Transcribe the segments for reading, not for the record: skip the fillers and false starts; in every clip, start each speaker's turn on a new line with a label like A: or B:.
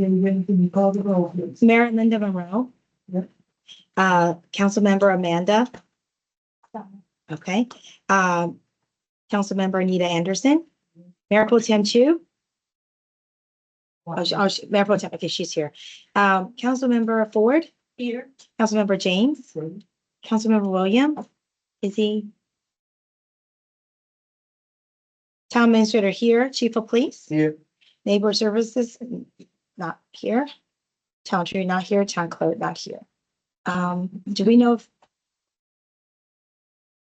A: David, can you call the roll, please?
B: Mayor Linda Monroe.
A: Yep.
B: Councilmember Amanda. Okay. Councilmember Anita Anderson. Mayor Pro Tem Chu. Mayor Pro Tem, okay, she's here. Councilmember Ford. Here. Councilmember James. Councilmember Williams. Is he? Town Administrator here. Chief of Police.
A: Here.
B: Neighbor Services, not here. Town Tree, not here. Town Clerk, not here. Do we know if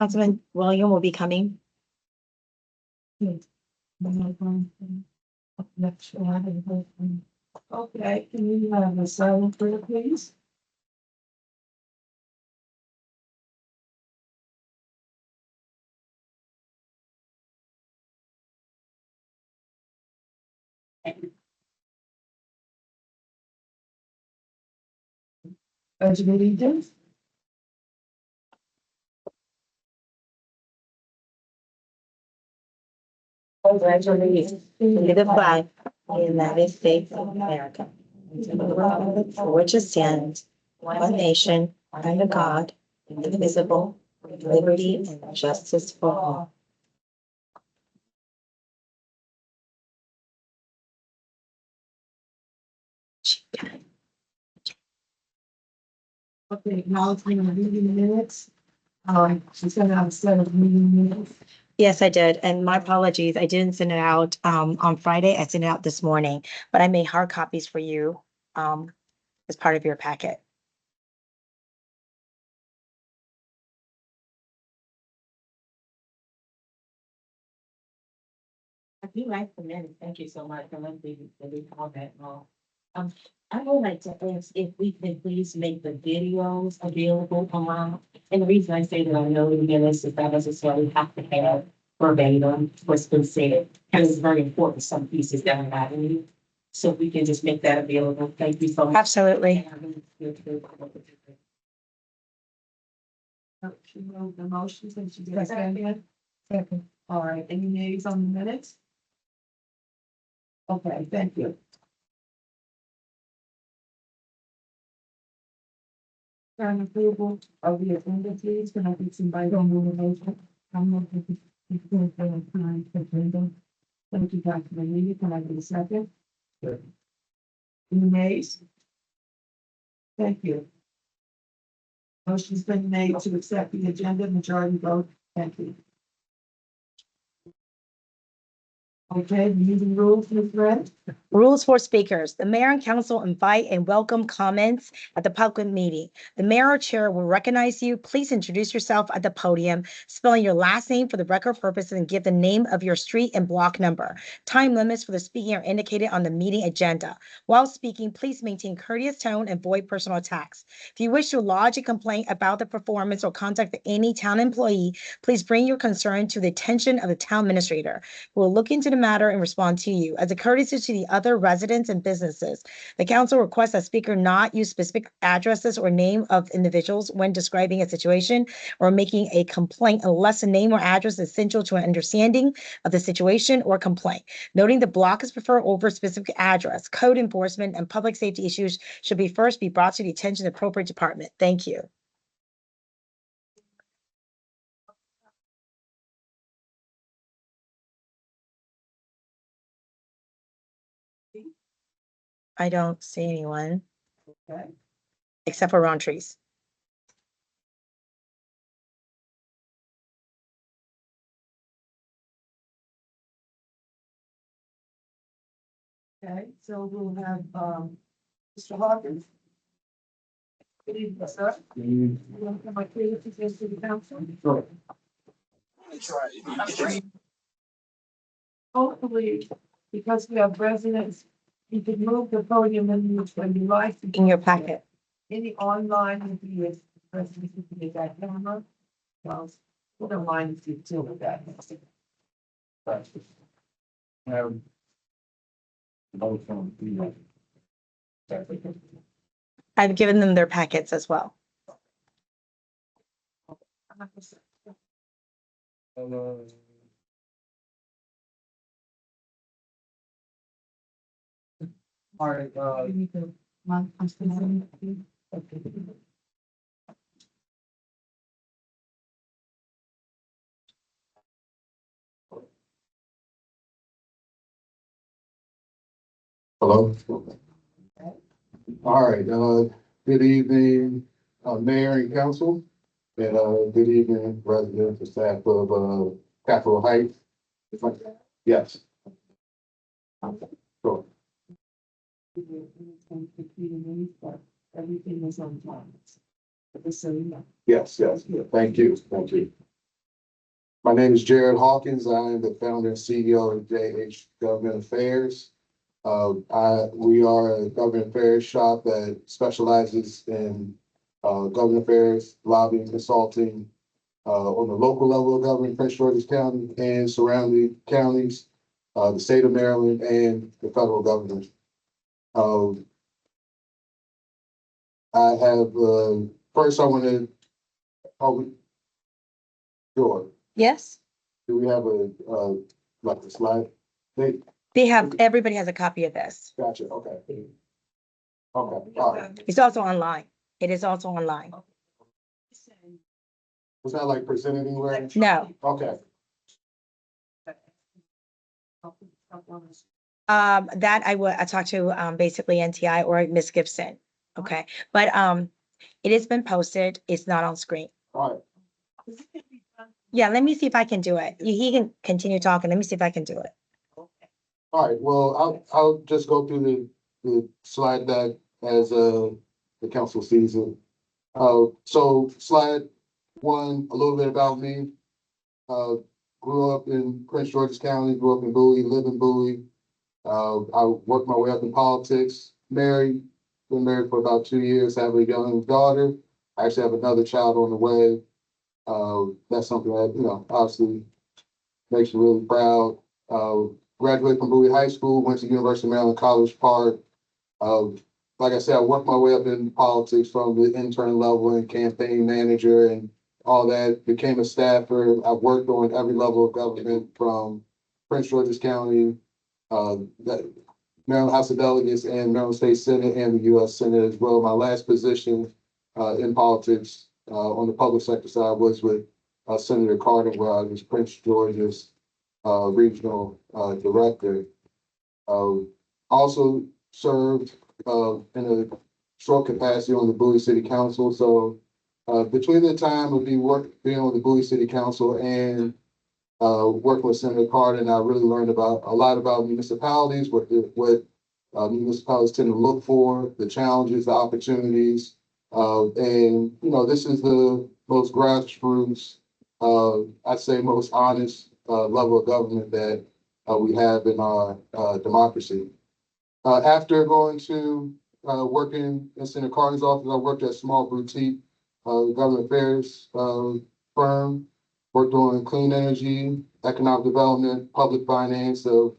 B: Councilman William will be coming?
A: Okay, can you have a silent prayer, please? Pledge of allegiance.
B: Pledge allegiance to the flag of the United States of America, and to the republic for which it stands, one nation, under God, indivisible, with liberty and justice for all.
A: Okay, acknowledging the meeting minutes. She sent out a set of meeting minutes.
B: Yes, I did. And my apologies. I didn't send it out on Friday. I sent it out this morning, but I made hard copies for you as part of your packet.
C: I do like the minutes. Thank you so much. I like the comment. I would like to ask if we can please make the videos available online. And the reason I say that I know the minutes is not necessarily have to have verbatim what's been said. And it's very important, some pieces that are not in it. So if we can just make that available. Thank you so much.
B: Absolutely.
A: She moved the motions and she did a second. Second. All right, any nays on the minutes? Okay, thank you. Turn approval of the agenda, please. Can I get somebody on the motion? I'm not going to time for agenda. Thank you, Dr. Manini. Can I get a second? Sure. Any nays? Thank you. Motion's been made to accept the agenda, majority vote. Thank you. Okay, the meeting rules, Ms. Red.
B: Rules for speakers. The mayor and council invite and welcome comments at the public meeting. The mayor or chair will recognize you. Please introduce yourself at the podium, spelling your last name for the record purposes and give the name of your street and block number. Time limits for the speaking are indicated on the meeting agenda. While speaking, please maintain courteous tone and avoid personal attacks. If you wish to lodge a complaint about the performance or contact any town employee, please bring your concern to the attention of the town administrator, who will look into the matter and respond to you. As a courtesy to the other residents and businesses, the council requests that speaker not use specific addresses or name of individuals when describing a situation or making a complaint unless the name or address is essential to an understanding of the situation or complaint. Noting the block is preferred over specific address, code enforcement and public safety issues should be brought to the attention of the appropriate department. Thank you. I don't see anyone.
A: Okay.
B: Except for Roundtrees.
A: Okay, so we'll have, Mr. Hawkins. Good evening, sir. You want to come up here to the council?
D: Sure.
A: Hopefully, because we have residents, you can move the podium when you like.
B: In your packet.
A: Any online, if you use residents, you can get that camera. Well, we don't mind if you deal with that.
B: I've given them their packets as well.
D: All right,
A: You need to, I'm still on. Okay.
E: Hello. All right, good evening, Mayor and Council, and, good evening, residents and staff of, Capitol Heights. Yes. Sure.
A: Everything was on time. Just so you know.
E: Yes, yes, yeah, thank you, thank you. My name is Jarryd Hawkins. I am the founder and CEO of JH Government Affairs. We are a government affairs shop that specializes in government affairs, lobbying, consulting on the local level of government, Prince George's County and surrounding counties, the state of Maryland and the federal government. I have, first I want to, sure,
B: Yes,
E: do we have like a slide?
B: everybody has a copy of this.
E: Gotcha, okay. Okay, all right.
B: It's also online. It is also online.
E: Was that like presented anywhere?
B: No,
E: Okay,
B: that I talked to, basically NTI or Miss Gibson. Okay, but, it has been posted. It's not on screen.
E: all right.
B: Yeah, let me see if I can do it. He can continue talking. Let me see if I can do it.
E: All right, well, I'll just go through the slide deck as, the council sees it. So slide one, a little bit about me. Grew up in Prince George's County, grew up in Bowie, live in Bowie. I worked my way up in politics, been married for about 2 years, have a young daughter. I actually have another child on the way. That's something that, obviously makes me really proud. Graduated from Bowie High School, went to University of Maryland College Park. Like I said, I worked my way up in politics from the intern level and campaign manager and all that, became a staffer. I've worked on every level of government from Prince George's County, that Maryland House of Delegates and Maryland State Senate and the US Senate as well. My last position, in politics, on the public sector side was with, Senator Carter, where I was Prince George's, regional, director. Also served, in a short capacity on the Bowie City Council. So, between the time of being on the Bowie City Council and working with Senator Carter, and I really learned about a lot about municipalities, what municipalities tend to look for, the challenges, the opportunities. And this is the most grassroots, I'd say most honest level of government that we have in our democracy. After going to working in Senator Carter's office, I worked at a small boutique government affairs firm, worked on clean energy, economic development, public finance of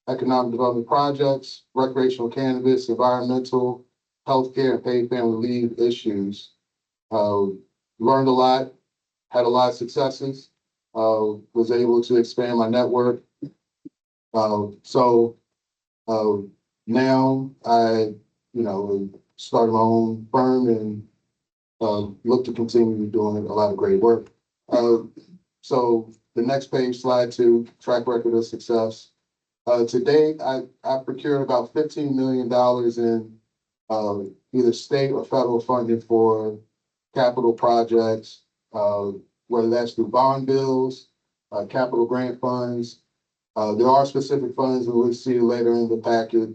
E: economic development projects, recreational cannabis, environmental, healthcare, and paid family leave issues. Learned a lot, had a lot of successes, was able to expand my network. So now I, started my own firm and look to continue doing a lot of great work. So the next page, slide 2, track record of success. To date, I procured about $15 million in either state or federal funding for capital projects, whether that's through bond bills, capital grant funds. There are specific funds, and we'll see later in the packet,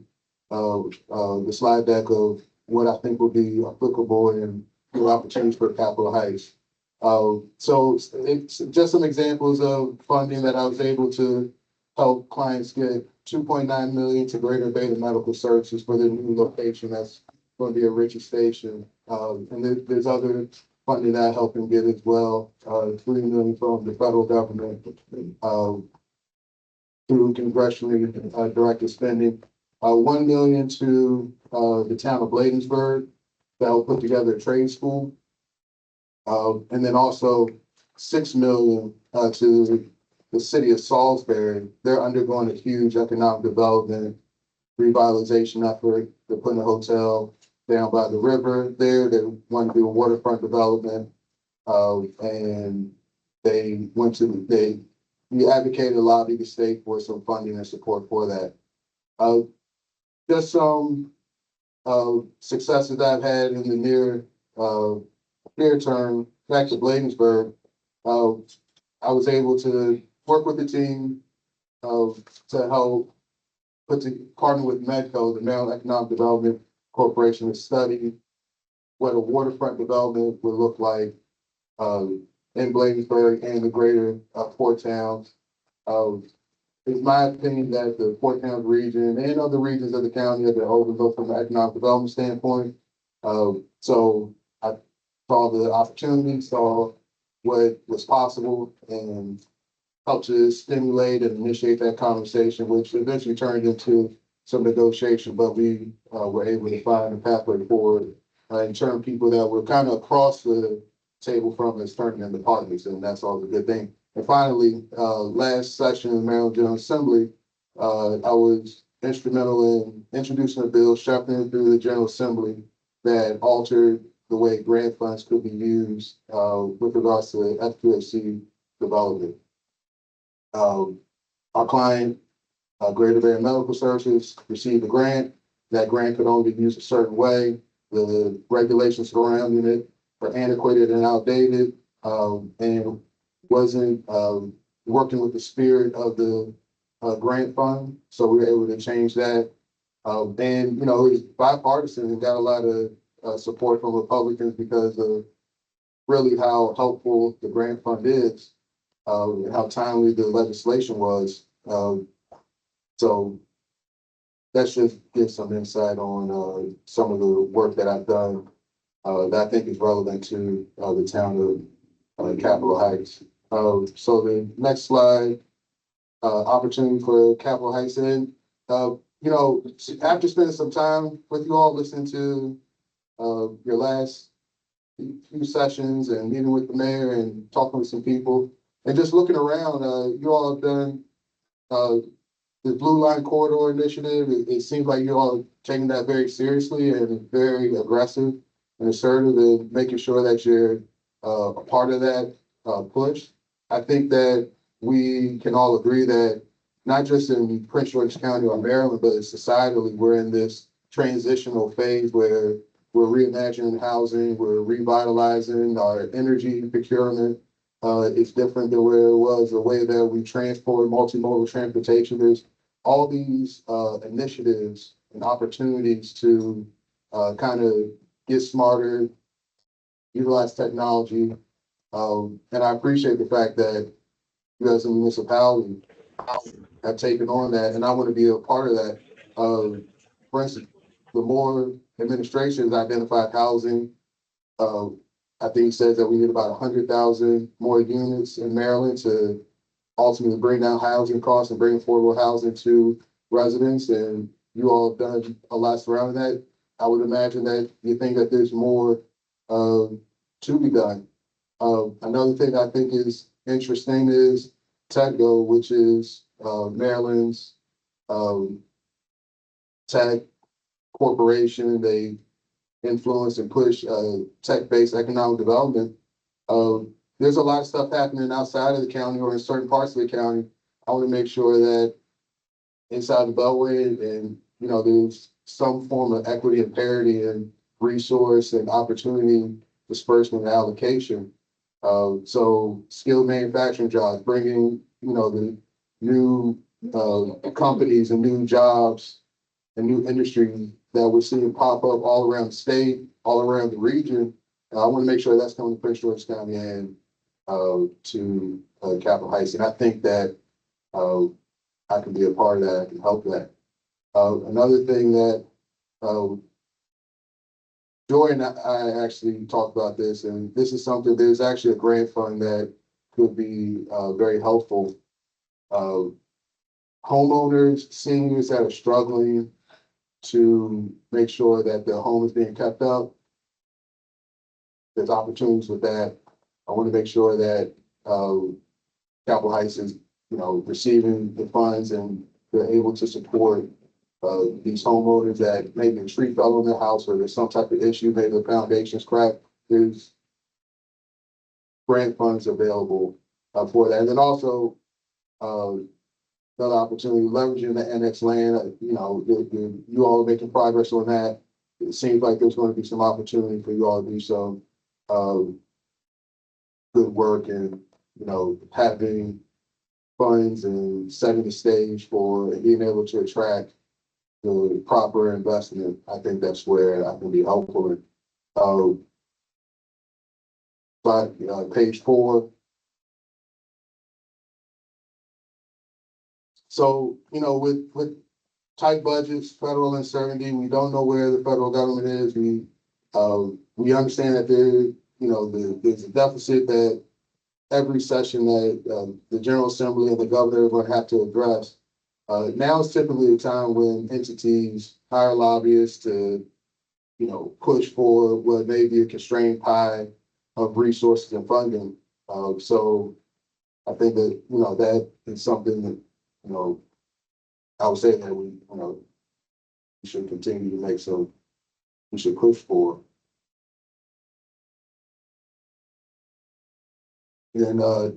E: the slide deck of what I think will be applicable and new opportunities for Capitol Heights. So it's just some examples of funding that I was able to help clients get 2.9 million to Greater Beta Medical Services for their new location. That's going to be a Richard Station. And there's other funding that I helped them get as well. 3 million from the federal government through congressionally directed spending. 1 million to the town of Bladensburg that will put together a trade school. And then also 6 million to the city of Salisbury. They're undergoing a huge economic development revitalization effort. They're putting a hotel down by the river there. They want to do a waterfront development. And we advocated a lobby the state for some funding and support for that. Just some successes I've had in the near term. Back to Bladensburg, I was able to work with the team to help partner with Medco, the Maryland Economic Development Corporation, to study what a waterfront development would look like in Bladensburg and the greater Port Towns. It's my opinion that the Port Towns region and other regions of the county have been overlooked from an economic development standpoint. So I saw the opportunity, saw what was possible, and helped to stimulate and initiate that conversation, which eventually turned into some negotiation, but we were able to find a pathway forward and turn people that were kind of across the table from us turning into partners, and that's all a good thing. And finally, last session of the Maryland General Assembly, I was instrumental in introducing a bill, shepherding through the General Assembly, that altered the way grant funds could be used with regards to FQHC development. Our client, Greater Bay Medical Services, received a grant. That grant could only be used a certain way. The regulations surrounding it were antiquated and outdated, and wasn't working with the spirit of the grant fund. So we were able to change that. And, it was bipartisan and got a lot of support from Republicans because of really how helpful the grant fund is, and how timely the legislation was. So that should give some insight on some of the work that I've done that I think is relevant to the town of Capitol Heights. So the next slide, opportunity for Capitol Heights. And, after spending some time with you all, listening to your last few sessions and meeting with the mayor and talking with some people and just looking around, you all have done the Blue Line Corridor Initiative. It seems like you all are taking that very seriously and very aggressive and assertive in making sure that you're a part of that push. I think that we can all agree that not just in Prince George's County or Maryland, but societally, we're in this transitional phase where we're reimagining housing, we're revitalizing our energy procurement. It's different than where it was, the way that we transport, multimodal transportation. There's all these initiatives and opportunities to kind of get smarter, utilize technology. And I appreciate the fact that you as a municipality have taken on that, and I want to be a part of that. For instance, the more administrations identified housing, I think says that we need about 100,000 more units in Maryland to ultimately bring down housing costs and bring affordable housing to residents. And you all have done a lot surrounding that. I would imagine that you think that there's more to be done. Another thing I think is interesting is TechGo, which is Maryland's tech corporation. They influence and push tech-based economic development. There's a lot of stuff happening outside of the county or in certain parts of the county. I want to make sure that inside the Beltway and there's some form of equity and parity and resource and opportunity disbursement and allocation. So skilled manufacturing jobs, bringing the new companies and new jobs and new industry that we're seeing pop up all around the state, all around the region. I want to make sure that's coming to Prince George's County and to Capitol Heights. And I think that I can be a part of that. I can help that. Another thing that Joy and I actually talked about this, and this is something, there's actually a grant fund that could be very helpful. Homeowners, seniors that are struggling to make sure that their home is being kept up. There's opportunities with that. I want to make sure that Capitol Heights is, receiving the funds and they're able to support these homeowners that maybe a tree fell on their house or there's some type of issue, maybe the foundation's cracked, there's grant funds available for that. And then also, another opportunity, leveraging the annex land, you all are making progress on that. It seems like there's going to be some opportunity for you all to do some good work and, having funds and setting the stage for being able to attract the proper investment. I think that's where I can be helpful. Page 4. So, with tight budgets, federal uncertainty, we don't know where the federal government is. We understand that there's a deficit that every session that the General Assembly and the governor are going to have to address. Now is typically a time when entities hire lobbyists to, push for what may be a constrained pie of resources and funding. So I think that, that is something that, I would say that we should continue to we should push for. And I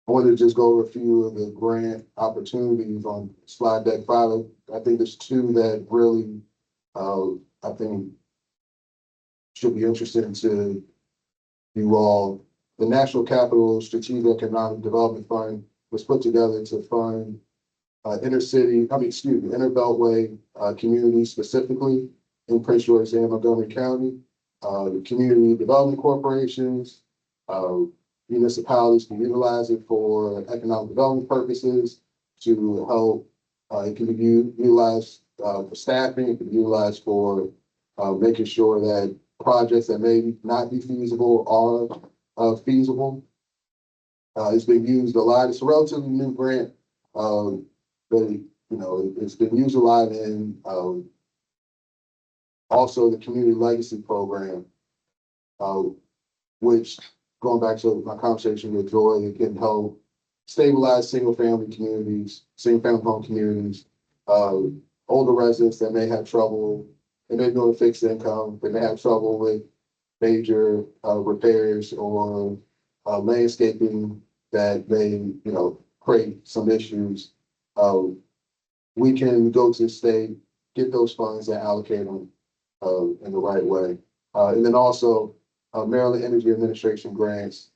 E: wanted to just go over a few of the grant opportunities on slide deck 5. I think there's 2 that really, I think should be interesting to you all. The National Capital Strategic Economic Development Fund was put together to fund inner beltway communities, specifically in Prince George and Montgomery County. Community development corporations, municipalities can utilize it for economic development purposes to help. It can be utilized for staffing. It can be utilized for making sure that projects that may not be feasible are feasible. It's been used a lot. It's a relatively new grant. But it's been used a lot in also the community legacy program, which, going back to my conversation with Joy, it can help stabilize single family home communities, older residents that may have trouble, they may be on a fixed income, they may have trouble with major repairs or landscaping that may, create some issues. We can go to the state, get those funds and allocate them in the right way. And then also Maryland Energy Administration grants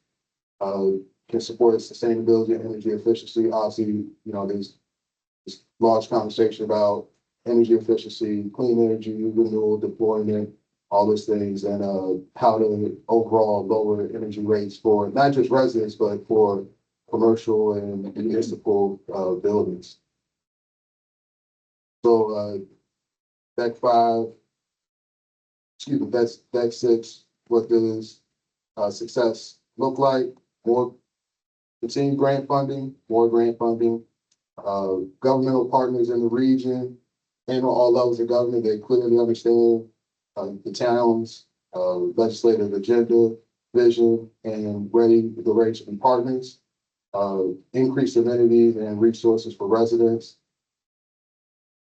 E: can support sustainability and energy efficiency. Obviously, there's this large conversation about energy efficiency, clean energy, renewable deployment, all those things, and how to overall lower energy rates for not just residents, but for commercial and municipal buildings. So deck 5, that's deck 6. What does success look like? More continued grant funding, governmental partners in the region and on all levels of government. They clearly understand the town's legislative agenda, vision, and ready to be partners. Increase amenities and resources for residents.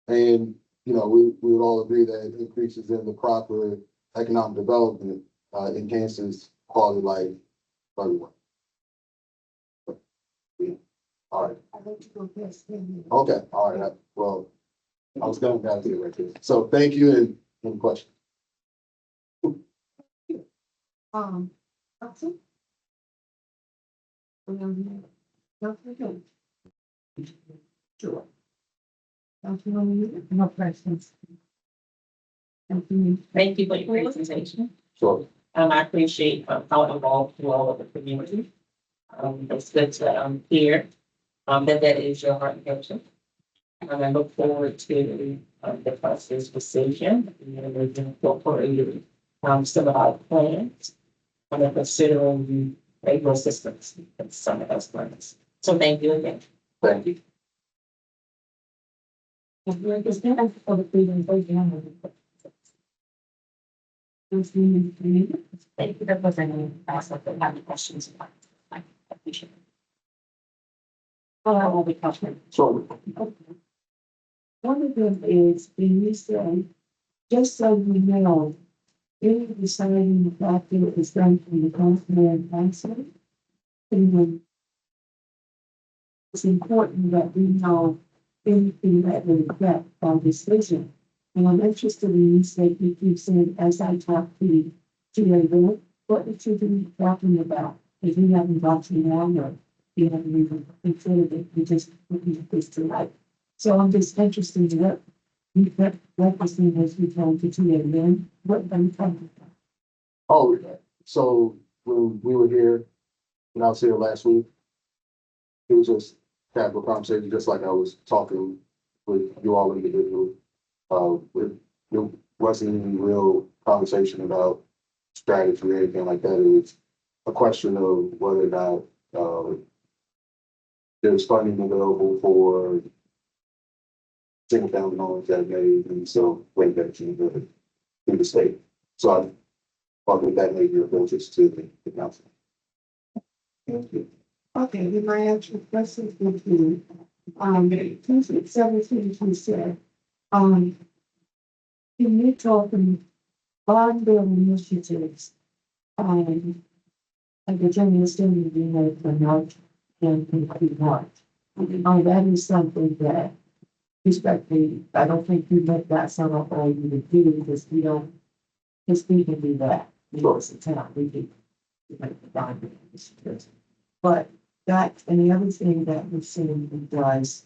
E: And, we would all agree that increases in the proper economic development enhances quality of life for everyone. Yeah. All right. Okay. All right. Well, I was going down to it right there. So thank you, and any questions?
A: Council? Sure. No questions.
C: Thank you for your presentation.
E: Sure.
C: I appreciate how involved you all of the community. It's good to hear that is your heart and passion. I look forward to the process decision and we've incorporated some of our plans and considering the federal systems and some of those plans. So thank you again.
E: Thank you.
A: Thank
C: Thank you. That was any questions. I appreciate it. Well, I will be talking.
E: Sure.
A: you. One of them is, when you say, just so you know, any deciding factor is done from the council and council. And it's important that we know anything that will affect our decision. And I'm interested in you say, you keep saying, as I talk to you, what would you be talking about? If you haven't got to long or you haven't even considered it, you just put this to life. So I'm just interested in what was the most you told to you, then what are you talking about?
E: Oh, yeah. So when we were here, when I was here last week, it was just casual conversation, just like I was talking with you all individually. It wasn't any real conversation about strategy or anything like that. It was a question of whether or not, there's funding available for single family homes that may be so way better to the state. So I thought that that made your approaches to the council.
A: Thank you. Okay, then my actual question would be, 17, you said, can you talk in bond bill initiatives, like the general assembly we made for March and complete March? That is something that, respectfully, I don't think you make that some of all you would do, because we don't, because we can do that. We know it's a town, we do. We make the bond bill initiatives. But that, and the other thing that we're seeing does,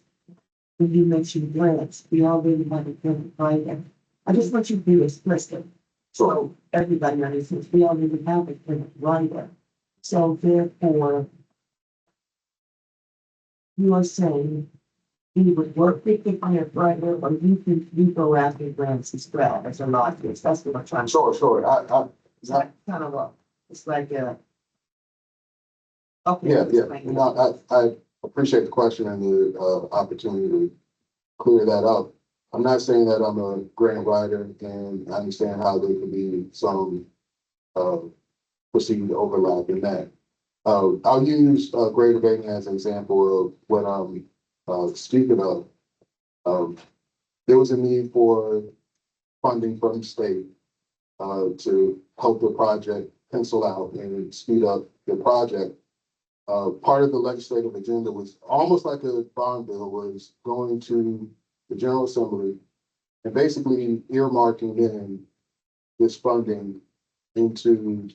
A: when you mention grants, we all really want to get right. And I just want you to be explicit. So everybody understands, we already have a grant writer. So therefore, you are saying you would work with the grant writer, or you go after grants as well as a lobbyist. That's what I'm trying to.
E: Sure.
A: It's like kind of a, it's like a. Okay.
E: Yeah. No, I appreciate the question and the opportunity to clear that up. I'm not saying that I'm a grant writer, and I understand how there could be some perceived overlap in that. I'll use Greater Baton as an example of what I'm speaking of. There was a need for funding from the state to help the project pencil out and speed up the project. Part of the legislative agenda was almost like a bond bill, was going to the General Assembly and basically earmarking in this funding into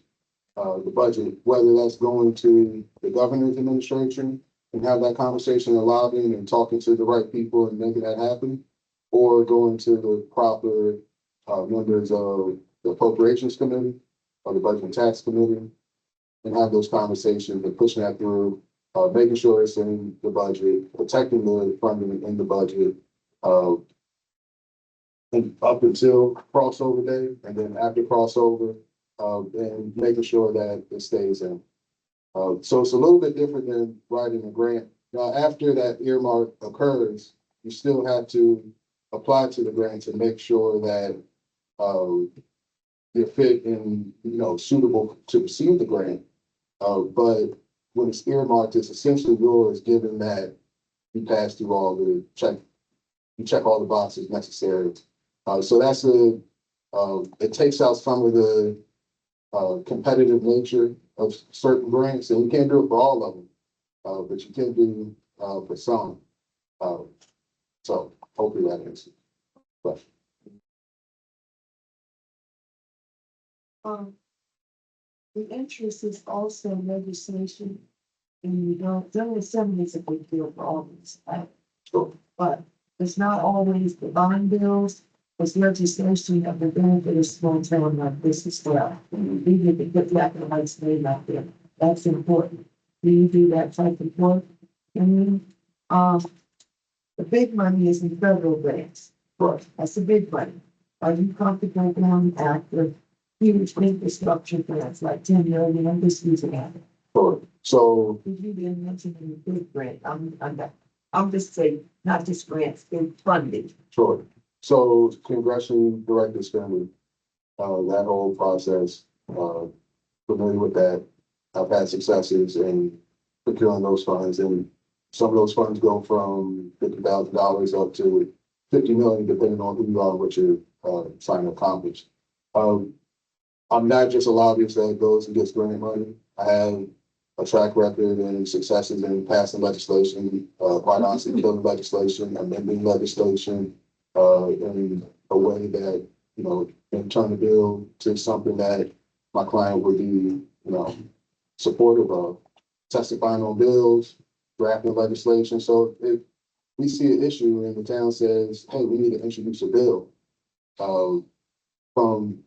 E: the budget, whether that's going to the governor's administration and have that conversation and lobbying and talking to the right people and making that happen, or going to the proper members of the Appropriations Committee or the Budget and Tax Committee and have those conversations and pushing that through, making sure it's in the budget, protecting the funding in the budget, and up until crossover day, and then after crossover, and making sure that it stays in. So it's a little bit different than writing a grant. Now, after that earmark occurs, you still have to apply to the grant to make sure that you're fit and, suitable to receive the grant. But when it's earmarked, it's essentially yours, given that you pass through all the you check all the boxes necessary. So that's it takes out some of the competitive nature of certain grants, and you can't do it for all of them, but you can do for some. So hopefully that answers the question.
A: The interest is also legislation, and General Assembly is a big deal for all these,
E: Sure.
A: but it's not always the bond bills. It's legislation of the benefit of small town like this as well. We need to put black and white state out there. That's important. Do you do that type of work? And the big money is in federal grants. Right. That's the big money. Are you comfortable going after huge infrastructure grants like 10 million? I'm just using that.
E: Sure. So
A: You didn't mention any big grant. I'm just saying, not just grants, big funding.
E: sure. So congressional director spending, that whole process, familiar with that. I've had successes in procuring those funds, and some of those funds go from $50,000 up to 50 million, depending on who you are, what you're trying to accomplish. I'm not just a lobbyist that goes and gets grant money. I have a track record and successes in passing legislation, quite honestly, killing legislation, amending legislation, in a way that, you know, can turn the bill to something that my client would be, you know, supportive of, testifying on bills, drafting legislation. So if we see an issue and the town says, hey, we need to introduce a bill, from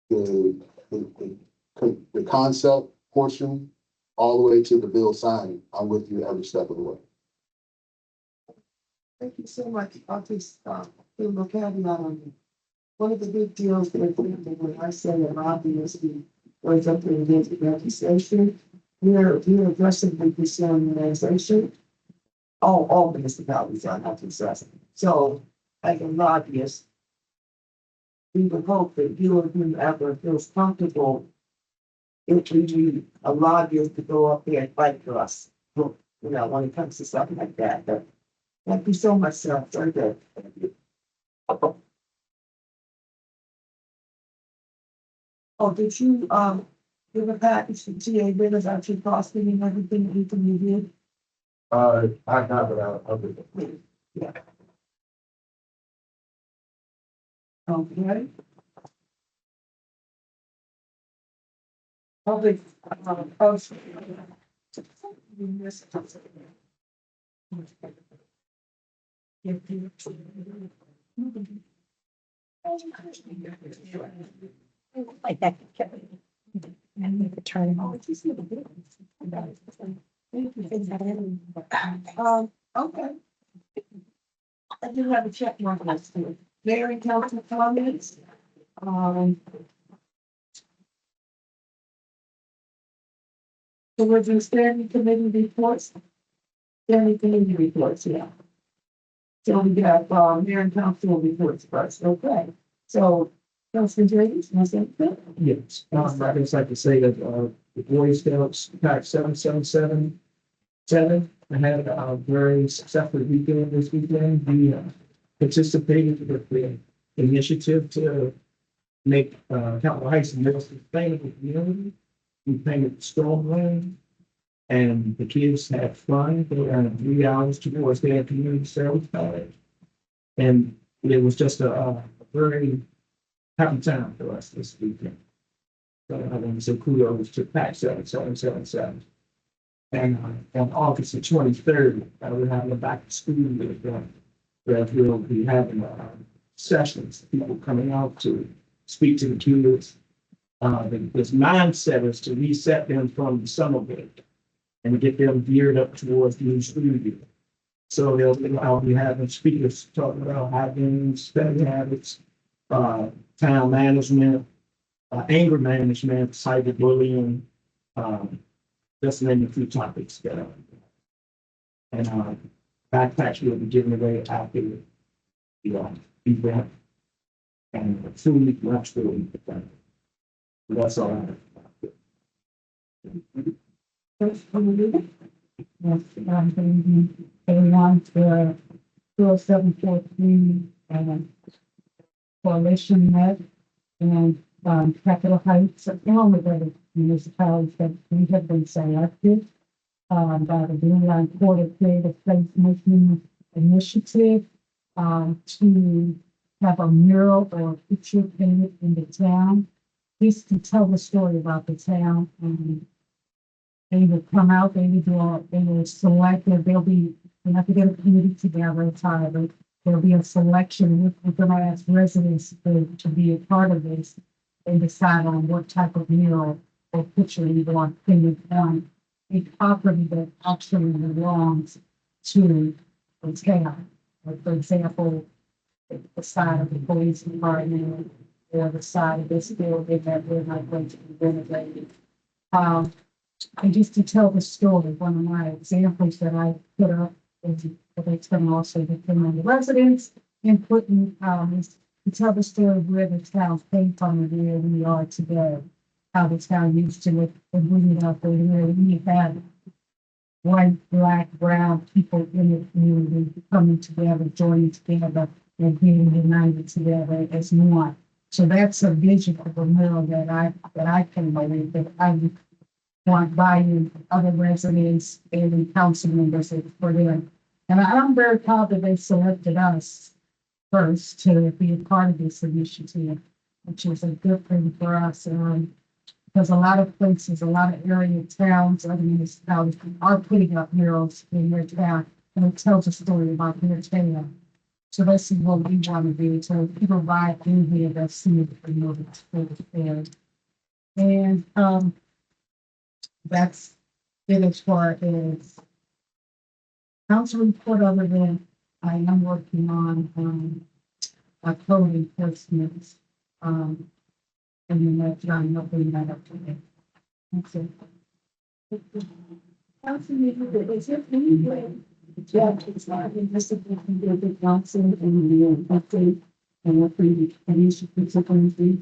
E: the, the concept portion all the way to the bill signing, I'm with you every step of the way.
A: Thank you so much. I'll just, give a caveat on it. One of the big deals that when I say a lobbyist was up in the legislation, we're aggressively pursuing legalization. All municipalities are not discussing. So as a lobbyist, we would hope that you or whoever feels comfortable if we need a lobbyist to go up there and fight for us, you know, when it comes to something like that. But thank you so much, sir. Very good. Thank you. Oh, did you, give a package to TA with about your costing and everything that you can review?
E: I have it out.
A: Yeah. Okay. Public, post.
B: Like that. And we could turn it on.
A: Okay. I do have a check mark next to it. Mayor and council comments. So we're doing standing committee reports. Standing committee reports, yeah. So we have, mayor and council reports first, okay. So, Councilman Jarryd, you want to say anything?
D: Yes, I just like to say that, the Boy Scouts Pack 7777 I had a very successful weekend this weekend. We participated with the initiative to make Capitol Heights a more sustainable community. We painted storm lane and the kids had fun. They earned 3 hours towards their community service college. And it was just a very happy time for us this weekend. So I want to say kudos to Pack 7777. And on August the 23rd, we're having a back to school with where we'll be having sessions, people coming out to speak to the kids. This mindset is to reset them from the summer break and get them geared up towards the new school year. So I'll be having speakers talking about habits, spending habits, town management, anger management, cyberbullying, just naming a few topics that and backpacks will be given away after the event and food lunch will be done. That's all I have.
A: Yes, everyone for 0743 and coalition met and Capitol Heights, along with other municipalities that we have been selected by the Blue Line Quarter Creative Placemaking Initiative to have a mural or a picture painted in the town. This to tell the story about the town. And they will come out, they will select, they'll be, we have to get a committee together, entirely. There'll be a selection, we're gonna ask residents to be a part of this and decide on what type of mural or picture you want painted on a property that actually belongs to the town. Like, for example, the side of the police department or the side of this building that we're not going to be renovating. And just to tell the story, one of my examples that I put up is that it's going to also depend on the residents and putting is to tell the story of where the town came from and where we are today, how the town used to look and bring it up there, where we had white, black, brown people in the community coming together, joining together and being united together as one. So that's a vision of the mural that I came up with, that I want by other residents and council members for them. And I'm very proud that they selected us first to be a part of this initiative, which is a good thing for us. Because a lot of places, a lot of area towns, other municipalities are putting up murals in their town, and it tells a story about their town. So this is what we want to do, so people ride through here that see it for you. And, that's it as far as council report. Other than I am working on, a code enforcement, and then that's, I'm not bringing that up today. That's it. Council meeting, is there any way, Jeff, it's not invisible from the council and the update and what the initiatives are going to be?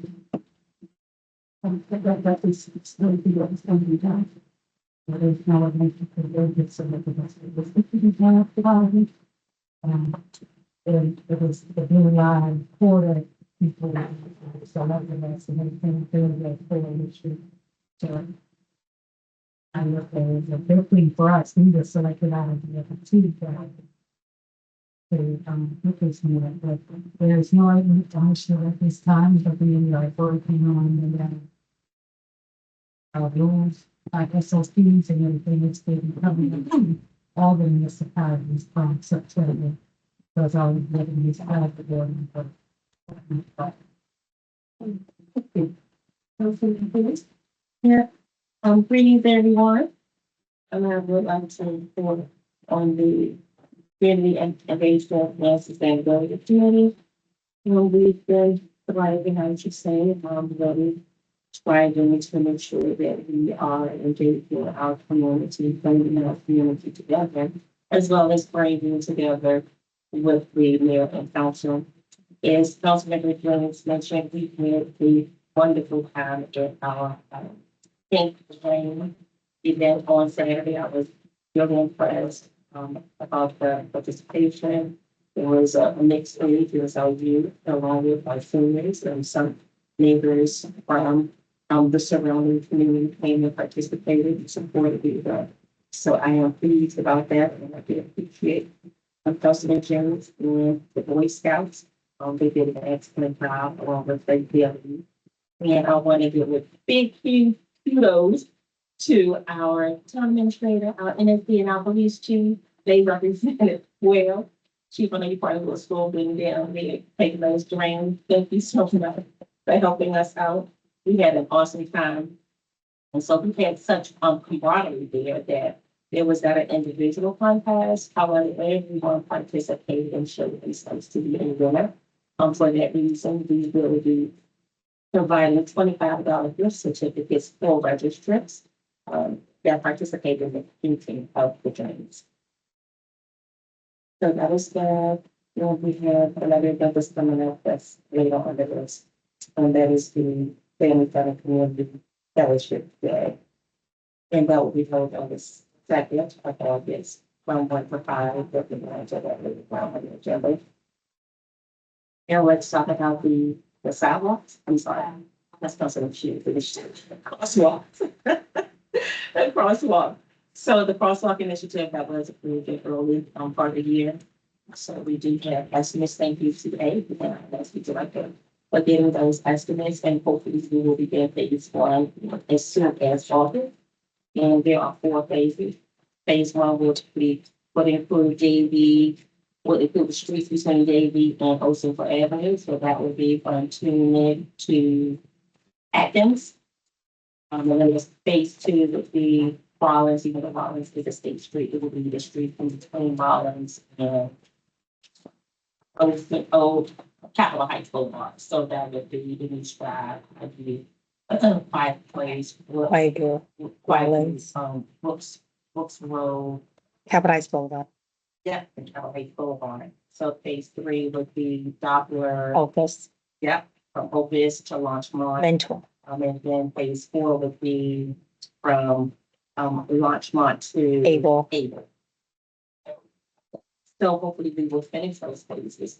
A: That is, it's going to be what's going to be done. But there's no one making the road, it's so that the rest of this, if you can have the body. And it was the blue line for the people, so that the rest of everything, that for the issue. So I look at it, a big thing for us, we just selected out of the other two. Look at this meeting, but there's no information at this time, but we are working on the rules, SOPs and everything, it's been coming, all the municipalities from September. Because I was letting these out of the board.
C: Yeah, greetings everyone. And I would like to report on the community and engagement and sustainability committee. We've been thriving, I should say, really striving to make sure that we are engaging our community, bringing our community together, as well as bringing together with the mayor and council. As Councilmember Jones mentioned, we had a wonderful time at our Think Rain event on Saturday. I was really impressed about the participation. There was a mixed age, it was our youth, along with our seniors and some neighbors from the surrounding community came and participated and supported the event. So I am pleased about that, and I do appreciate Councilman Jones and the Boy Scouts. They did an excellent job along with the DLE. And I want to give a big, huge kudos to our town administrator, our NSD, and our police chief. They represented well. Chief, I know you're part of the school being down there, taking those drains. Thank you so much for helping us out. We had an awesome time. And so we had such camaraderie there that there was not an individual contest. However, everyone participated and showed themselves to be a winner. For that reason, we will be providing $25 gift certificates for registrants that participated in the painting of the drains. So that was we have another event that's coming up that's later on the list. And that is the Family Fun Community Fellowship Day. And that will be held on this second of August from 1 to 5, with the manager that will be on the agenda. And let's talk about the sidewalks. I'm sorry, that's not so cute, the crosswalks. The crosswalk. So the crosswalk initiative that was approved in early part of the year. So we do have estimates. Thank you today. That's what like for getting those estimates, and hopefully we will begin phase one as soon as possible. And there are 4 phases. Phase 1 will be what include JV, will include the streets between JV and Ocean for Avenue. So that will be from Tunic to Atkins. And then phase 2 would be Rollins, even though Rollins is a state street, it will be the street in between Rollins and Old Capitol Heights Boulevard. So that would be the East Drive, would be Quiet Place, Brooks Road,
B: Capitalized Boulevard,
C: yeah, and Capitol Heights Boulevard. So phase 3 would be Doppler,
B: Opus,
C: yep, from Opus to Larchmont.
B: Mentor.
C: And then phase 4 would be from Larchmont to
B: Able.
C: So hopefully we will finish those phases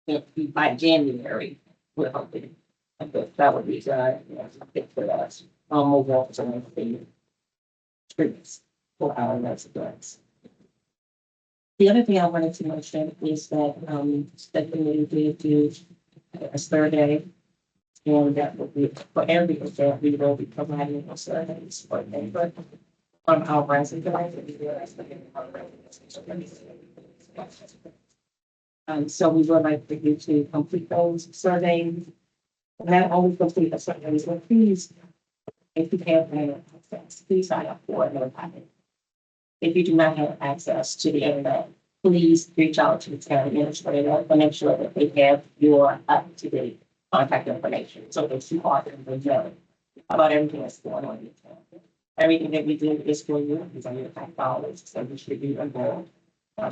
C: by January, we're hoping. I guess that would be good, for us, overall, to the streets for our residents. The other thing I wanted to mention is that, that committee did do a survey. And that will be for every event, we will be providing a surveys for neighbor on our residents. So we would like for you to complete those surveys. Not only complete the surveys, but please, if you have access, please sign up for it. If you do not have access to the internet, please reach out to the town administrator to make sure that they have your up-to-date contact information, so that you are in the know about everything that's going on in the town. Everything that we do is for you, it's on your tax dollars, so you should be involved.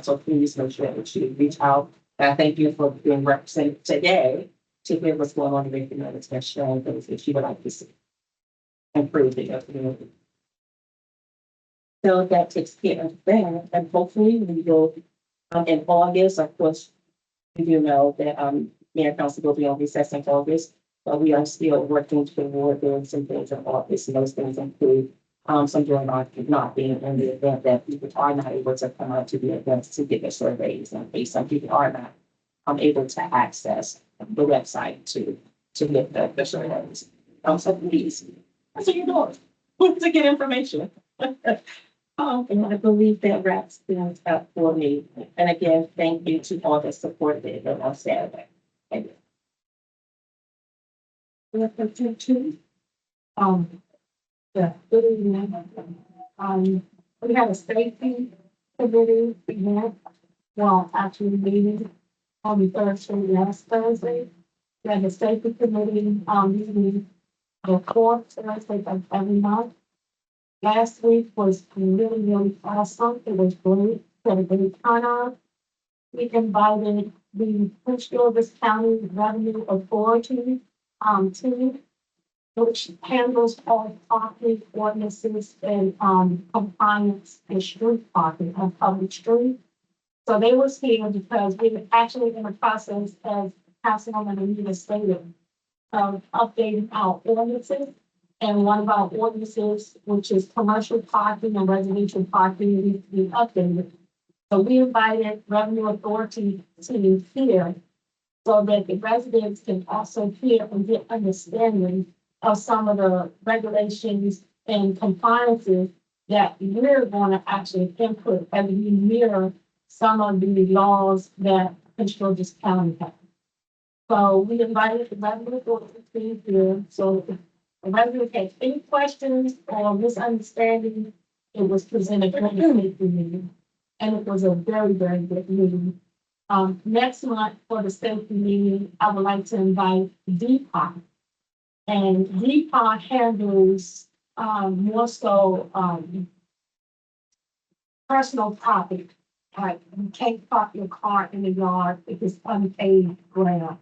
C: So please make sure that you reach out. And I thank you for being represented today to hear what's going on in the community, and showing things that you would like to see improve the community. So that takes care of that, and hopefully we will, in August, of course, you do know that, Mayor and Council will be on recess in August, but we are still working toward doing some things in August, and those things include, some doing not being in the event that people are not able to come out to the events to get their surveys, and some people are not, able to access the website to get the surveys. So please, that's what you're doing, to get information. And I believe that wraps things up for me. And again, thank you to all that supported the event on Saturday. Thank you.
A: Representative two. Yeah, good evening. We have a safety committee event. Well, actually meeting on the Thursday, last Thursday. We had a safety committee, meeting the fourth Thursday of every month. Last week was really, really awesome. It was great. We had a great turnout. We invited the Prince George's County Revenue Authority, team, which handles all parking ordinances and, compliance and street parking on public street. So they were here because we were actually in the process of Councilwoman Anita stated, updating our ordinances. And one of our ordinances, which is commercial parking and residential parking, needs to be updated. So we invited Revenue Authority to hear so that the residents can also hear and get understanding of some of the regulations and compliances that we're going to actually input as we mirror some of the laws that Prince George's County has. So we invited the Revenue Authority to be here. So if the resident had any questions or misunderstanding, it was presented during the safety meeting. And it was a very, very good meeting. Next month for the safety meeting, I would like to invite DPOC. And DPOC handles, more so, personal property. Like you can't park your car in the yard if it's unpaved ground.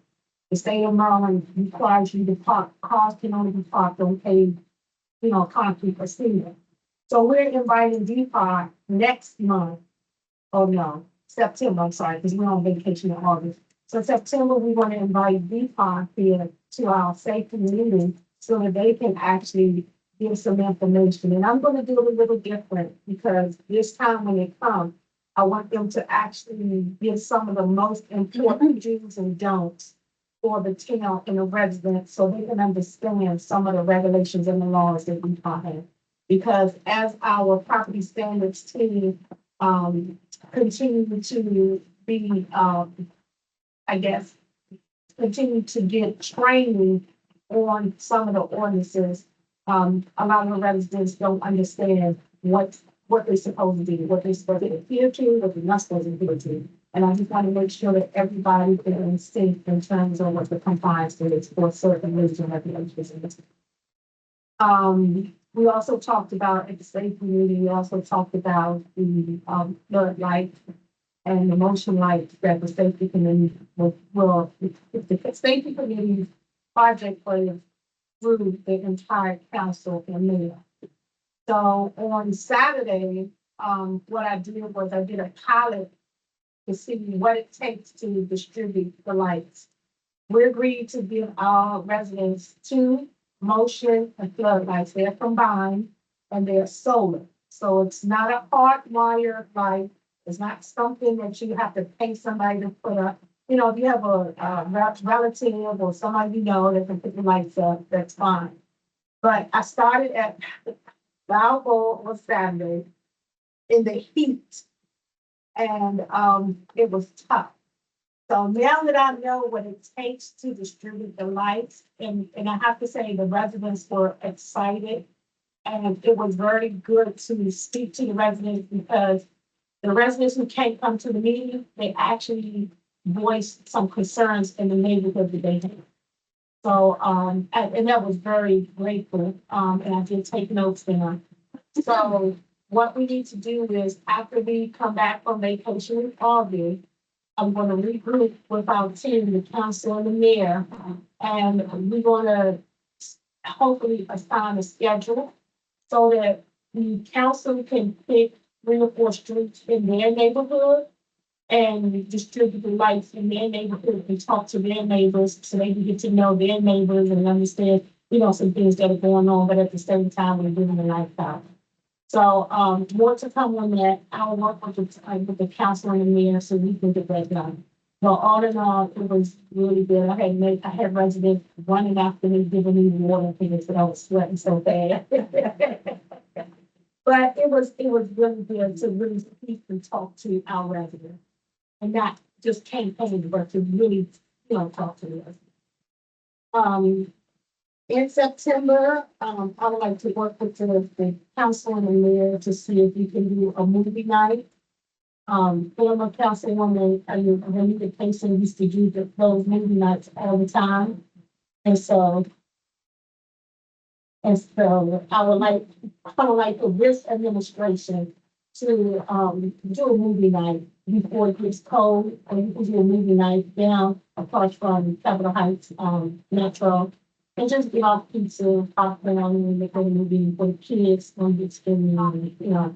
A: The state of Maryland requires you to park, cars can only be parked on paved, concrete or cement. So we're inviting DPOC next month. Oh, no, September, I'm sorry, because we're on vacation in August. So September, we're going to invite DPOC here to our safety meeting so that they can actually give some information. And I'm going to do it a little different because this time when they come, I want them to actually give some of the most important do's and don'ts for the town and the residents so they can understand some of the regulations and the laws that we have. Because as our property standards team continue to be, I guess, continue to get training on some of the ordinances, a lot of the residents don't understand what they're supposed to do, what they're supposed to adhere to, what they're not supposed to adhere to. And I just want to make sure that everybody is in sync in terms of what the compliance is for certain rules and regulations. We also talked about at the safety meeting, we also talked about the flood light and the motion lights that the safety committee will the safety committee project was through the entire council and mayor. So on Saturday, what I did was I did a pilot to see what it takes to distribute the lights. We agreed to give our residents 2 motion and floodlights. They're combined and they're solar. So it's not a hardwired light. It's not something that you have to pay somebody to put up. You know, if you have a relative or somebody you know that can put the lights up, that's fine. But I started at Valvo on Saturday in the heat, and it was tough. So now that I know what it takes to distribute the lights, and I have to say the residents were excited. And it was very good to speak to the residents because the residents who can't come to the meeting, they actually voiced some concerns in the neighborhood that they had. So, and that was very grateful, and I did take notes there. So what we need to do is after we come back from vacation in August, I'm gonna regroup with our team, the council and the mayor, and we're gonna hopefully assign a schedule so that the council can pick 3 or 4 streets in their neighborhood and distribute the lights in their neighborhood and talk to their neighbors so they can get to know their neighbors and understand, you know, some things that are going on, but at the same time, we're giving the lights out. So, more to come on that. I'll work with the council and the mayor so we can get that done. But all in all, it was really good. I had residents running after me, giving me water because I was sweating so bad. But it was really good to really speak and talk to our residents. And not just campaign, but to really, you know, talk to them. In September, I would like to work with the council and the mayor to see if we can do a movie night. Former councilwoman, Renita Payson used to do those movie nights all the time. And so I would like the risk administration to, do a movie night before it gets cold, and we can do a movie night down across from Capitol Heights, Metro. And just get off pizza, popcorn, and make a movie for the kids when it's getting, you know,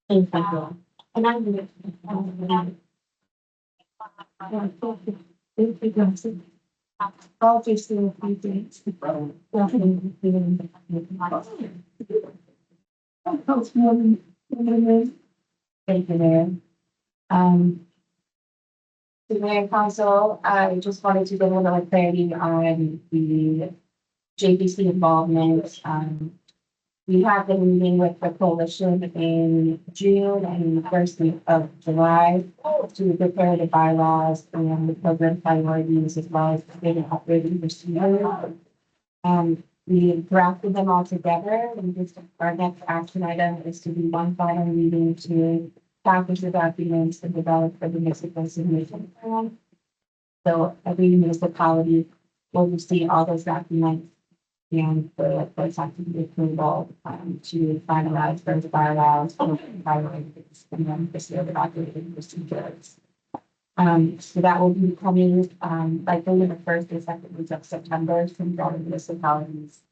A: things like that. And I do it. I'll just do a few things. Thank you, Mayor. The Mayor Council, I just wanted to get a little clarity on the JPC involvement. We have been meeting with the coalition in June and the first week of July to prepare the bylaws and the program priorities as well as the state operating procedure. We drafted them all together and just our next action item is to do one final meeting to package the documents and develop the municipal submission plan. So every municipality will receive all those documents and the effective approval to finalize those bylaws and priorities and then pursue the operating procedures. So that will be coming likely in the first or second week of September from all the municipalities.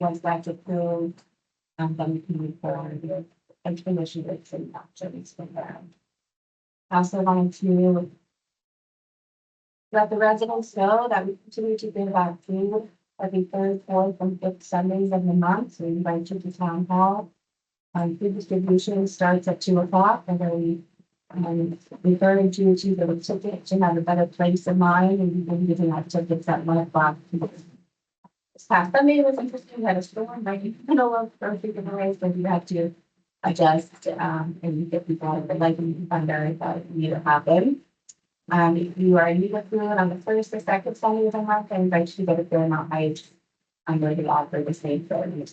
A: Once that's approved, then we can move forward and initiate and actions from there. I also wanted to let the residents know that we continue to give out food every third, fourth, and fifth Sundays of the month. So we invite you to town hall. Food distribution starts at 2:00, and then we encourage you to get a ticket to have a better place in mind, and we've been giving out tickets at 1:00. This past Sunday was interesting. We had a storm right in the middle of perfect giveaways, but you have to adjust and get people out of the lightning thunder that need to happen. If you are in need of food on the first or second Sunday of the month, I invite you to go to Fairmount Heights. I'm going to offer the same for you.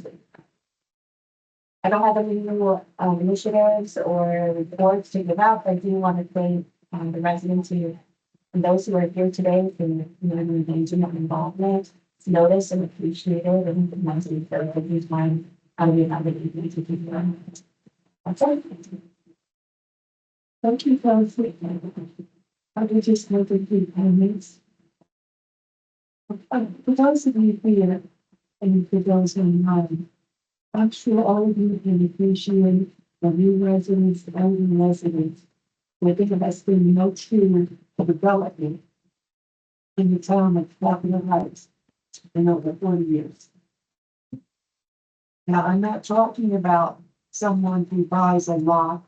A: I don't have any new initiatives or reports to give out, but I do want to thank the residents who and those who are here today for the community engagement and involvement. It's noticed and appreciated, and the ones who are for your time out of your evening to keep them. That's it. Thank you for listening. I will just make a few comments. For those of you here and for those online, I'm sure all of you can appreciate the new residents, the older residents, where there has been no true development in the town of Capitol Heights in over 40 years. Now, I'm not talking about someone who buys a lot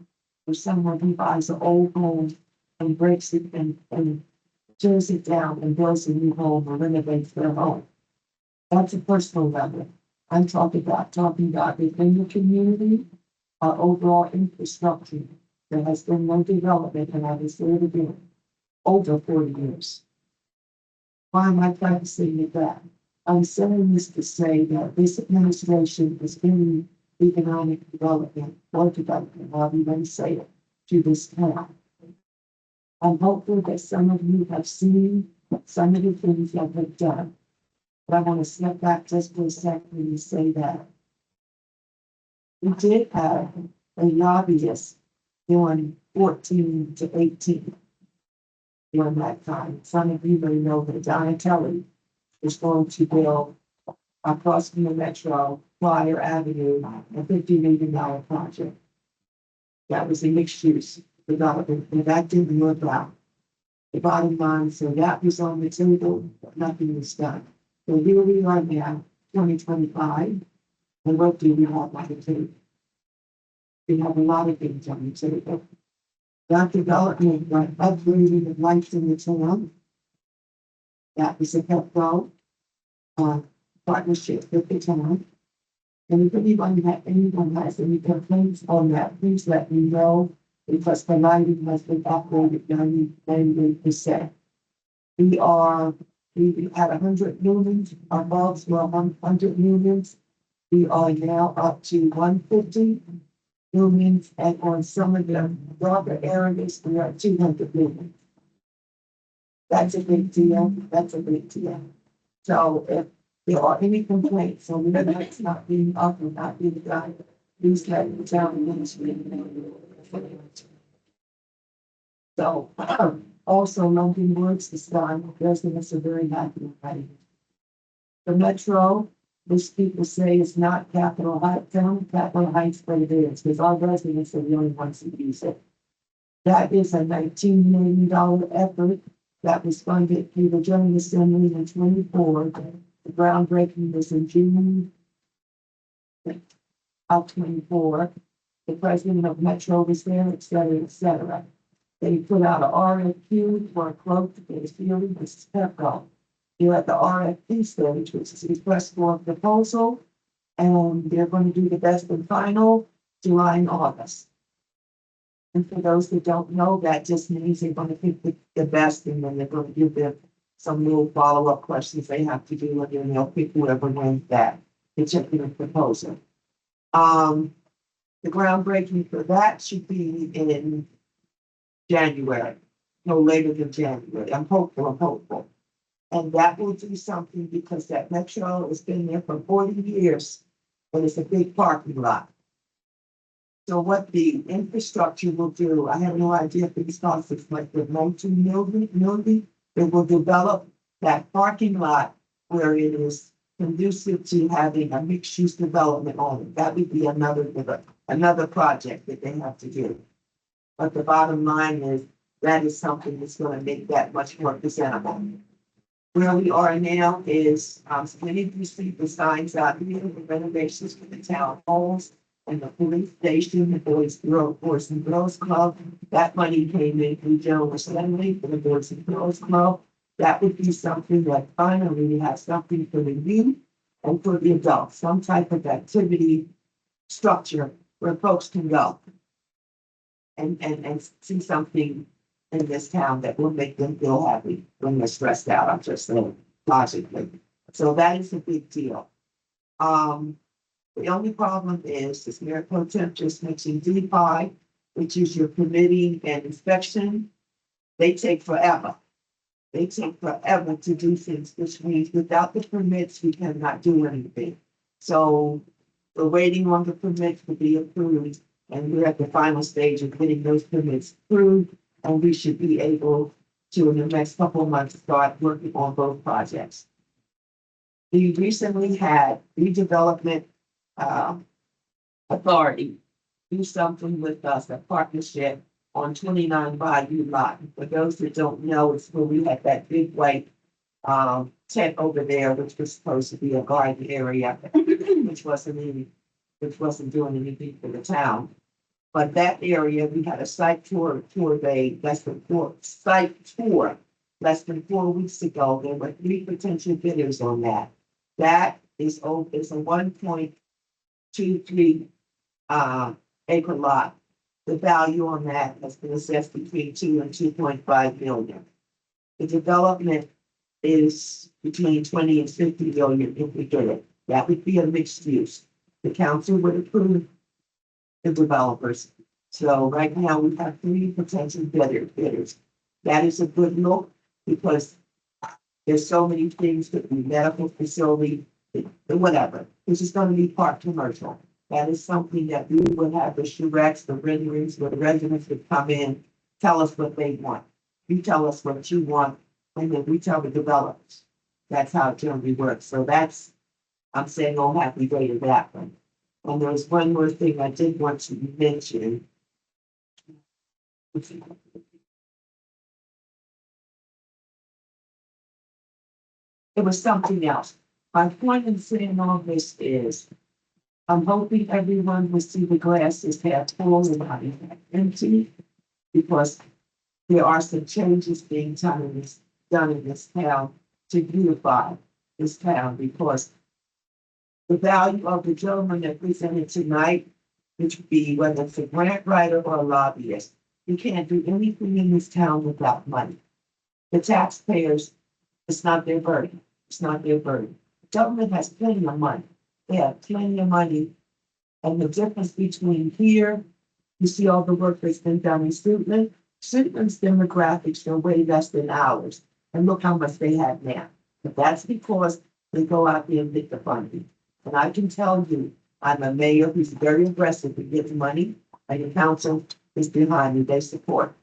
A: or someone who buys an old home and breaks it and tears it down and builds a new home or renovates their home. That's a personal level. I'm talking about within the community, our overall infrastructure. There has been no development, and I was there to do over 40 years. Why am I practicing at that? I'm saying this to say that this administration is bringing economic development or development, however you want to say it, to this town. I'm hopeful that some of you have seen some of the things that we've done. But I want to step back just for a second and say that we did have a lobbyist during 14 to 18 during that time. Some of you may know that Donna Kelly is going to build across from the Metro, Flyer Avenue, a $50 million project. That was a mixed use development, and that didn't work out. The bottom line, so that was on the table, but nothing was done. So here we are now, 2025, and what do we have on the table? We have a lot of things on the table. That development, that upgrading of life in the town, that was a helpful partnership with the town. And if anyone has any complaints on that, please let me know, because the lighting has been upgraded 98%. We had 100 lumens, our bulbs were 100 lumens. We are now up to 150 lumens, and on some of the darker areas, we are at 200 lumens. That's a big deal. That's a big deal. So if there are any complaints on the lights not being up or not being done, please let the town administrator know. So also London Woods is done. Residents are very happy about it. The Metro, which people say is not Capitol Heights, Capitol Heights, but it is, because our residents are the only ones who use it. That is a $19 million effort that was funded through the General Assembly in 24. The groundbreaking was in June of 24. The president of Metro was there, et cetera, et cetera. They put out an RFQ for a quote to get a feeling. This is Pepco. You're at the RFP stage, which is request for a proposal, and they're going to do the best and final July and August. And for those that don't know, that just means they're going to pick the best, and then they're going to give them some little follow-up questions they have to do, and then they'll pick whoever wins that particular proposal. The groundbreaking for that should be in January, no later than January. I'm hopeful. And that will do something, because that Metro has been there for 40 years, and it's a big parking lot. So what the infrastructure will do, I have no idea if it's costs like the $19 million, it will develop that parking lot where it is conducive to having a mixed-use development on it. That would be another project that they have to do. But the bottom line is that is something that's going to make that much more presentable. Where we are now is, many of you see the signs out here, the renovations for the town halls and the police station, the Boys and Girls Club. That money came in through General Assembly for the Boys and Girls Club. That would be something that finally we have something for the youth and for the adults, some type of activity structure where folks can go and see something in this town that will make them feel happy when they're stressed out. I'm just saying logically. So that is a big deal. The only problem is this Mayor Pro Tem just mentioned DPI, which is your permitting and inspection. They take forever. They take forever to do things, which means without the permits, we cannot do anything. So we're waiting on the permits to be approved, and we're at the final stage of getting those permits approved, and we should be able to, in the next couple of months, start working on both projects. We recently had redevelopment authority do something with us, a partnership on 29 Bayou Lot. For those that don't know, it's where we had that big white tent over there, which was supposed to be a garden area, which wasn't doing anything for the town. But that area, we had a site tour day, less than 4 weeks ago. There were 3 potential bidders on that. That is a 1.23 acre lot. The value on that has been assessed between 2 and 2.5 million. The development is between 20 and 50 million if we get it. That would be a mixed use. The council would approve the developers. So right now we have 3 potential bidders. That is a good look because there's so many things that the medical facility, whatever. This is going to be part commercial. That is something that we would have the charrettes, the renderings, where the residents would come in, tell us what they want. You tell us what you want, and then we tell the developers. That's how it generally works. So that's, I'm saying, oh, happy day to that one. And there's one more thing I did want to mention. It was something else. My point in saying all this is, I'm hoping everyone will see the glasses half full and not half empty, because there are some changes being done in this town to beautify this town, because the value of the gentleman that presented tonight, which would be whether it's a grant writer or a lobbyist, you can't do anything in this town without money. The taxpayers, it's not their burden. It's not their burden. The government has plenty of money. They have plenty of money. And the difference between here, you see all the work that's been done in Suitland. Suitland's demographics are way less than ours. And look how much they have now. But that's because they go out there and get the funding. And I can tell you, I'm a mayor who's very aggressive to get money, and the council is behind me. They support.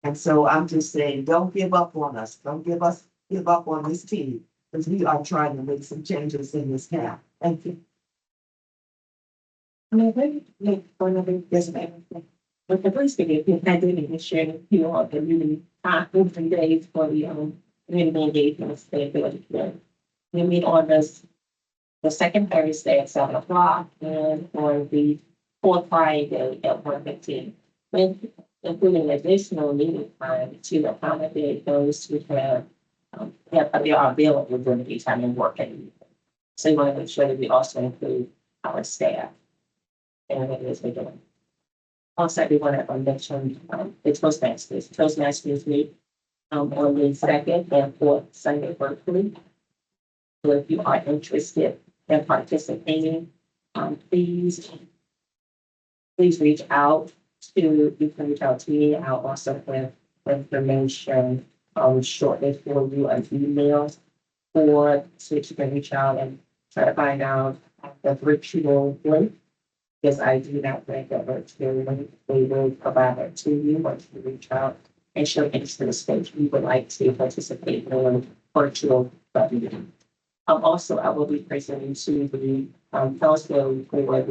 A: And so I'm just saying, don't give up on us. Don't give up on this team, because we are trying to make some changes in this town. Thank you.
C: I mean, maybe like for another, yes, ma'am. But the police video, I didn't even share with you all the really open days for the community engagement sustainability care. We meet on the second Thursday at 7 o'clock and on the fourth Friday at 1:15. With including additional meeting time to accommodate those who have they are available during the time and working. So we want to make sure that we also include our staff and what it is we're doing. Also, we want to mention the Toastmasters. Toastmasters meet on the second and fourth Sunday virtually. So if you are interested in participating, please reach out to, you can reach out to me. I'll also have information shortly for you an email, or so you can reach out and try to find out the virtual link. Because I do not think that virtual link, they will provide it to you once you reach out and show interest in the space you would like to participate in a virtual meeting. Also, I will be presenting to the council for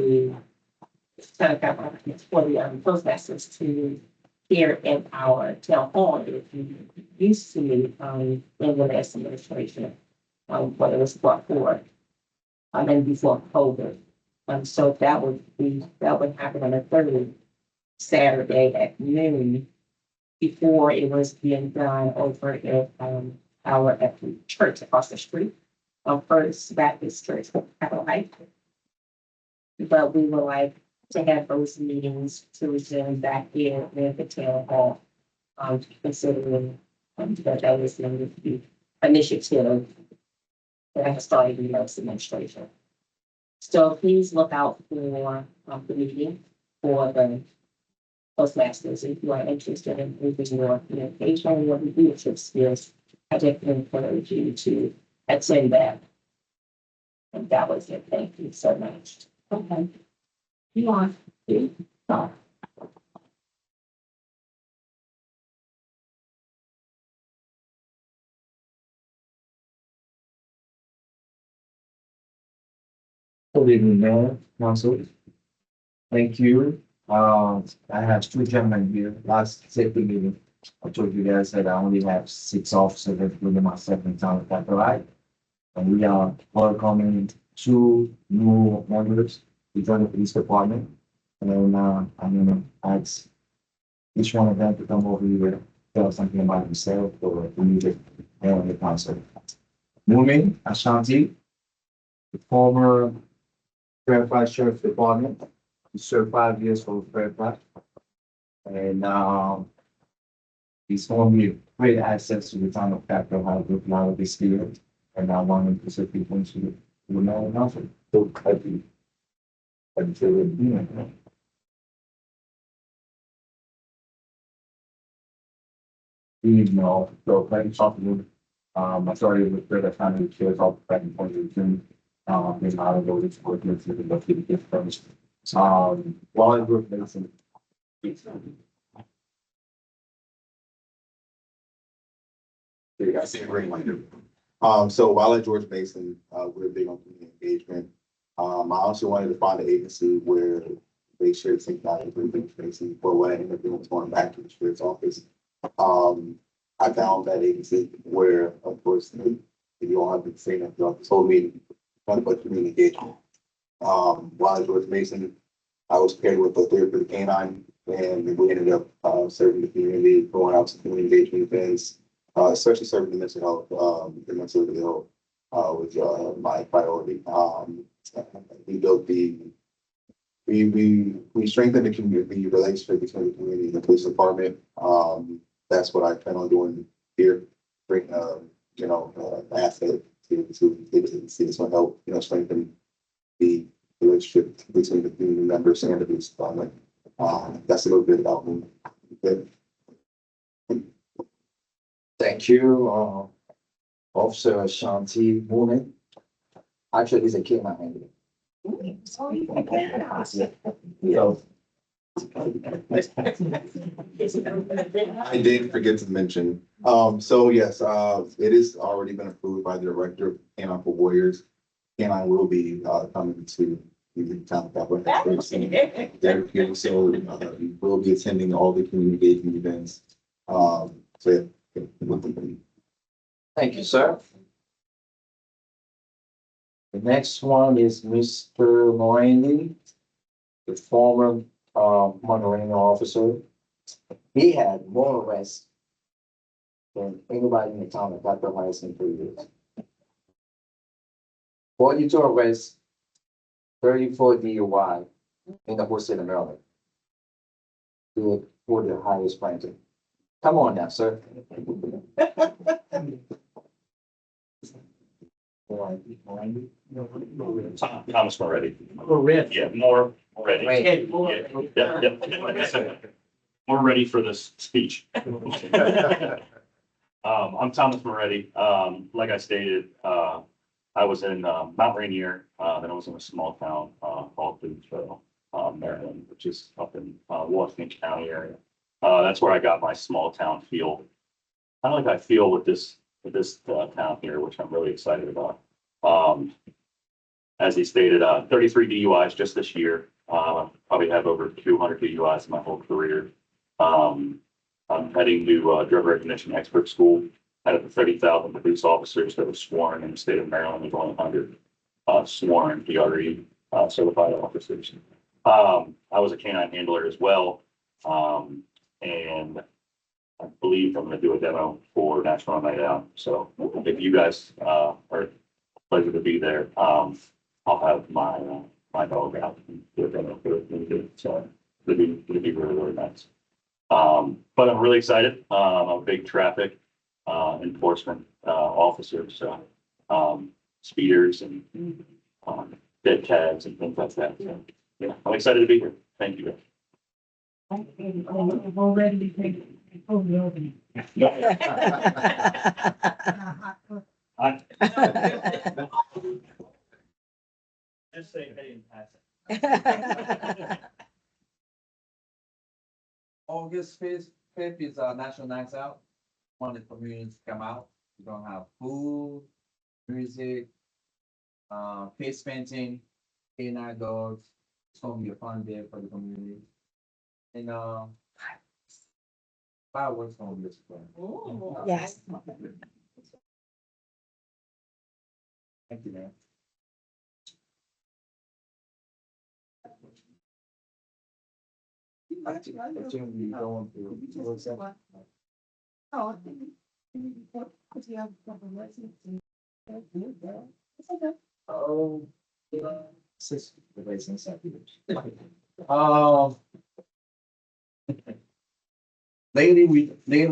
C: the Toastmasters to here in our town hall. If you used to meet in the last administration, when it was brought forward, and before COVID. So that would happen on a third Saturday at noon, before it was being done over at at the church across the street, First Baptist Church, Capitol. But we would like to have those meetings to resume back here in the town hall, considering that was the initiative that I started in the last administration. So please look out for the meeting for the Toastmasters. If you are interested in moving your communication and your leadership skills, I definitely encourage you to attend that. And that was it. Thank you so much. Okay. You on? Sorry.
F: Good evening, Mayor, Council. Thank you I have two gentlemen here. Last safety meeting, I told you guys that I only have 6 officers, including myself in town of Capital. And we are welcoming 2 new members to join the police department. And, I'm gonna ask each one of them to come over here, tell us something about themselves or the music and the concert. Moomin Ashanti, the former Fairfax Sheriff's Department. He served 5 years for Fairfax. And, he's going to be a great asset to the town of Capital High with a lot of experience. And I want him to serve people into the mayor council. So happy. Happy to be here. You know, so playing something, I started with the kind of shares off back in 2018. In how to go to work with the gift first. While I work medicine.
E: Yeah, I see a green light. So while at George Mason, we're big on community engagement. I also wanted to find an agency where they share the same values with George Mason, but what I ended up doing was going back to the sheriff's office. I found that agency where, of course, if you all have been saying that, you told me nothing but community engagement. While at George Mason, I was paired with a therapeutic canine, and we ended up serving the community, going out to community engagement events, especially serving the mental health, the mentally ill, was my priority. We built we strengthened the community, the relationship between the community and the police department. That's what I plan on doing here, bring, asset to the city, so help, strengthen the relationship between the community members and the police department. That's a little bit about me. Good.
F: Thank you, Officer Ashanti Moomin. Actually, he's a K9 handler. So,
E: I did forget to mention, so yes, it is already been approved by the director of Canine for Warriors. Canine will be, coming to the town of Pepper. There, so, we will be attending all the community engagement events. So, yeah.
F: thank you, sir. The next one is Mr. Morandi, the former, Monterey officer. He had more arrests than anybody in the town of Dr. Heights in 3 years. 42 arrests, 34 DUI in the whole state of Maryland. Good for the highest ranking. Come on now, sir.
G: Thomas Moretti.
D: Red.
G: Yeah, more ready.
F: Right.
G: More ready for this speech. I'm Thomas Moretti. Like I stated, I was in Mount Rainier, then I was in a small town called Boothville, Maryland, which is up in Washington County area. That's where I got my small town feel. Kind of like I feel with this town here, which I'm really excited about. As he stated, 33 DUIs just this year. Probably have over 200 DUIs in my whole career. I'm heading to drug recognition expert school. Out of the 30,000 police officers that were sworn in the state of Maryland, there's only 100 sworn Jarryd certified officers. I was a canine handler as well, and I believe I'm going to do a demo for National Night Out. So if you guys are pleasure to be there, I'll have my dog out and do a demo for it. So it'll be really, really nice. But I'm really excited. I'm a big traffic enforcement officer, so speeders and dead tags and things like that. So, yeah, I'm excited to be here. Thank you, guys.
A: Already taken before the opening.
G: Just say hey and pass it.
H: August fifth is National Nights Out. Want the communities to come out. We're gonna have food, music, face painting, canine dogs. It's gonna be a fun day for the community.
F: And, fireworks on this one.
B: Yes.
F: Thank you, man. I think we going through. What's that?
A: Oh, I think because you have a couple of residents. It's okay.
F: Oh, sis, the racing sector. Lately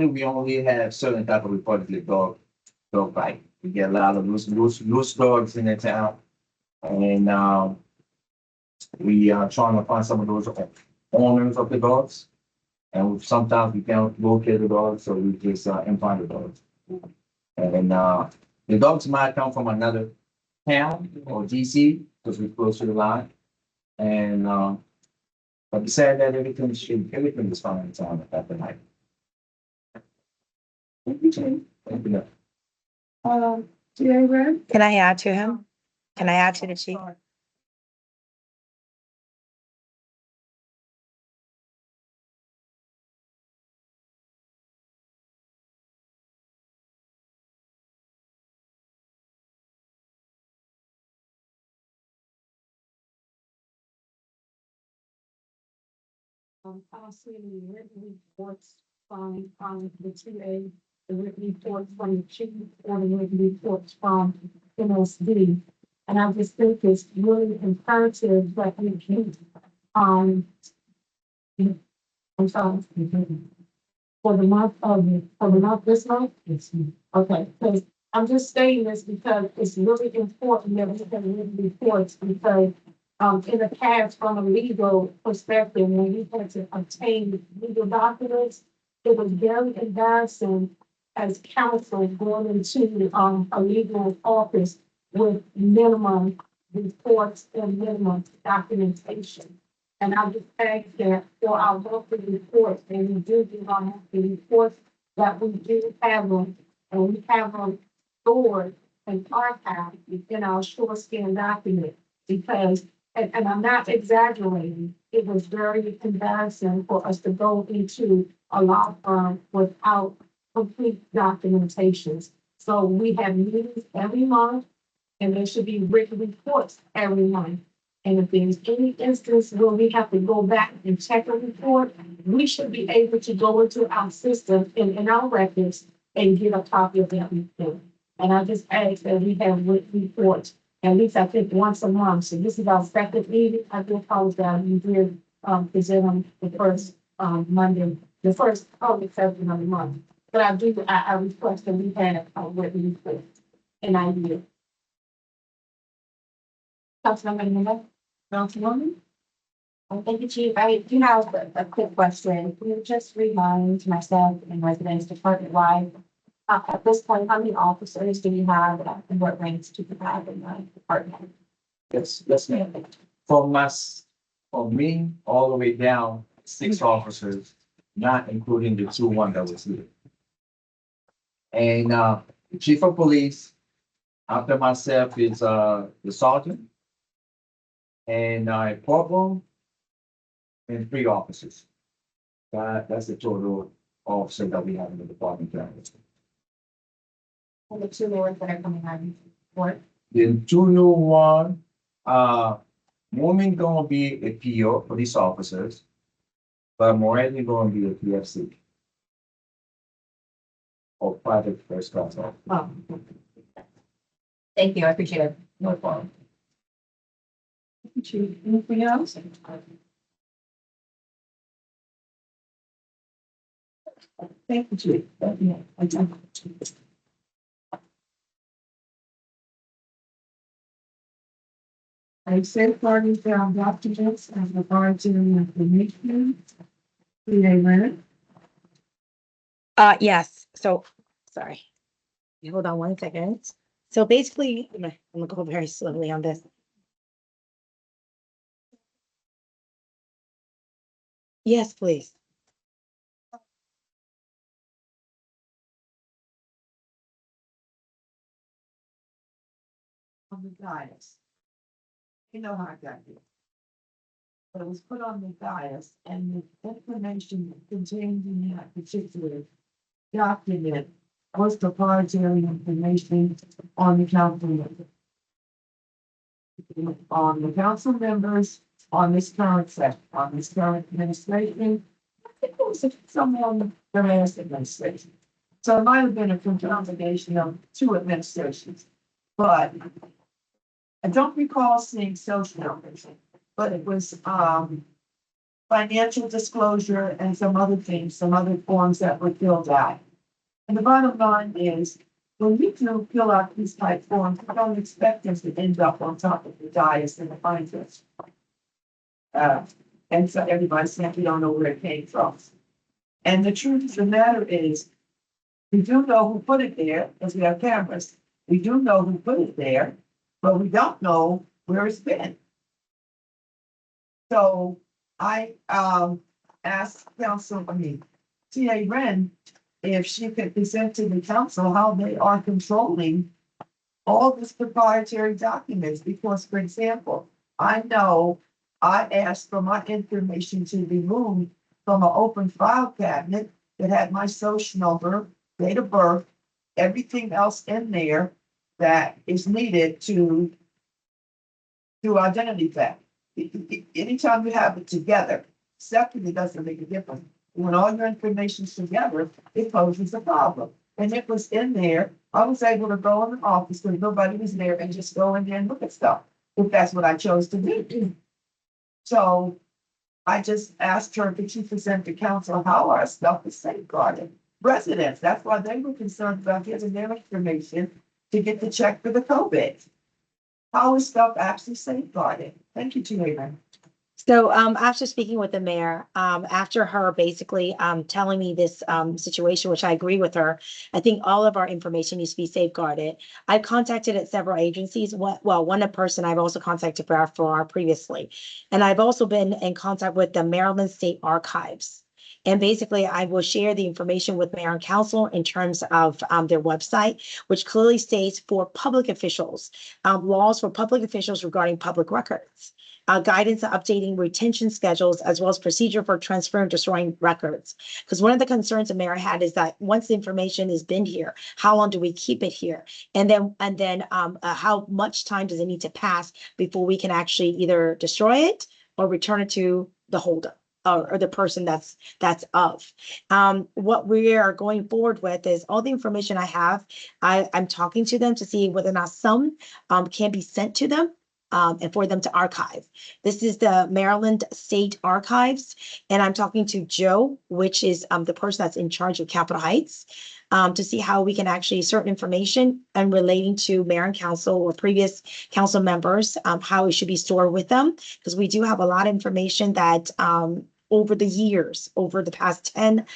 F: we only have certain type of reported dog bite. We get a lot of loose dogs in the town. And, we are trying to find some of those owners of the dogs. And sometimes we can't locate the dogs, so we just, impound the dogs. And, the dogs might come from another town or DC, because we're close to the line. And, but besides that, everything is fine in town at the night. Thank you.
A: Jarryd?
B: Can I add to him? Can I add to the chief?
A: I'll see the written reports from, the CPA, the written reports from the chief, or the written reports from MSD. And I just think it's really imperative that we can, I'm sorry. For the month, this month? Yes. Okay, because I'm just saying this because it's really important that we have written reports because in the past, from a legal perspective, when we had to obtain legal documents, it was very embarrassing as counsel going into a legal office with minimum reports and minimum documentation. And I just ask that for our monthly reports, and we do give our monthly reports, that we do have them, and we have them stored and archived in our short scan document. Because, and I'm not exaggerating, it was very embarrassing for us to go into a law firm without complete documentations. So we have meetings every month, and there should be written reports every month. And if there's any instance where we have to go back and check a report, we should be able to go into our system and in our records and get a copy of that report. And I just ask that we have written reports, at least I think once a month. So this is our second meeting. I do apologize. We did present them the first Monday, the first public session of the month. But I request that we have a written report. And I do. Councilmember Miller? Councilwoman?
I: Thank you, Chief. I do have a quick question. Can you just remind myself and residents department-wide, at this point, how many officers do you have and what ranks do you have in the department?
F: Yes, ma'am. For me, all the way down, 6 officers, not including the 2-1 that was here. And, the chief of police, after myself is, the sergeant. And, a corporal. And 3 officers. That's the total officer that we have in the department currently.
I: And the 2 new ones that are coming on board?
F: The 2 new one, Moomin gonna be a PO, police officers. But Morelli gonna be a PFC. Or private first class officer.
I: Oh. Thank you. I appreciate it. No problem.
A: Chief, anything else? Thank you, Chief. I safeguarding down documents as regards to information. CPA Leonard?
B: Yes, so, sorry. Hold on 1 second. So basically, I'm gonna go very slowly on this. Yes, please.
A: On the guys. You know how I got here. that was put on the dais, and the information contained in that particular document was proprietary information on the council members. On the council members, on this current session, on this current administration. I think it was someone the last administration. So it might have been a combination of two administrations, but I don't recall seeing social numbers, but it was, financial disclosure and some other things, some other forms that were filled out. And the bottom line is, when we do fill out these type forms, we don't expect them to end up on top of the dais in the finance. And so everybody said we don't know where it came from. And the truth of the matter is, we do know who put it there, because we have cameras. We do know who put it there, but we don't know where it's been. So I asked TA Wren, if she could present to the council how they are controlling all this proprietary documents, because, for example, I know I asked for my information to be moved from an open file cabinet that had my social number, date of birth, everything else in there that is needed to do identity theft. Anytime you have it together, separately doesn't make a difference. When all your information's together, it poses a problem. And it was in there. I was able to go in the office because nobody was there and just go in there and look at stuff, if that's what I chose to do. So I just asked her, could she present to council how our stuff is safeguarded? Residents, that's why they were concerned about getting their information to get the check for the COVID. How is stuff actually safeguarded? Thank you, Tina.
B: So after speaking with the mayor, after her basically telling me this situation, which I agree with her, I think all of our information needs to be safeguarded. I've contacted at several agencies. One person I've also contacted for previously, and I've also been in contact with the Maryland State Archives. And basically, I will share the information with mayor and council in terms of their website, which clearly states for public officials, laws for public officials regarding public records. Guidance on updating retention schedules, as well as procedure for transferring and destroying records. Because one of the concerns the mayor had is that once the information has been here, how long do we keep it here? And then how much time does it need to pass before we can actually either destroy it or return it to the holder or the person that's of. What we are going forward with is all the information I have. I'm talking to them to see whether or not some can be sent to them. And for them to archive. This is the Maryland State Archives, and I'm talking to Joe, which is the person that's in charge of Capitol Heights, to see how we can actually certain information and relating to mayor and council or previous council members, how it should be stored with them, because we do have a lot of information that over the years, over the past 10,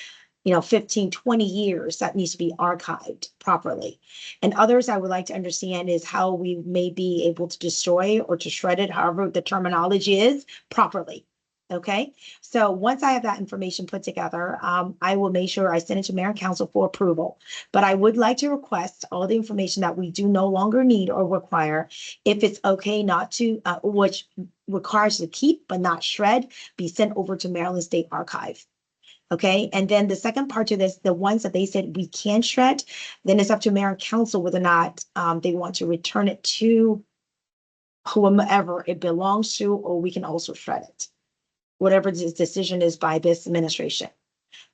B: 15, 20 years that needs to be archived properly. And others I would like to understand is how we may be able to destroy or to shred it, however the terminology is, properly. Okay, so once I have that information put together, I will make sure I send it to mayor and council for approval. But I would like to request all the information that we do no longer need or require, if it's okay not to, which requires to keep but not shred, be sent over to Maryland State Archive. Okay, and then the second part to this, the ones that they said we can shred, then it's up to mayor and council whether or not they want to return it to whomever it belongs to, or we can also shred it. Whatever the decision is by this administration.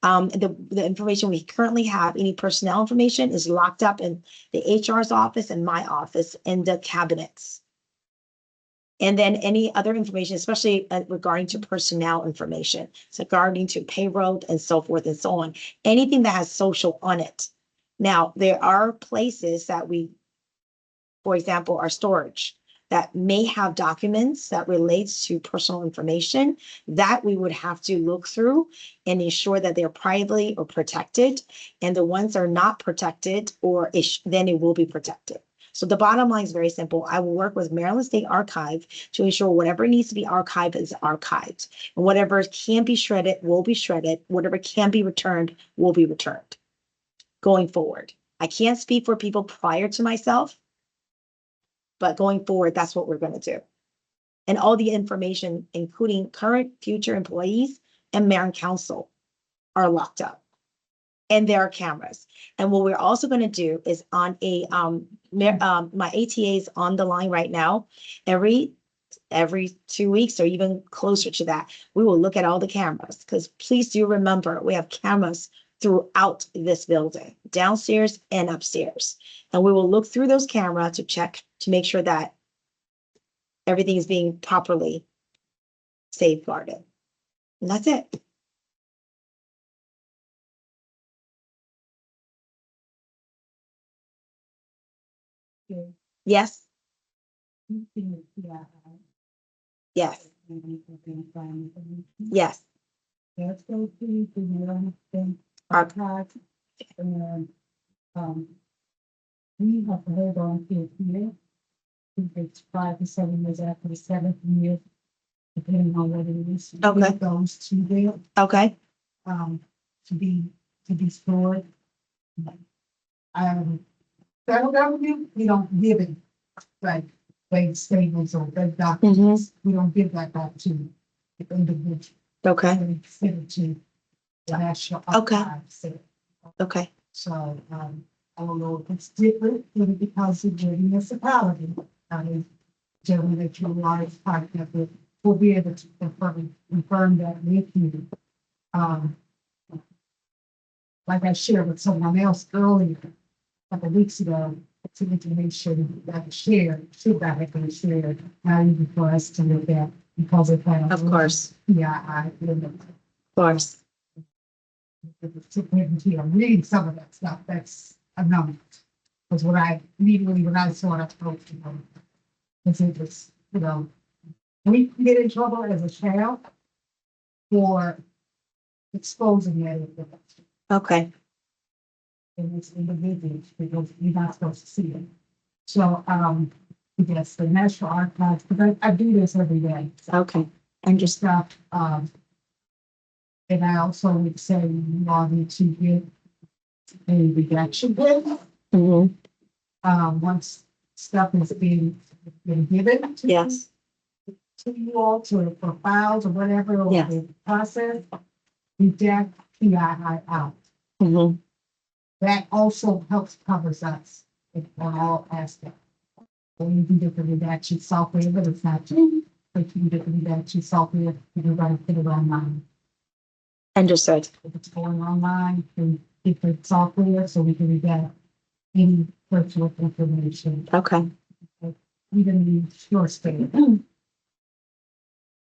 B: The information we currently have, any personnel information, is locked up in the HR's office and my office in the cabinets. And then any other information, especially regarding to personnel information, so regarding to payroll and so forth and so on, anything that has social on it. Now, there are places that we, for example, our storage that may have documents that relates to personal information that we would have to look through and ensure that they're privately or protected. And the ones that are not protected or then it will be protected. So the bottom line is very simple. I will work with Maryland State Archive to ensure whatever needs to be archived is archived. And whatever can be shredded will be shredded. Whatever can be returned will be returned going forward. I can't speak for people prior to myself, but going forward, that's what we're going to do. and all the information, including current, future employees and mayor and council, are locked up. And there are cameras. And what we're also gonna do is on my ATA is on the line right now. Every 2 weeks or even closer to that, we will look at all the cameras, because please do remember, we have cameras throughout this building, downstairs and upstairs. And we will look through those cameras to check, to make sure that everything is being properly safeguarded. And that's it. Yes,
A: Yeah.
B: yes,
A: Maybe we can find them.
B: yes.
A: Let's go through the one archives and, we have to hold on to it here. I think it's 5 to 7 years after the 7th year, depending on what it is.
B: Okay.
A: It goes to there,
B: Okay,
A: to be stored. Federal government, we don't give it, like, bank statements or bank documents. We don't give that back to the individual.
B: okay,
A: We send it to the national
B: Okay.
A: archives.
B: okay,
A: So, I don't know if it's different, maybe because of the municipality. I mean, generally that you are part of it, we'll be able to confirm that with you. Like I shared with someone else earlier, a couple weeks ago, it's information that was shared, should that have been shared, not even for us to look at, because of that.
B: of course,
A: Yeah, I, you know,
B: of course.
A: reading some of that stuff, that's a number. Because when I saw it, I spoke to them. Because it was, we can get in trouble as a child for exposing that information.
B: Okay,
A: And it's individuals, because you're not supposed to see it. So, yes, the National Archives, because I do this every day.
B: okay,
A: And just stuff, and I also would say you all need to get a redaction bill.
B: mhm,
A: Once stuff is been given
B: yes,
A: to you all for files or whatever, or
B: Yes.
A: the process, redact PII out.
B: mhm,
A: That also helps covers us in all aspects. Or you can get the redaction software, but it's not cheap, but you can get the redaction software, you can run it online.
B: understood,
A: If it's going online, then get the software so we can redact any personal information,
B: okay,
A: even the short span.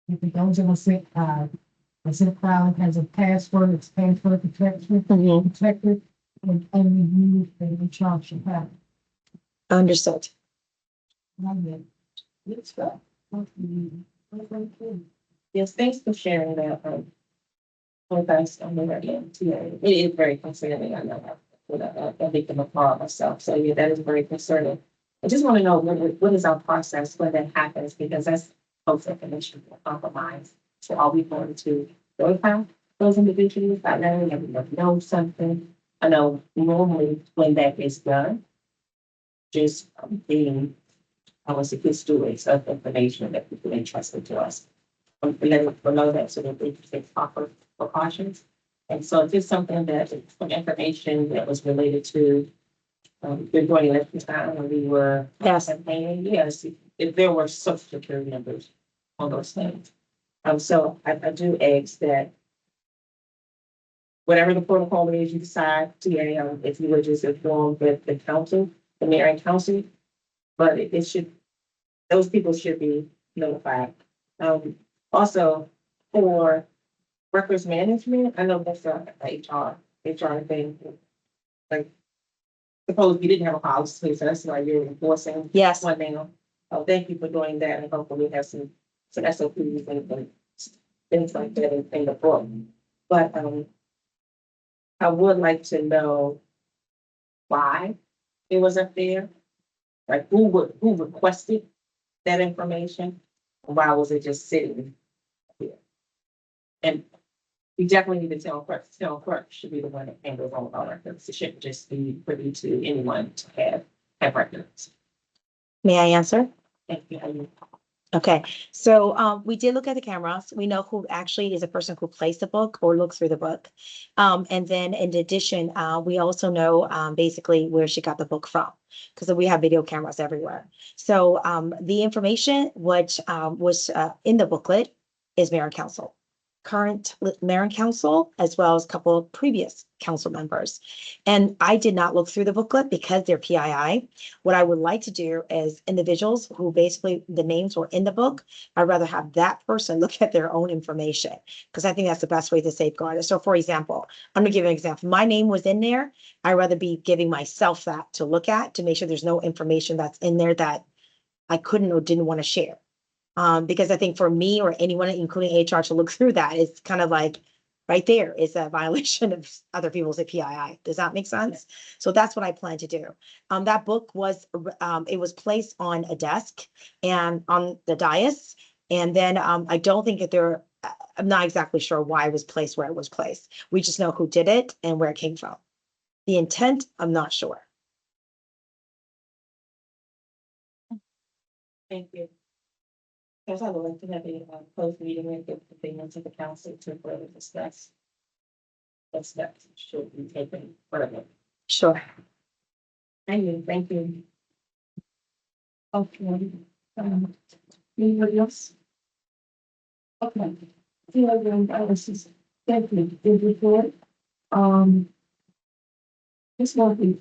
A: If it goes in a zip file has a password, it's password protection,
B: mhm,
A: protected, and only you and the child should have.
B: understood.
C: Good stuff. Yes, thanks for sharing that, with us on the radio today. It is very concerning, I know, a victim of fraud myself, so yeah, that is very concerning. I just want to know what is our process when that happens, because that's folks' information for compromise. So are we going to notify those individuals by letting everyone know something? I know normally when that is done, just being, I was a good stewards of information that people entrusted to us. Letting people know that so that they can take proper precautions. And so if it's something that, some information that was related to, good morning, election time when we were
B: Yes.
C: campaigning, yes, if there were social security numbers on those things. So I do ask that whatever the protocol is, you decide, TA, if you would just inform the council, the mayor and council, but it should, those people should be notified. Also, for records management, I know that's a HR thing. Like, suppose you didn't have a policy, so that's why you're enforcing
B: Yes,
C: one now. Oh, thank you for doing that, and hopefully we have some SOPs and things like that in the book. But, I would like to know why it was up there. Like, who requested that information? Why was it just sitting here? And we definitely need to tell clerk should be the one that handles all of our records. It shouldn't just be privy to anyone to have records.
B: may I answer?
C: Thank you.
B: Okay, so we did look at the cameras. We know who actually is the person who placed the book or looked through the book. And then in addition, we also know basically where she got the book from because we have video cameras everywhere. So the information which was in the booklet is mayor and council, current mayor and council, as well as a couple of previous council members. And I did not look through the booklet because they're PII. What I would like to do is individuals who basically the names were in the book, I'd rather have that person look at their own information because I think that's the best way to safeguard it. So for example, I'm gonna give an example. My name was in there. I'd rather be giving myself that to look at to make sure there's no information that's in there that I couldn't or didn't want to share. Because I think for me or anyone, including HR, to look through that, it's kind of like right there is a violation of other people's PII. Does that make sense? So that's what I plan to do. That book was, it was placed on a desk and on the dais. And then I don't think that there, I'm not exactly sure why it was placed where it was placed. We just know who did it and where it came from. The intent, I'm not sure.
C: Thank you. Because I would like to have a closed meeting with the opinions of the council to further discuss what steps should be taken further.
B: Sure.
C: Thank you.
A: Okay. Anybody else? Okay. This is definitely good report. This will be,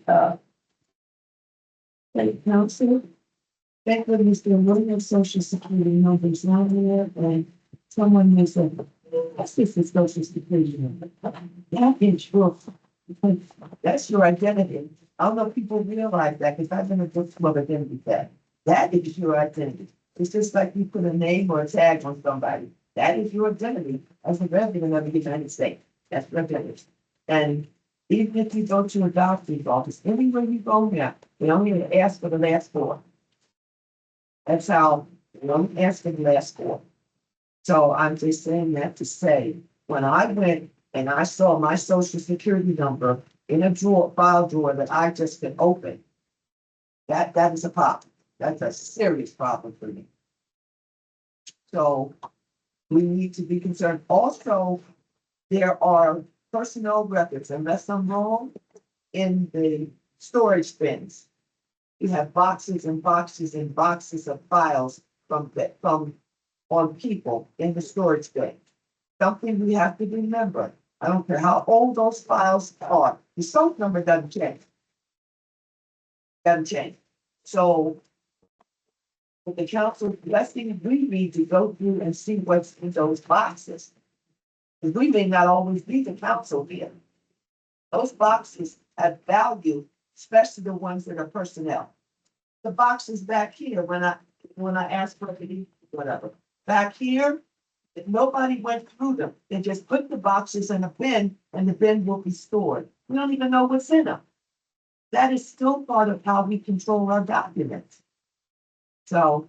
A: state council. Thankfully, Mr. Williams, social security numbers not here, and someone may say, what's this is social security number? That is your, that's your identity. I don't know if people realize that, because I've been a good club identity theft. That is your identity. It's just like you put a name or a tag on somebody. That is your identity as a resident of the United States. That's your identity. And even if you go to a doctor's office, anywhere you go now, they only ask for the last four. That's how they don't ask for the last four. So I'm just saying that to say, when I went and I saw my social security number in a drawer, file drawer that I just could open, that is a problem. That's a serious problem for me. So we need to be concerned. Also, there are personnel records, unless I'm wrong, in the storage bins. You have boxes and boxes and boxes of files from on people in the storage bin. Something we have to remember. I don't care how old those files are. The SOAP number doesn't change. Doesn't change. So with the council blessing, we need to go through and see what's in those boxes. Because we may not always be the council here. Those boxes have value, especially the ones that are personnel. The boxes back here, when I asked for the whatever, back here, if nobody went through them, they just put the boxes in a bin and the bin will be stored. We don't even know what's in them. That is still part of how we control our documents. So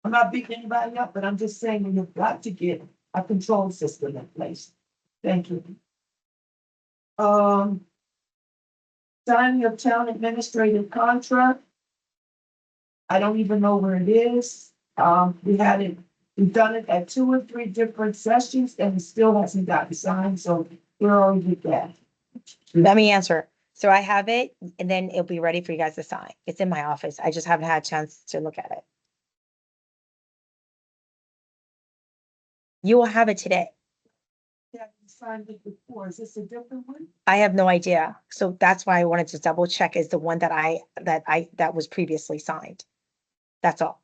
A: I'm not beating anybody up, but I'm just saying we have got to get a control system in place. Thank you. Signing of town administrative contract. I don't even know where it is. We've done it at 2 or 3 different sessions and it still hasn't gotten signed, so where are we with that?
B: Let me answer. So I have it and then it'll be ready for you guys to sign. It's in my office. I just haven't had a chance to look at it. You will have it today.
A: Yeah, you signed it before. Is this a different one?
B: I have no idea. So that's why I wanted to double check is the one that was previously signed. That's all.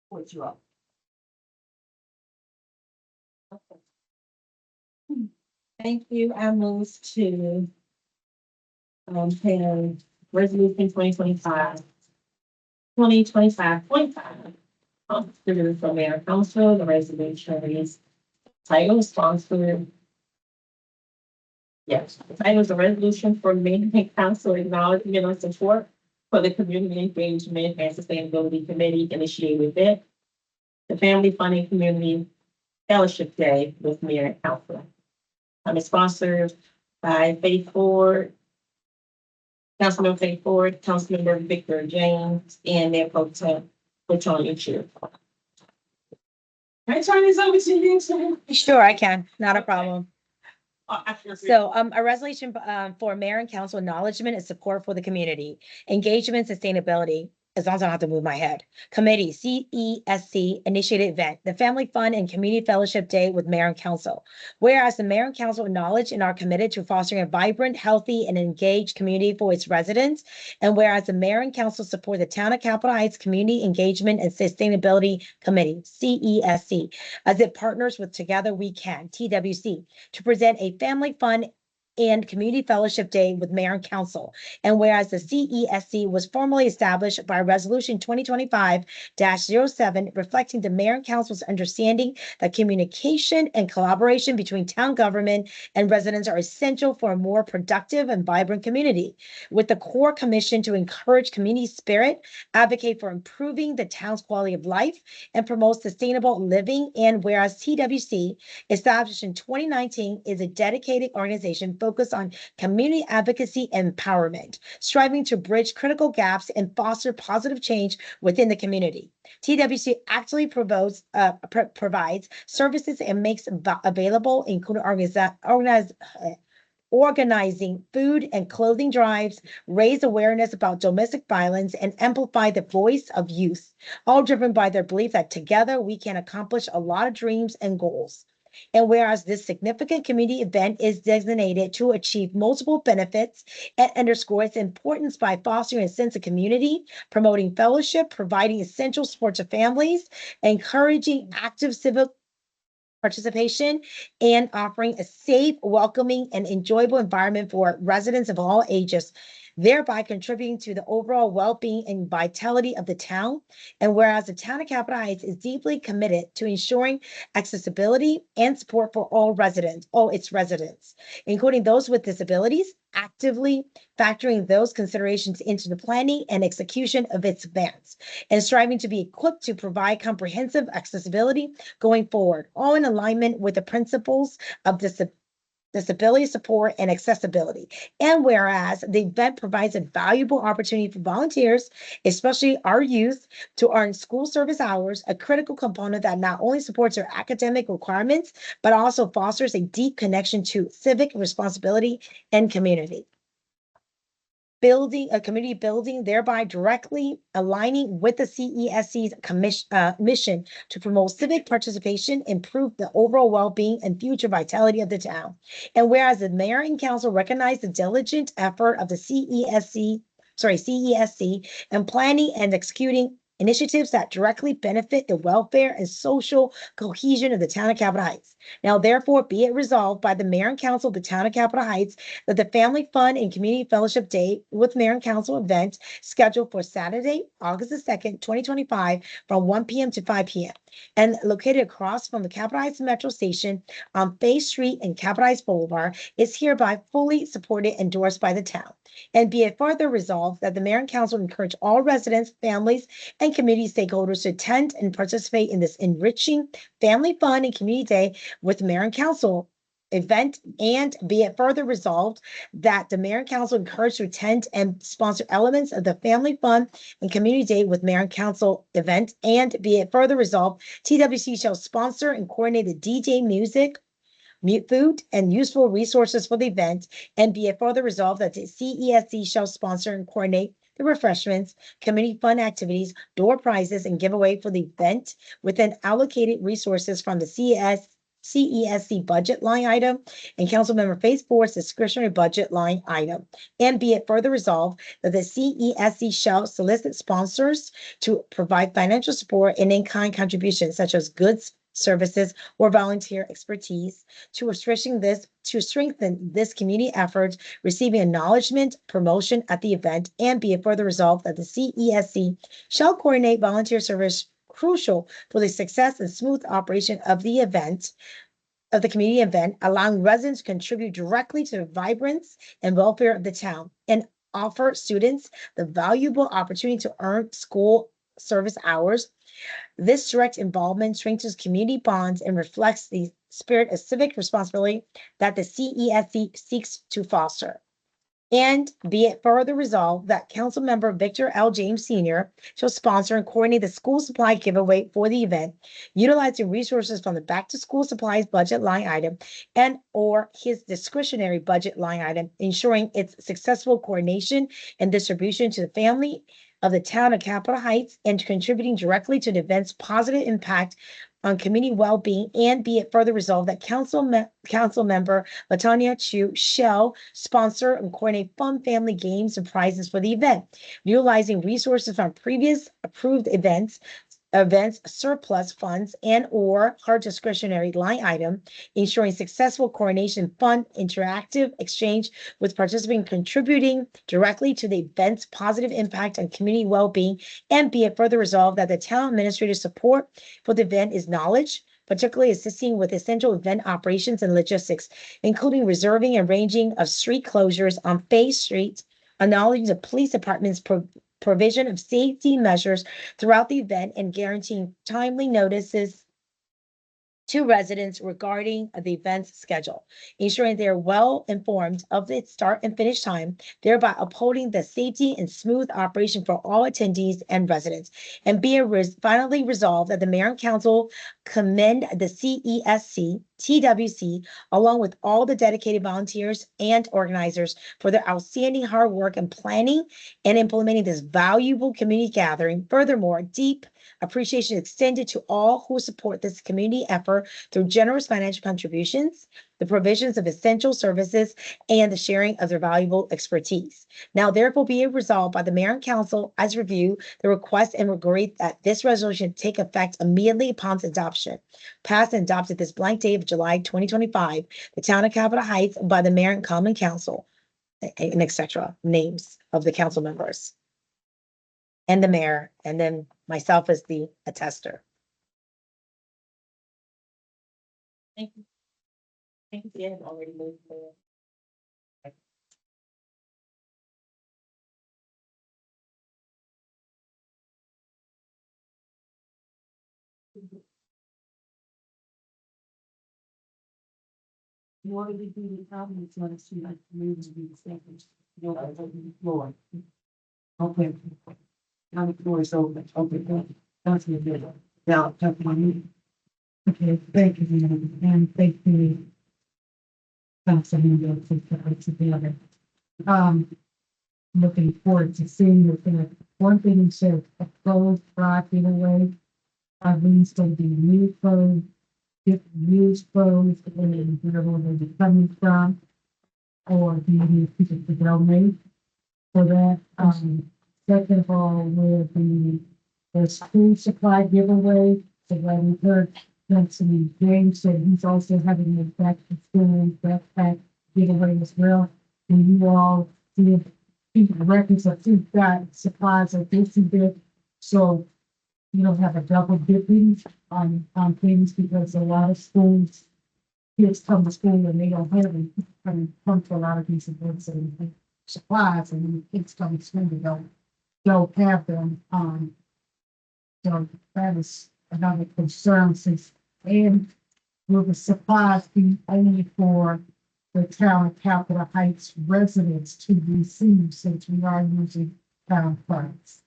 A: What you up?
C: Thank you. I move to pay resolution 2025.5. Distributed from mayor and council. The resolution is title sponsored. Yes, the title is a resolution for mayor and council acknowledgement and support for the community engagement and sustainability committee initiated it. The Family Funding Community Fellowship Day with mayor and council. It's sponsored by Faith Ford, Councilmember Faith Ford, Councilmember Victor James, and Mayor Pro Tem Latonya Chair. Can I turn this over to you, sir?
B: Sure, I can, not a problem.
C: I feel
B: So, a resolution, for mayor and council acknowledgement and support for the community, engagement, sustainability, as long as I don't have to move my head. Committee, CESC initiated event, the Family Fun and Community Fellowship Day with mayor and council. Whereas the mayor and council acknowledge and are committed to fostering a vibrant, healthy, and engaged community for its residents. And whereas the mayor and council support the Town of Capitol Heights Community Engagement and Sustainability Committee, CESC, as it partners with Together We Can, TWC, to present a family fun and community fellowship day with mayor and council. And whereas the CESC was formally established by resolution 2025-07, reflecting the mayor and council's understanding that communication and collaboration between town government and residents are essential for a more productive and vibrant community, with the core commission to encourage community spirit, advocate for improving the town's quality of life, and promote sustainable living. And whereas TWC, established in 2019, is a dedicated organization focused on community advocacy and empowerment, striving to bridge critical gaps and foster positive change within the community. TWC actually provides services and makes available, including organizing food and clothing drives, raise awareness about domestic violence, and amplify the voice of youth, all driven by their belief that together we can accomplish a lot of dreams and goals. And whereas this significant community event is designated to achieve multiple benefits, it underscores its importance by fostering a sense of community, promoting fellowship, providing essential support to families, encouraging active civic participation, and offering a safe, welcoming, and enjoyable environment for residents of all ages, thereby contributing to the overall well-being and vitality of the town. And whereas the town of Capitol Heights is deeply committed to ensuring accessibility and support for all its residents, including those with disabilities, actively factoring those considerations into the planning and execution of its events, and striving to be equipped to provide comprehensive accessibility going forward, all in alignment with the principles of disability support and accessibility. And whereas the event provides a valuable opportunity for volunteers, especially our youth, to earn school service hours, a critical component that not only supports their academic requirements, but also fosters a deep connection to civic responsibility and community. Building a community building, thereby directly aligning with the CESC's mission to promote civic participation, improve the overall well-being and future vitality of the town. And whereas the mayor and council recognize the diligent effort of the CESC in planning and executing initiatives that directly benefit the welfare and social cohesion of the town of Capitol Heights. Now, therefore, be it resolved by the mayor and council of the town of Capitol Heights that the Family Fun and Community Fellowship Day with Mayor and Council event scheduled for Saturday, August the 2nd, 2025, from 1 p.m. to 5 p.m. and located across from the Capitol Heights Metro Station on Bay Street and Capitol Heights Boulevard is hereby fully supported and endorsed by the town. And be it further resolved that the mayor and council encourage all residents, families, and community stakeholders to attend and participate in this enriching family fun and community day with the mayor and council event. And be it further resolved that the mayor and council encourage to attend and sponsor elements of the family fun and community day with mayor and council event. And be it further resolved, TWC shall sponsor and coordinate the DJ music, food, and useful resources for the event. And be it further resolved that the CESC shall sponsor and coordinate the refreshments, community fun activities, door prizes, and giveaway for the event within allocated resources from the CESC budget line item and Councilmember Faith Ford's discretionary budget line item. And be it further resolved that the CESC shall solicit sponsors to provide financial support and in-kind contributions such as goods, services, or volunteer expertise to strengthen this community effort, receiving acknowledgement, promotion at the event. And be it further resolved that the CESC shall coordinate volunteer service crucial for the success and smooth operation of the community event, allowing residents to contribute directly to the vibrance and welfare of the town, and offer students the valuable opportunity to earn school service hours. This direct involvement strengthens community bonds and reflects the spirit of civic responsibility that the CESC seeks to foster. And be it further resolved that Councilmember Victor L. James Sr. shall sponsor and coordinate the school supply giveaway for the event, utilizing resources from the back to school supplies budget line item and or his discretionary budget line item, ensuring its successful coordination and distribution to the family of the town of Capitol Heights and contributing directly to the event's positive impact on community well-being. And be it further resolved that council member Latanya Chu shall sponsor and coordinate fun family games and prizes for the event, utilizing resources from previous approved events surplus funds and or her discretionary line item, ensuring successful coordination fund interactive exchange with participants contributing directly to the event's positive impact on community well-being. And be it further resolved that the town administrative support for the event is knowledge, particularly assisting with essential event operations and logistics, including reserving and arranging of street closures on Bay Street, acknowledging the police department's provision of safety measures throughout the event, and guaranteeing timely notices to residents regarding the event's schedule, ensuring they are well informed of its start and finish time, thereby upholding the safety and smooth operation for all attendees and residents. And be it finally resolved that the mayor and council commend the CESC, TWC, along with all the dedicated volunteers and organizers for their outstanding hard work in planning and implementing this valuable community gathering. Furthermore, deep appreciation extended to all who support this community effort through generous financial contributions, the provisions of essential services, and the sharing of their valuable expertise. Now, therefore, be it resolved by the mayor and council as review the request and agree that this resolution take effect immediately upon its adoption. Passed and adopted this blank day of July 2025, the town of Capitol Heights by the mayor and common council, and etc. Names of the council members and the mayor, and then myself as the attester.
C: Thank you. Thank you, yeah, I've already moved forward.
A: In order to do the comments, want to see like maybe the second. You'll open the floor. Okay. Now the floor is open. Okay, that's good. Now, that's my meeting. Okay, thank you, ma'am, and thank you. Councilman, for together. Looking forward to seeing you there. One thing you said, a closed drive away. I mean, it's going to be new clothes, different used clothes, and then wherever they're coming from. Or do you need people to donate for that? Second of all, will be the school supply giveaway. So when we heard Councilman James said he's also having a back to school backpack giveaway as well. And you all did keep records of who got supplies of this and that. So you don't have a double dipping on things because a lot of schools, kids come to school and they don't have any, come to a lot of these events and supplies, and when the kids come to school, they don't have them. So that is another concern since, and will the supplies be only for the town of Capitol Heights residents to receive since we are using town funds?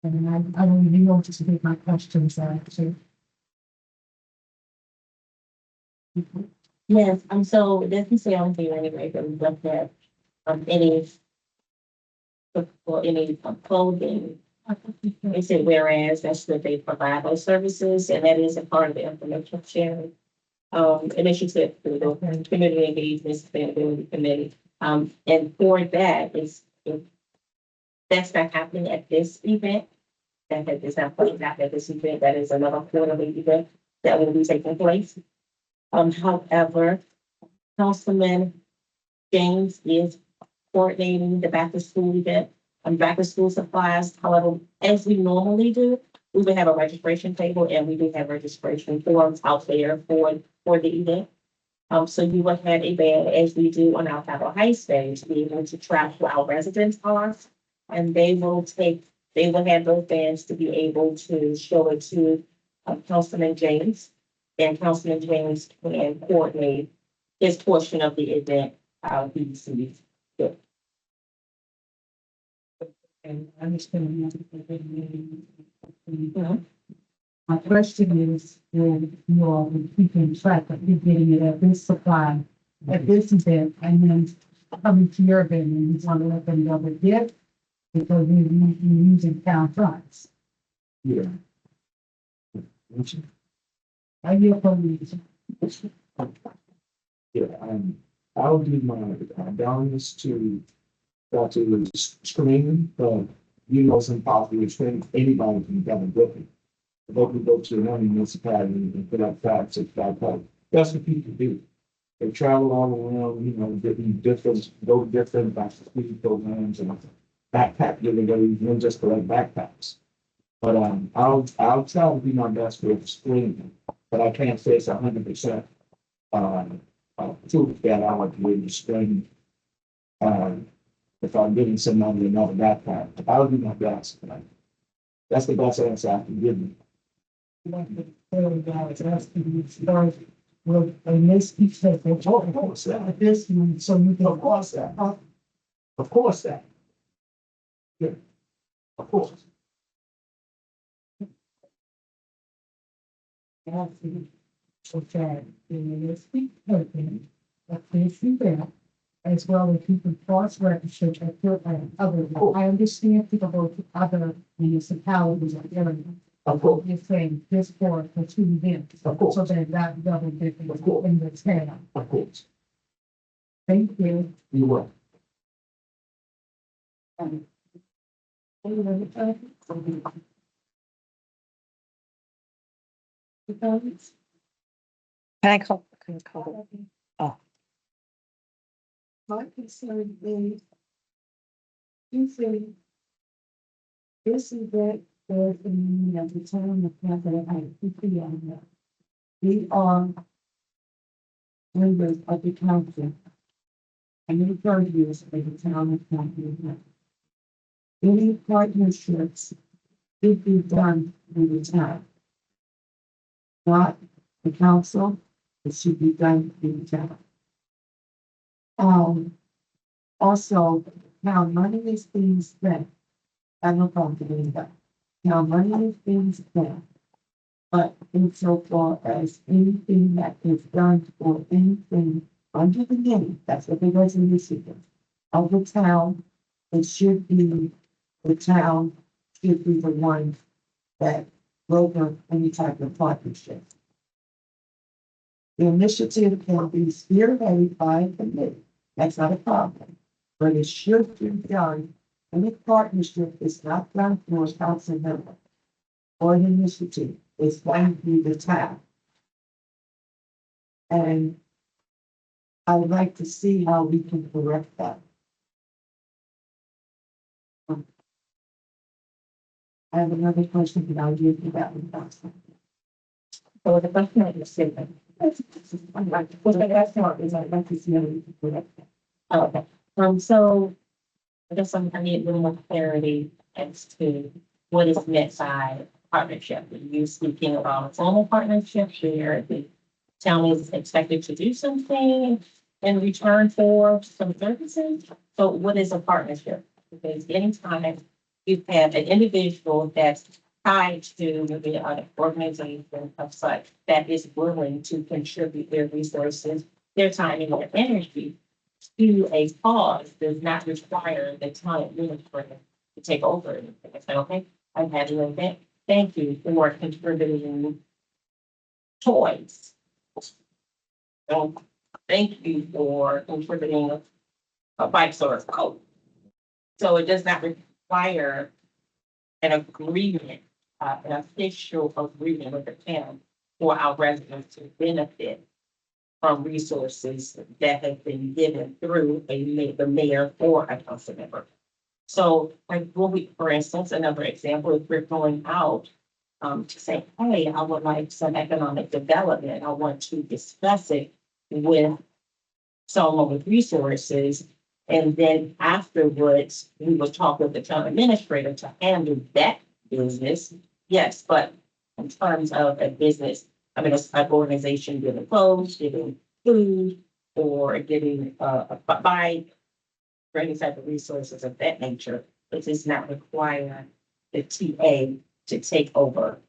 A: And I don't even know to make my questions actually.
C: Yes, so it doesn't say on here anyway, but we left that, any, for any clothing. It said whereas that's that they provide those services, and that is a part of the information sharing. Initiative through the community engagement sustainability committee. And for that is, if that's not happening at this event, that is not playing out at this event, that is another quarterly event that will be taking place. However, Councilman James is coordinating the back to school event and back to school supplies. However, as we normally do, we would have a registration table, and we do have registration forms out there for the event. So you would have a band, as we do on our Capitol Heights Day, to be able to track who our residents are, and they will have those bands to be able to show it to Councilman James, and Councilman James can coordinate his portion of the event.
A: And I understand. My question is, will you all be keeping track of you getting it at this supply, at this event, and then coming to your event and you want to let them know the gift? Because you're using town funds.
D: Yeah.
A: Are you opposed?
D: Yeah, I'll do my darndest to try to screen, but you know, some possible screen, anybody can come and book it. They can go to one municipality and put up 5, 6 parties. That's what people do. They travel all around, you know, go different back to school programs and backpack giveaways, and just collect backpacks. But I'll try to do my best with screening, but I can't say it's 100% proof that I would be able to screen. If I'm giving somebody another backpack, I'll do my best. That's the best answer I can give you.
A: Well, and they speak to the
D: Of course, that.
A: this one, so you can.
D: Of course, that. Of course, that. Yeah, of course.
A: Okay, and they speak to them, but they see that, as well as you can cross reference at your other, I understand people go to other municipalities or areas.
D: Of course,
A: You're saying this for 2 events.
D: Of course.
A: So they're not double dipping
D: Of course.
A: in the town.
D: of course.
A: Thank you.
D: You will.
B: Can I call?
A: My concern is, you say this event was in the town of Canada, CPA. We are members of the council. And we heard you for the town of Canada. Any partnerships should be done with the town. Not the council, it should be done with the town. Also, now money is being spent. I don't know that. Now money is being spent. But insofar as anything that is done or anything under the name, that's what they was in Michigan, of the town, it should be, the town should be the one that broker any type of partnership. The initiative can be spearheaded by a committee. That's not a problem. But it should be done, and the partnership is not done through a council member or an initiative. It's going to be the town. And I would like to see how we can correct that. I have another question, but I'll give you that one. So the question that you said, I'm like, well, the last part is I'd like to see how we can correct that.
C: Okay, so I guess I need a little more clarity as to what is meant by partnership. Are you speaking about a formal partnership where the town is expected to do something in return for some services? So what is a partnership? Because anytime you have an individual that's tied to maybe an organization of such that is willing to contribute their resources, their time and their energy to a cause does not require the town administrator to take over anything. I say, okay, I've had an event. Thank you for contributing toys. So thank you for contributing a bike or a coat. So it does not require an agreement, an official agreement with the town for our residents to benefit from resources that have been given through the mayor or a council member. So like, for instance, another example, if we're going out to say, hey, I would like some economic development, I want to discuss it with someone with resources. And then afterwards, we will talk with the town administrator to handle that business. Yes, but in terms of a business, I mean, an organization giving clothes, giving food, or giving a bike, or any type of resources of that nature, it does not require the TA to take over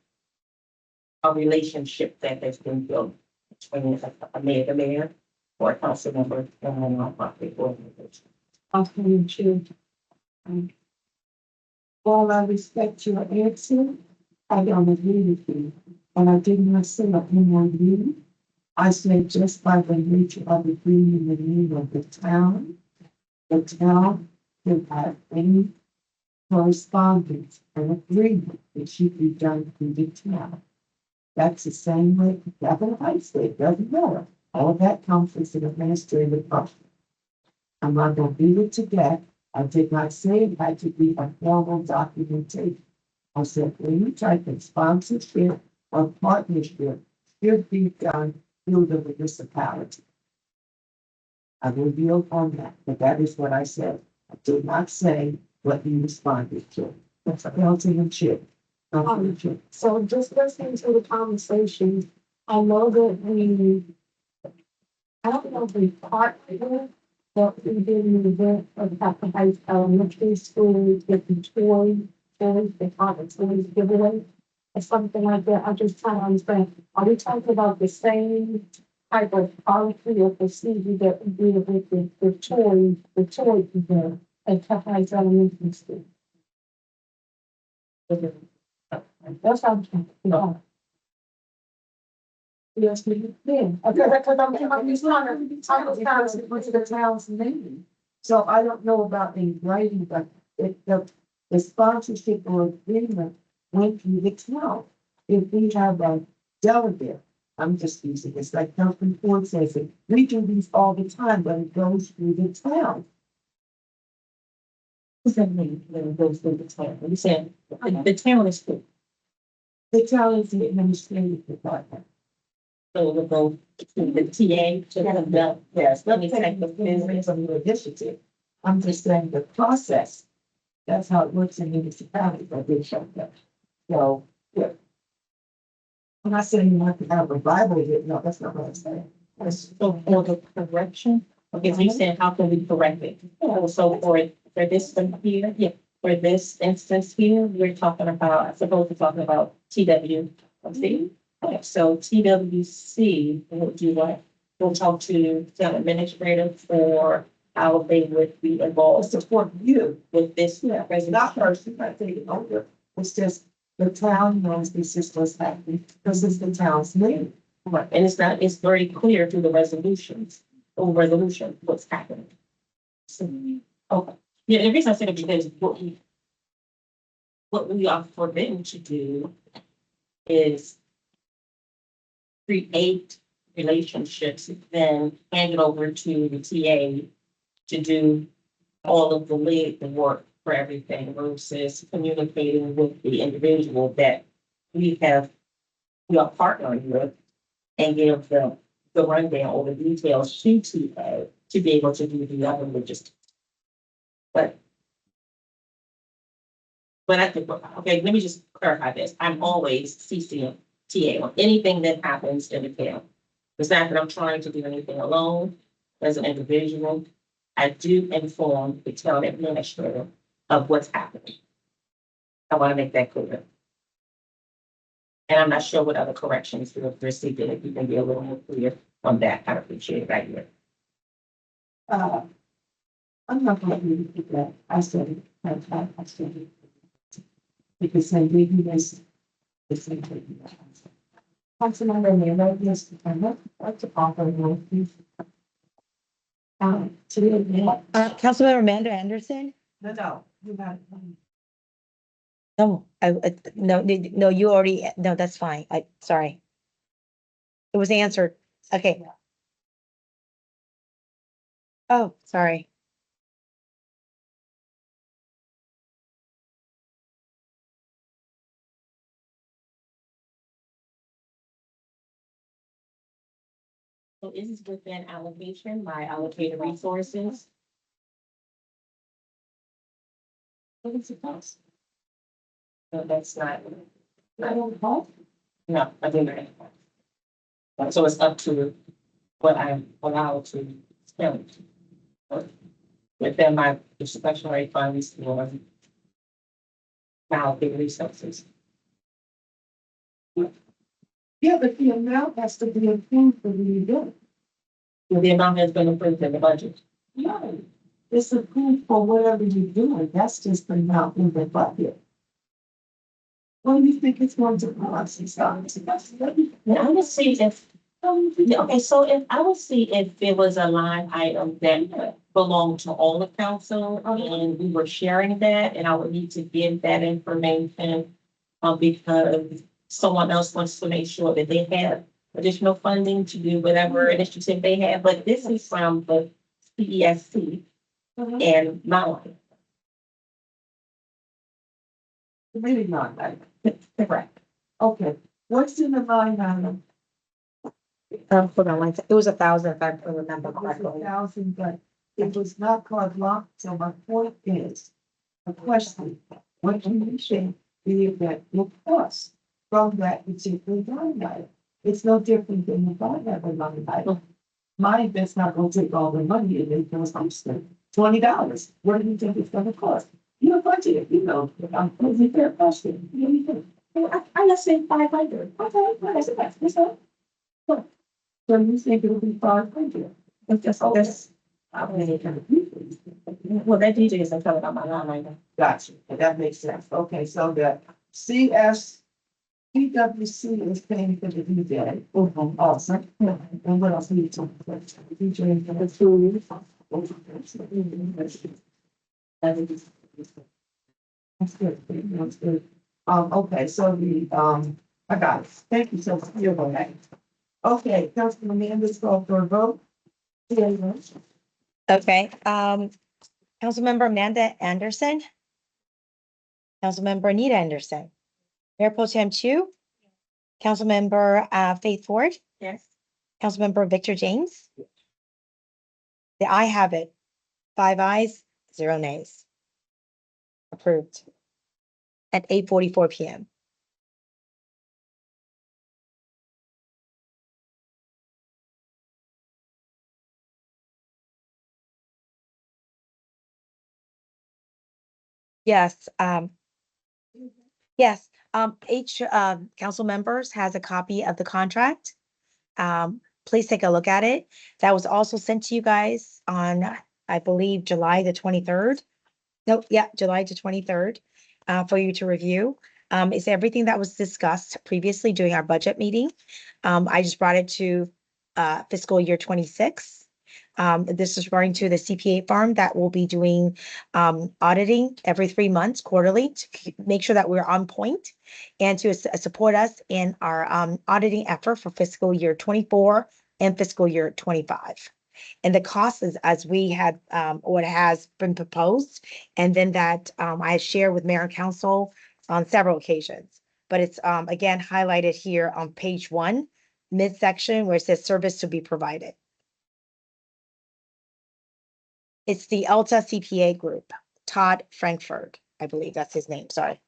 C: a relationship that has been built between the mayor or a council member and a nonprofit organization.
A: Councilman Chu. While I respect your answer, I don't agree with you. And I did not say that in my view. I said just by the nature of it being in the name of the town can have any correspondence and agreement that should be done through the town. That's the same way Governor Heights said, it doesn't matter. All of that comes from the administrative function. I'm not gonna beat it to death. I did not say it had to be a formal documentation. I said, any type of sponsorship or partnership should be done through the municipality. I will build on that, but that is what I said. I did not say what you responded to. That's a Councilman Chip. Councilman Chip.
I: So just listening to the conversation, I know that I don't know if we partnered, but we did an event of Papa Heights Elementary School with the toys, the toys giveaway, or something like that. I just trying to understand, are we talking about the same type of policy or procedure that we did with the toy event at Papa Heights Elementary School? That's how I'm trying to figure out. Yes, we did. Okay, because I'm just trying to put the town's name.
A: So I don't know about any writing, but if the sponsorship or agreement went through the town. If we have a delegate, I'm just using this, like Councilman Ford says, it, we do these all the time, but it goes through the town.
C: What's that mean when it goes through the town? You said the town is full,
A: The town is the administrative department.
C: so it will go to the TA to the,
A: Yes,
C: let me
A: take
C: take
A: the
C: the
A: business of your initiative. I'm just saying the process. That's how it works in municipalities, I did show that. So, yeah. When I say you have to have a Bible, no, that's not what I'm saying.
C: So for the correction, okay, so you said, how can we correct it? So for this one here, yeah, for this instance here, we're talking about, I suppose we're talking about TWC. Okay, so TWC will do what? We'll talk to the administrator for how they would be involved
A: Support you.
C: with this
A: Yeah,
C: resolution.
A: not person, not taking over. It's just the town knows this is what's happening because it's the town's name.
C: Right, and it's very clear through the resolutions, or resolution, what's happening. So, okay, yeah, the reason I said it because what we are forbidden to do is create relationships, then hand it over to the TA to do all of the lead, the work for everything versus communicating with the individual that we are partnering with and give the rundown or the details to TA to be able to do the other logistics. But I think, okay, let me just clarify this. I'm always CCing TA on anything that happens in the town. It's not that I'm trying to do anything alone as an individual. I do inform the town administrator of what's happening. I want to make that clear. And I'm not sure what other corrections you're receiving, if you can be a little more clear on that. I appreciate it right here.
A: I'm not going to repeat that. I said it. I said it. Because I gave you this. The same thing. Councilmember Mayor, yes, I'm not like to offer one, please. Today,
B: Councilmember Amanda Anderson?
A: no, you got it.
B: No, no, you already, no, that's fine. Sorry. It was answered. Okay. Oh, sorry.
C: So is this within allocation, my allocated resources?
A: What is it cost?
C: No, that's not,
A: I don't know.
C: no, I didn't. So it's up to what I'm allowed to spend. Within my discretionary funds for allocate resources.
A: Yeah, but the amount has to be approved for the event.
C: The amount has been approved in the budget.
A: No, it's approved for whatever you're doing. That's just the amount in the budget. What do you think it's going to cost?
C: And I would see if, yeah, okay, so if, I would see if there was a line item that belonged to all the council and we were sharing that, and I would need to give that information. Because someone else wants to make sure that they have additional funding to do whatever initiative they have, but this is from the CESC and my line.
A: Really not like,
C: Correct.
A: okay, what's in the line item?
B: Hold on, one sec. It was 1,000 if I remember
A: It was
B: correctly.
A: 1,000, but it was not called lock. So my point is, a question, what do you think the event will cost from that particular line item? It's no different than if I have a line item. My event's not gonna take all the money and it goes, I'm spending $20. What do you think it's gonna cost? You budget, you know, I'm posing fair question. What do you think?
C: I just say 500.
A: Okay, that's all. So you think it'll be 500?
C: It's just, that's,
A: I mean, it kind of.
C: well, that DJ isn't covered on my line item.
A: Gotcha, that makes sense. Okay, so the PWC is paying for the DJ. Awesome. And what else do you talk about? DJ for the food. That's good, that's good. Okay, so I got it. Thank you so much. You're welcome. Okay, Councilman Amanda's called for a vote.
B: Okay, Councilmember Amanda Anderson. Councilmember Anita Anderson. Mayor Pro Tem Chu. Councilmember Faith Ford.
C: Yes.
B: Councilmember Victor James. The I have it. 5 ayes, 0 nays. Approved. At 8:44 PM. Yes, yes, each council members has a copy of the contract. Please take a look at it. That was also sent to you guys on, I believe, July the 23rd. No, yeah, July the 23rd, for you to review. It's everything that was discussed previously during our budget meeting. I just brought it to fiscal year 26. This is regarding to the CPA firm that will be doing auditing every 3 months quarterly to make sure that we're on point and to support us in our auditing effort for fiscal year 24 and fiscal year 25. And the cost is as we had, what has been proposed, and then that I shared with mayor and council on several occasions. But it's again highlighted here on page 1, midsection, where it says service to be provided. It's the Alta CPA Group, Todd Frankfurt, I believe that's his name, sorry.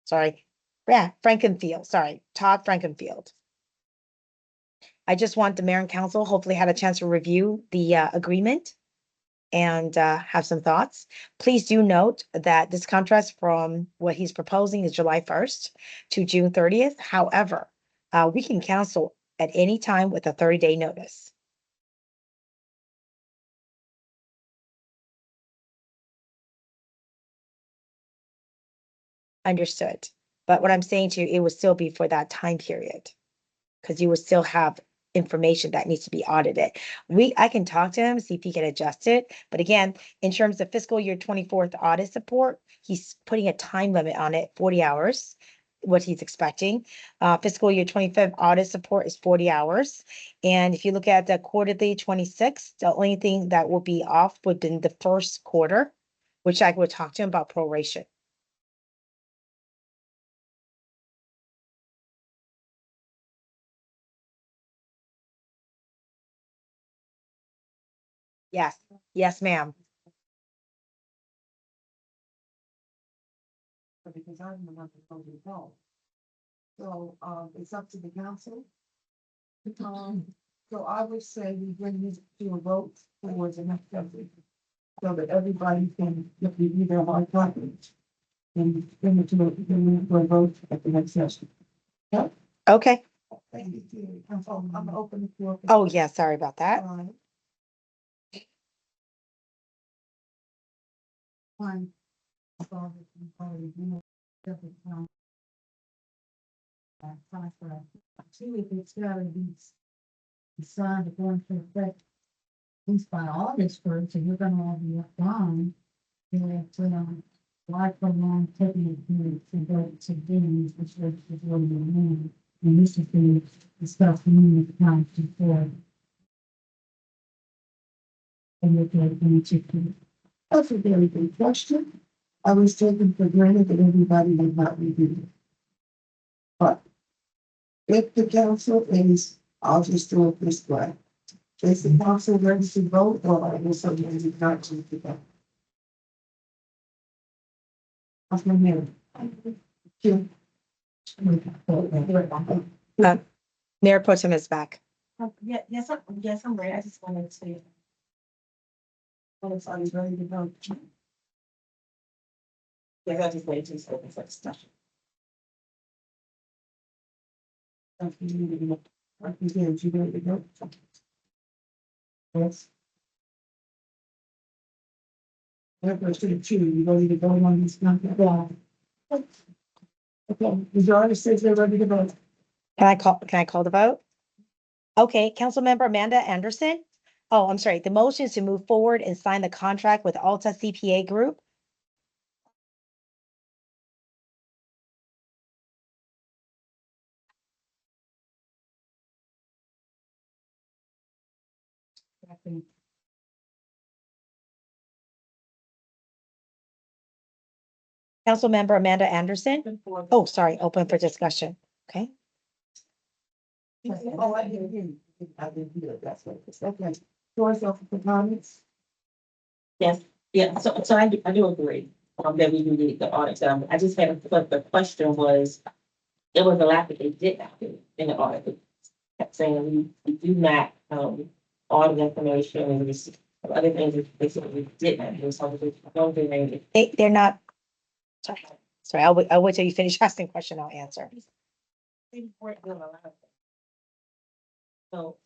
B: Sorry, yeah, Frankenfield, sorry, Todd Frankenfield. I just want the mayor and council hopefully had a chance to review the agreement and have some thoughts. Please do note that this contract from what he's proposing is July 1st to June 30th. However, we can cancel at any time with a 30-day notice. Understood. But what I'm saying to you, it would still be for that time period. Because you would still have information that needs to be audited. I can talk to him, see if he can adjust it. But again, in terms of fiscal year 24th audit support, he's putting a time limit on it, 40 hours, what he's expecting. Fiscal year 25th audit support is 40 hours. And if you look at the quarterly 26, the only thing that will be off would be the first quarter, which I would talk to him about proration. Yes, yes, ma'am.
A: Because I'm the one that told you no. So, it's up to the council. So I would say we bring this to a vote for the next subject. so that everybody can review their hard copies. And bring it to a vote at the next session.
B: Okay.
A: Thank you. I'm gonna open the floor.
B: Oh, yeah, sorry about that.
A: One. Two, if it's gotta be signed according to effect, at least by August first, and you're gonna all be applying. Why prolong taking it to go to things which is what you mean, and this is the stuff we need to come before. And you're going to. That's a very good question. I was taken for granted that everybody would not review it. But if the council is, I'll just do it this way. Is the council ready to vote, or is somebody not to vote? Councilman Mayor. Jim.
B: Mayor Pro Tem is back.
C: Yeah, yes, I'm ready. I just wanted to.
A: I was ready to vote.
C: Yeah, I just waited to say this discussion.
A: You ready to go? Yes. Question two, you ready to go on this number? Yeah. Okay, majority says they're ready to vote.
B: Can I call the vote? Okay, Councilmember Amanda Anderson. Oh, I'm sorry. The motion is to move forward and sign the contract with Alta CPA Group. Councilmember Amanda Anderson. Oh, sorry, open for discussion. Okay.
A: Oh, I didn't hear you. I didn't hear it. That's what it is. Okay. Doors open for comments.
C: Yes, yeah, so I do agree, that we do need the audit done. I just had but the question was, it was a lot that they did not do in the audit. They kept saying we do not, audit information and receive other things that they said we did not do, so we don't do anything.
B: They're not. Sorry, I'll wait till you finish asking the question. I'll answer.
C: They weren't doing a lot of things. So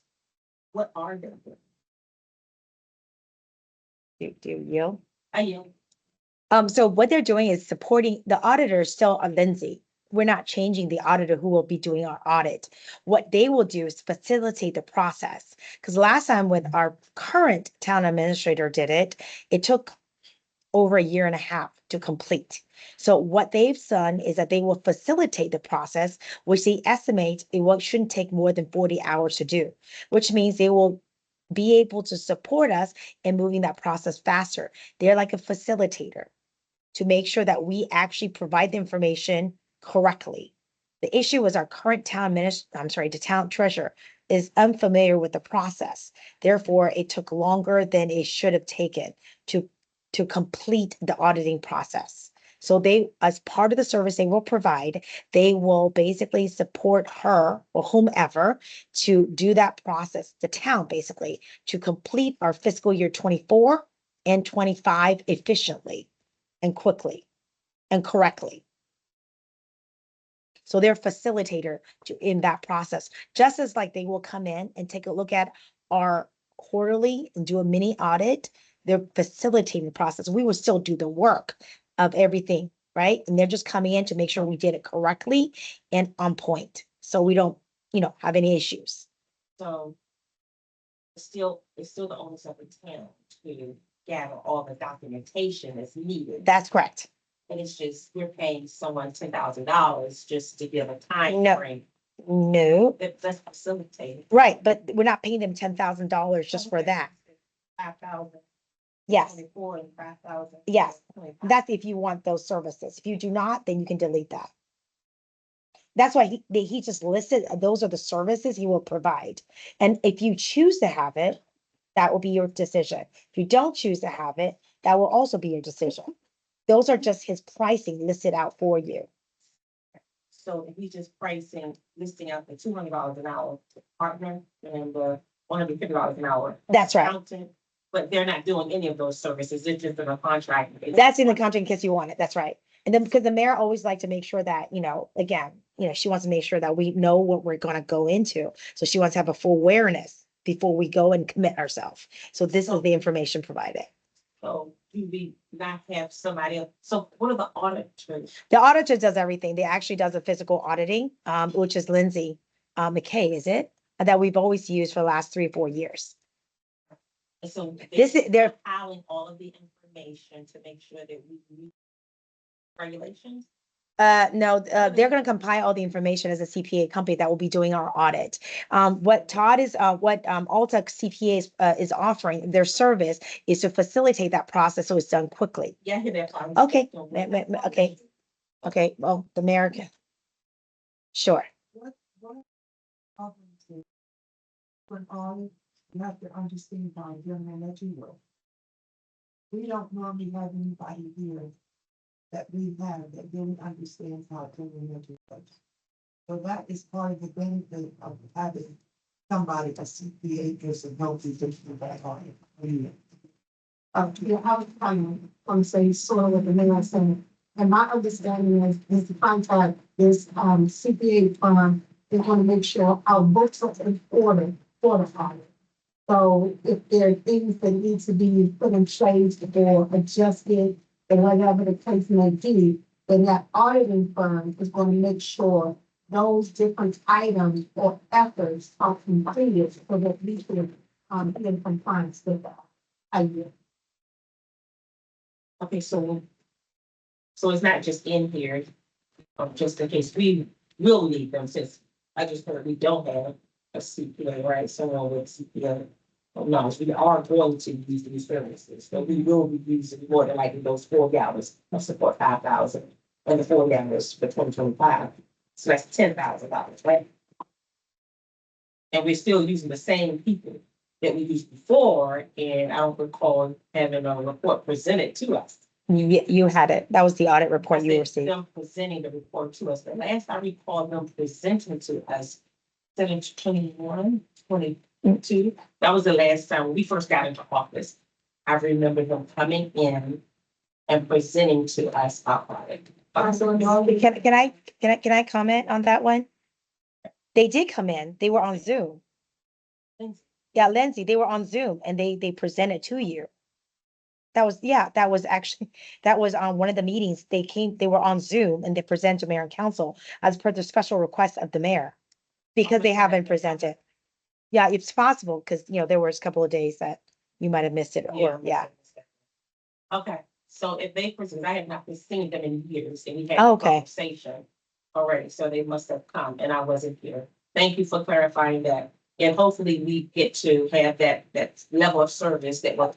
C: what are they doing?
B: Do you yield?
C: I am.
B: So what they're doing is supporting the auditor is still a Lindsay. We're not changing the auditor who will be doing our audit. What they will do is facilitate the process. Because last time when our current town administrator did it, it took over a year and a half to complete. So what they've done is that they will facilitate the process, which they estimate it shouldn't take more than 40 hours to do, which means they will be able to support us in moving that process faster. They're like a facilitator to make sure that we actually provide the information correctly. The issue is our current the town treasurer is unfamiliar with the process. Therefore, it took longer than it should have taken to complete the auditing process. So they, as part of the service they will provide, they will basically support her or whomever to do that process, the town basically, to complete our fiscal year 24 and 25 efficiently and quickly and correctly. So they're a facilitator in that process, just as like they will come in and take a look at our quarterly and do a mini audit. They're facilitating the process. We will still do the work of everything, right? And they're just coming in to make sure we did it correctly and on point. So we don't, have any issues.
C: So it's still the onus of the town to gather all the documentation that's needed.
B: That's correct.
C: And it's just, we're paying someone $10,000 just to give a time
B: No.
C: frame.
B: No,
C: That's facilitated.
B: right, but we're not paying them $10,000 just for that.
C: 5,000.
B: Yes,
C: 24 and 5,000.
B: yes. That's if you want those services. If you do not, then you can delete that. That's why he just listed, those are the services he will provide. And if you choose to have it, that will be your decision. If you don't choose to have it, that will also be your decision. Those are just his pricing listed out for you.
C: So if we just listing out the $200 an hour to partner and the $150 an hour.
B: That's right.
C: Accountant, but they're not doing any of those services. It's just in a contract.
B: That's in the contract in case you want it. That's right. And then because the mayor always like to make sure that, again, she wants to make sure that we know what we're gonna go into. So she wants to have a full awareness before we go and commit ourselves. So this is the information provided.
C: So do we not have somebody else? So what are the auditors?
B: The auditor does everything. They actually does a physical auditing, which is Lindsay McKay, is it? That we've always used for the last 3 or 4 years.
C: And so
B: They're
C: they're compiling all of the information to make sure that we meet regulations.
B: No, they're gonna compile all the information as a CPA company that will be doing our audit. What Todd is, Alta CPA is offering, their service is to facilitate that process so it's done quickly.
C: Yeah, I hear that part.
B: Okay, okay. Okay, well, the mayor can. Sure.
A: What happens is, when all, you have to understand how general energy works. We don't normally have anybody here that we have that really understands how general energy works. So that is part of the benefit of having somebody, a CPA person, help you think about it. Yeah, I was trying to say sort of what the mayor said. And my understanding is the contract, this CPA firm is going to make sure our books are in order for the audit. So if there are things that need to be put in place or adjusted, or whatever the case may be, then that auditing firm is going to make sure those different items or efforts are completed so that we can be in compliance with that.
C: Okay, so it's not just in here, just in case we will need them, since I just heard we don't have a CPA, right? Someone with CPA knowledge. We are going to use these services, so we will be using more than likely those 4 gallons of support 5,000 and the 4 gallons for 2025. So that's $10,000, right? And we're still using the same people that we used before, and I don't recall having a report presented to us.
B: You had it. That was the audit report you received.
C: Them presenting the report to us. The last I recall them presenting to us, 2021, 22. That was the last time when we first got into office. I remember them coming in and presenting to us our audit.
B: Can I comment on that one? They did come in. They were on Zoom. Yeah, Lindsay, they were on Zoom and they presented to you. That was actually, that was on one of the meetings. They were on Zoom and they presented to mayor and council as per the special request of the mayor. Because they haven't presented. Yeah, it's possible, because, there was a couple of days that you might have missed it, or, yeah.
C: Okay, so if they present, I have not seen them in years, and we had
B: Oh,
C: a
B: okay.
C: conversation already, so they must have come, and I wasn't here. Thank you for clarifying that, and hopefully we get to have that level of service that we're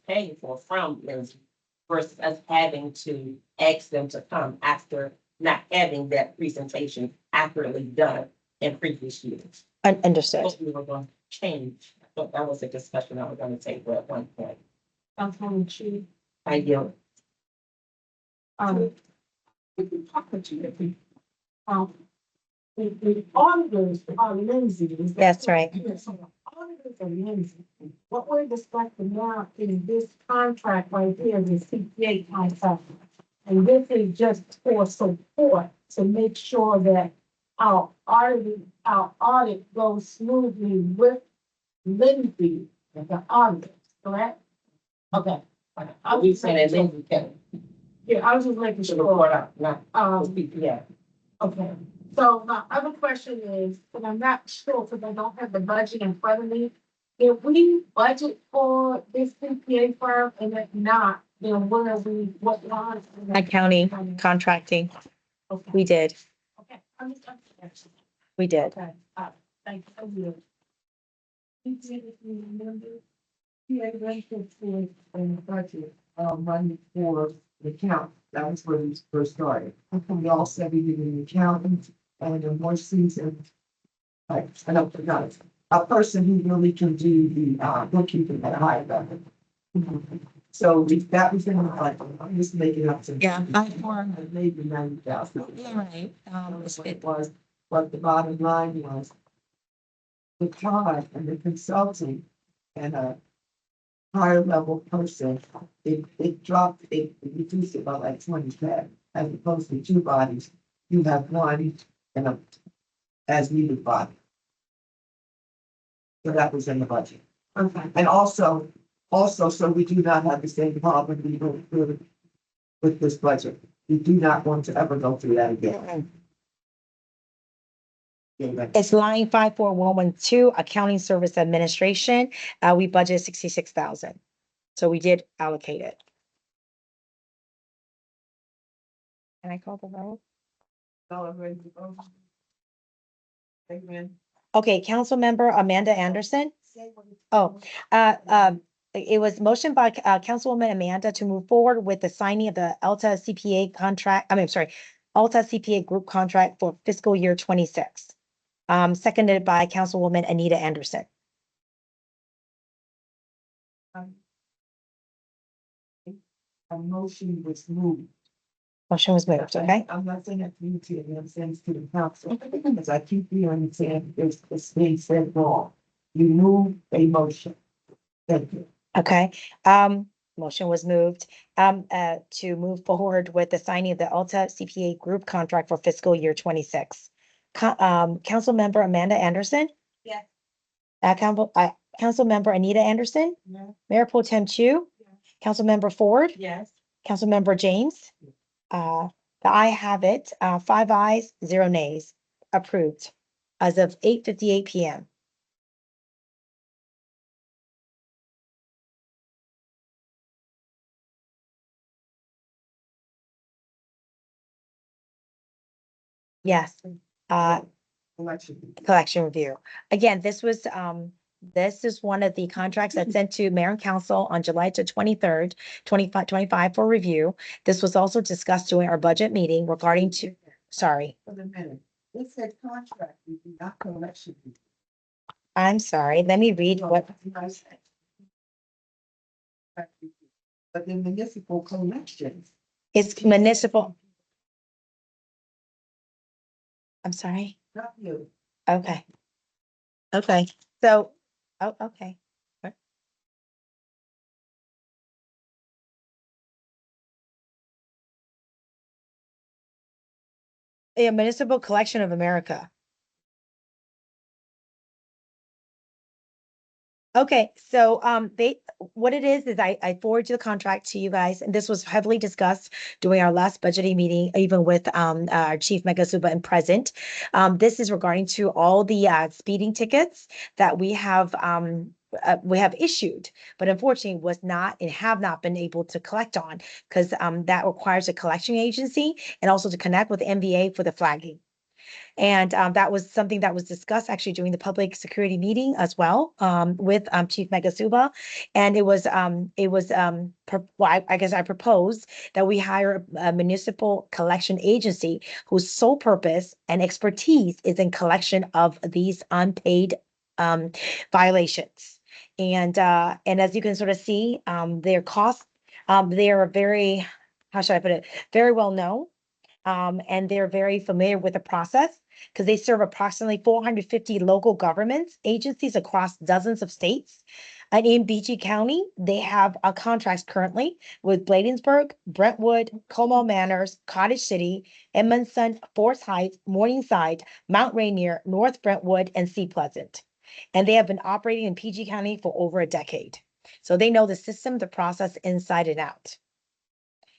C: paying for from Lindsay, versus us having to ask them to come after not having that presentation accurately done in previous years.
B: Understood.
C: What we were going to change. I thought that was a discussion I was going to take at one point.
A: Councilwoman Chi,
C: I yield.
A: if we talk to you, the auditors are Lindsay.
B: That's right.
A: So the auditors are Lindsay. What we're discussing now is this contract right here, the CPA contract. And this is just for support to make sure that our audit goes smoothly with Lindsay and the auditors, correct? Okay.
C: We said that Lindsay can.
A: Yeah, I was just making
C: To
A: sure.
C: report out, not
A: Yeah. Okay, so my other question is, and I'm not sure because I don't have the budget in front of me. If we budget for this CPA firm and if not, then what lines?
B: County contracting,
A: Okay,
B: we did.
A: okay, I'm just asking.
B: We did.
A: Okay, thank you. You did, if you remember, PA rented for the budget, money for the account. That was where we first started. We all said we needed an accountant and a more seasoned, like, I don't forgot it, a person who really can do the bookkeeping at a high level. So that was in the budget. I'm just making up some.
B: Yeah.
A: Maybe 90,000.
B: Yeah, right.
A: It was, but the bottom line was the time and the consulting and higher level person, it reduced it by like 20 as opposed to two bodies. You have one and a as needed body. So that was in the budget.
I: Okay.
A: And also, so we do not have the same problem we go through with this budget. We do not want to ever go through that again.
B: It's line 54112, accounting service administration. We budgeted 66,000. So we did allocate it. Can I call the roll?
A: Amen.
B: Okay, council member Amanda Anderson. Oh, it was motioned by Councilwoman Amanda to move forward with the signing of the Alta CPA contract. Alta CPA group contract for fiscal year 26. Seconded by Councilwoman Anita Anderson.
A: A motion was moved.
B: Motion was moved, okay?
A: I'm not saying that to you, Tia, I'm saying to the council, because I keep hearing saying it's being said wrong. You move a motion. Thank you.
B: Okay, motion was moved, to move forward with the signing of the Alta CPA group contract for fiscal year 26. Council member Amanda Anderson?
I: Yes.
B: Council member Anita Anderson?
A: Yeah.
B: Mayor Pro Tem Chu? Council member Ford?
C: Yes.
B: Council member James? The I have it, 5 ayes, 0 nays, approved as of 8:58 PM. Yes,
A: Election.
B: collection review. Again, this is one of the contracts that's sent to mayor and council on July 23rd, 25 for review. This was also discussed during our budget meeting regarding to, sorry,
A: For the minute. It said contract, we do not collection.
B: I'm sorry, let me read what,
A: But the municipal collections.
B: it's municipal, I'm sorry,
A: Not you.
B: okay. Okay, so, oh, okay. A municipal collection of America. Okay, so what it is I forwarded the contract to you guys, and this was heavily discussed during our last budgeting meeting, even with our chief Magassouba and present. This is regarding to all the speeding tickets that we have issued, but unfortunately was not and have not been able to collect on because that requires a collection agency and also to connect with MVA for the flagging. And that was something that was discussed actually during the public security meeting as well with Chief Magassouba. And I guess I proposed that we hire a municipal collection agency whose sole purpose and expertise is in collection of these unpaid violations. And as you can sort of see, their costs, they are very, how should I put it, very well known. And they're very familiar with the process because they serve approximately 450 local governments, agencies across dozens of states. And in BG County, they have contracts currently with Bladensburg, Brentwood, Como Manors, Cottage City, Edmondson, Forest Heights, Morningside, Mount Rainier, North Brentwood, and Sea Pleasant. And they have been operating in PG County for over a decade. So they know the system, the process inside and out.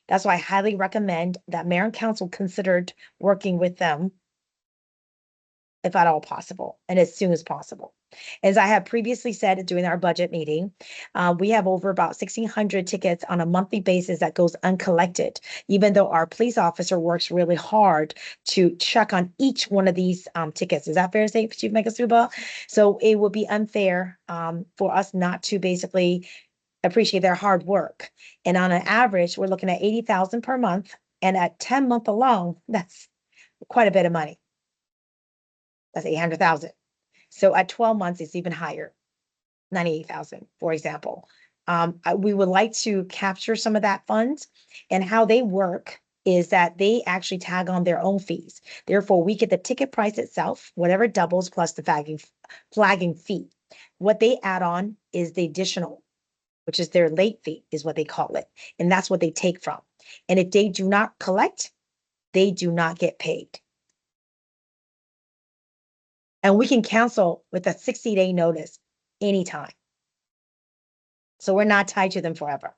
B: That's why I highly recommend that mayor and council considered working with them if at all possible and as soon as possible. As I have previously said during our budget meeting, we have over about 1,600 tickets on a monthly basis that goes uncollected, even though our police officer works really hard to check on each one of these tickets. Is that fair to say, Chief Magassouba? So it would be unfair for us not to basically appreciate their hard work. And on an average, we're looking at 80,000 per month. And at 10-month alone, that's quite a bit of money. That's 800,000. So at 12 months, it's even higher, 98,000, for example. We would like to capture some of that funds, and how they work is that they actually tag on their own fees. Therefore, we get the ticket price itself, whatever doubles plus the flagging fee. What they add on is the additional which is their late fee, is what they call it. And that's what they take from. And if they do not collect, they do not get paid. And we can cancel with a 60-day notice anytime. So we're not tied to them forever.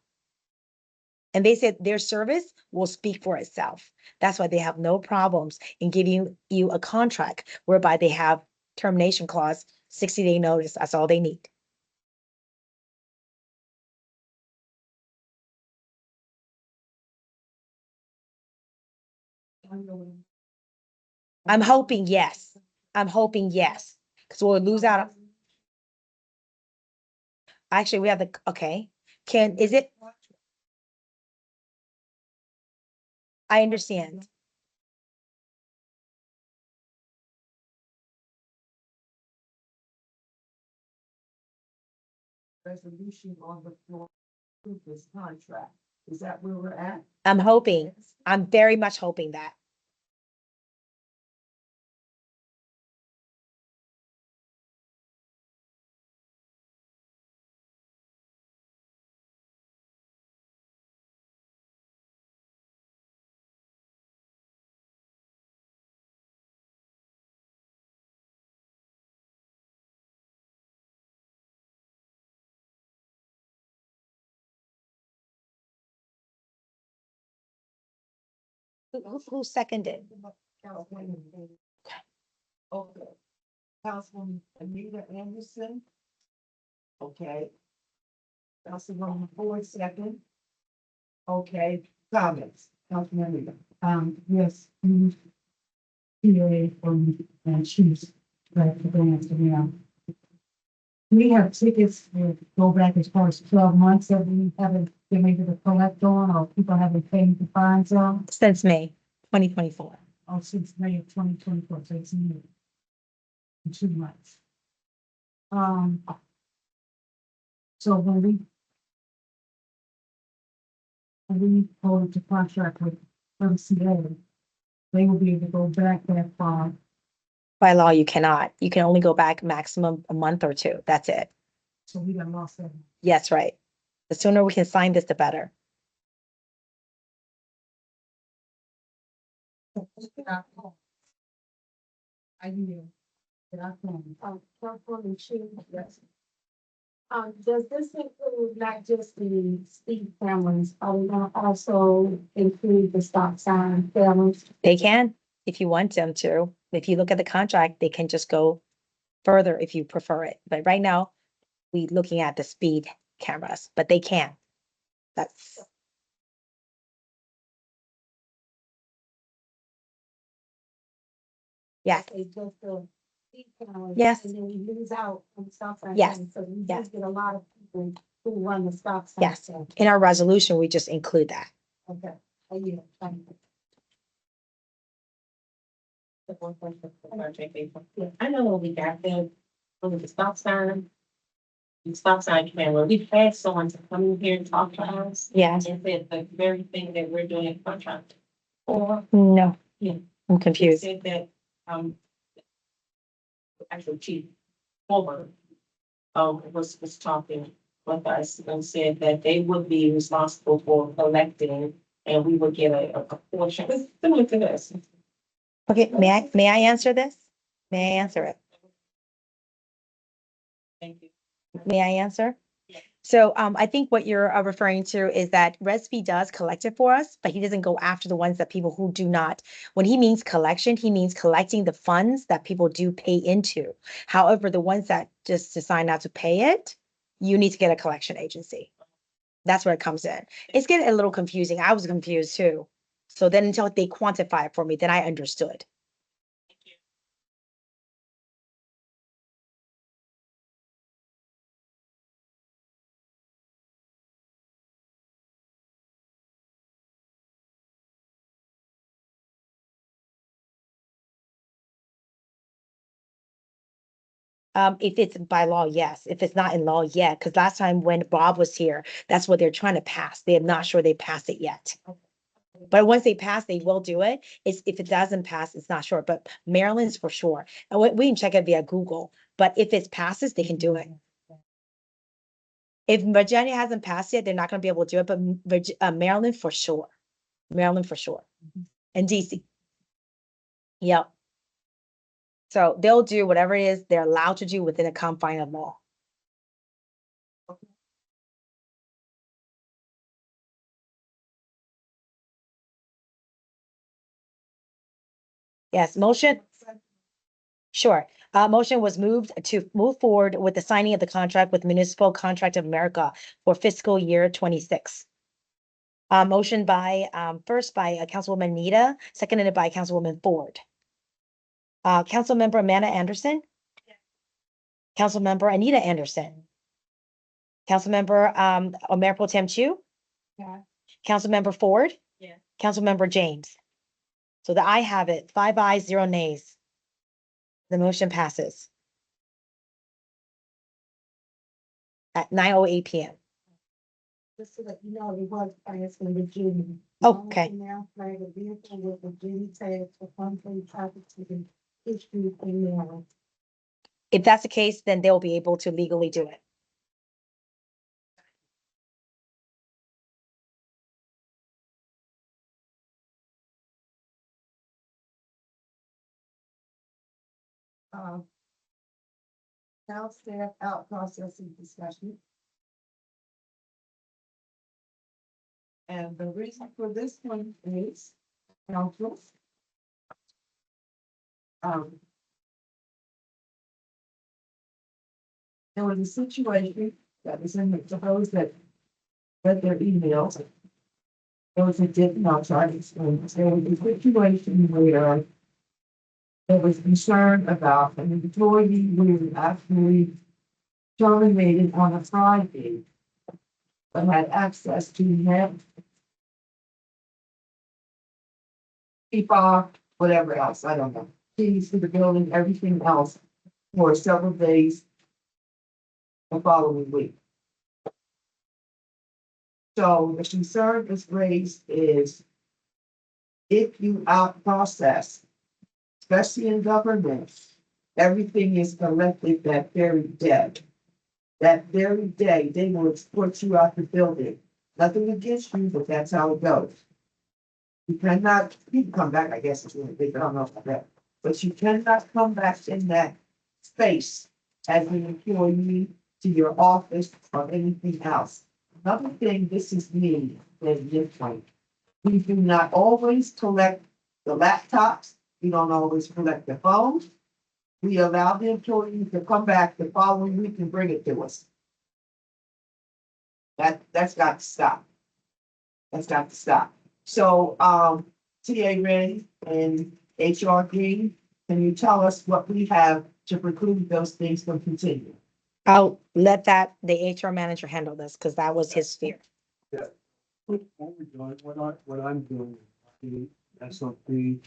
B: And they said their service will speak for itself. That's why they have no problems in giving you a contract whereby they have termination clause, 60-day notice. That's all they need. I'm hoping yes. I'm hoping yes. Because we'll lose out. Actually, we have the, okay. Is it? I understand.
A: Resolution on the floor of this contract. Is that where we're at?
B: I'm hoping. I'm very much hoping that. Who seconded?
A: Okay. Councilwoman Anita Anderson. Okay. Councilwoman Ford second. Okay, comments, Councilman Anita. Yes. PA and choose, right, for grants to be on. We have tickets that go back as far as 12 months that we haven't been able to collect on, or people haven't paid the fines on,
B: Since May 2024.
A: or since May of 2024, so it's new. In 2 months. So when we go into contract with MCA, they will be able to go back that far.
B: By law, you cannot. You can only go back maximum a month or two. That's it.
A: So we done lost that.
B: Yes, right. The sooner we can sign this, the better.
A: I hear. That I can.
I: Councilwoman Chu, yes. Does this include not just the speed cameras, are we gonna also include the stop sign cameras?
B: They can, if you want them to. If you look at the contract, they can just go further if you prefer it. But right now, we looking at the speed cameras, but they can. That's. Yeah.
I: It's just the speed cameras.
B: Yes.
I: And then we lose out on stop sign.
B: Yes.
I: cameras, So we
B: Yes.
I: just get a lot of people who run the stop sign.
B: Yes.
I: cameras.
B: In our resolution, we just include that.
I: Okay, I hear, thank you.
C: The one question for Project April. Yeah, I know when we got there, with the stop sign. The stop sign camera, we've had someone to come in here and talk to us.
B: Yes.
C: And said the very thing that we're doing in contract. Or,
B: No.
C: Yeah.
B: I'm
C: they
B: confused.
C: said that, actually Chief Fuller, was talking with us and said that they would be responsible for collecting and we would get a portion. It's similar to this.
B: Okay, may I answer this? May I answer it?
C: Thank you.
B: May I answer?
C: Yeah.
B: So I think what you're referring to is that RESP does collect it for us, but he doesn't go after the ones that people who do not. When he means collection, he means collecting the funds that people do pay into. However, the ones that just decide not to pay it, you need to get a collection agency. That's where it comes in. It's getting a little confusing. I was confused too. So then until they quantify it for me, then I understood. If it's by law, yes. If it's not in law yet, because last time when Bob was here, that's what they're trying to pass. They're not sure they passed it yet. But once they pass, they will do it. It's if it doesn't pass, it's not sure. But Maryland's for sure. And we can check it via Google. But if it passes, they can do it. If Virginia hasn't passed yet, they're not gonna be able to do it, but Maryland for sure. Maryland for sure. And DC. Yep. So they'll do whatever it is they're allowed to do within the confine of law. Yes, motion. Sure. Motion was moved to move forward with the signing of the contract with Municipal Contract of America for fiscal year 26. Motion by, first by Councilwoman Nita, seconded by Councilwoman Ford. Councilmember Amanda Anderson. Councilmember Anita Anderson. Councilmember, Mayor Pro Tem Chu.
A: Yeah.
B: Councilmember Ford.
C: Yeah.
B: Councilmember James. So the I have it, 5 ayes, 0 nays. The motion passes. At 9:08 PM.
A: Just so that you know, it was passed in Virginia.
B: Okay.
A: Now, flag a vehicle with Virginia tags for unpaid traffic to be issued in Maryland.
B: If that's the case, then they'll be able to legally do it.
A: Now staff out processing discussion. And the reason for this one is council. There was a situation that was in the, for those that read their emails. Those that didn't, I'll try to explain. There was a situation where there was concern about an employee who was actually terminated on a Friday, but had access to net, FIFA, whatever else, I don't know, keys to the building, everything else for several days the following week. So the concern that's raised is if you out process, especially in government, everything is collected that very day. That very day, they will escort you out the building. Nothing against you, but that's how it goes. You cannot, you can come back, I guess it's really big, I don't know about that. But you cannot come back in that space as an employee to your office or anything else. Another thing, this is me, and different. We do not always collect the laptops. We don't always collect the phones. We allow the employees to come back the following week and bring it to us. That's got to stop. That's got to stop. So, TA Ray and HRD, can you tell us what we have to preclude those things from continuing?
B: I'll let the HR manager handle this, because that was his fear.
J: What we're doing, what I'm doing, the SOP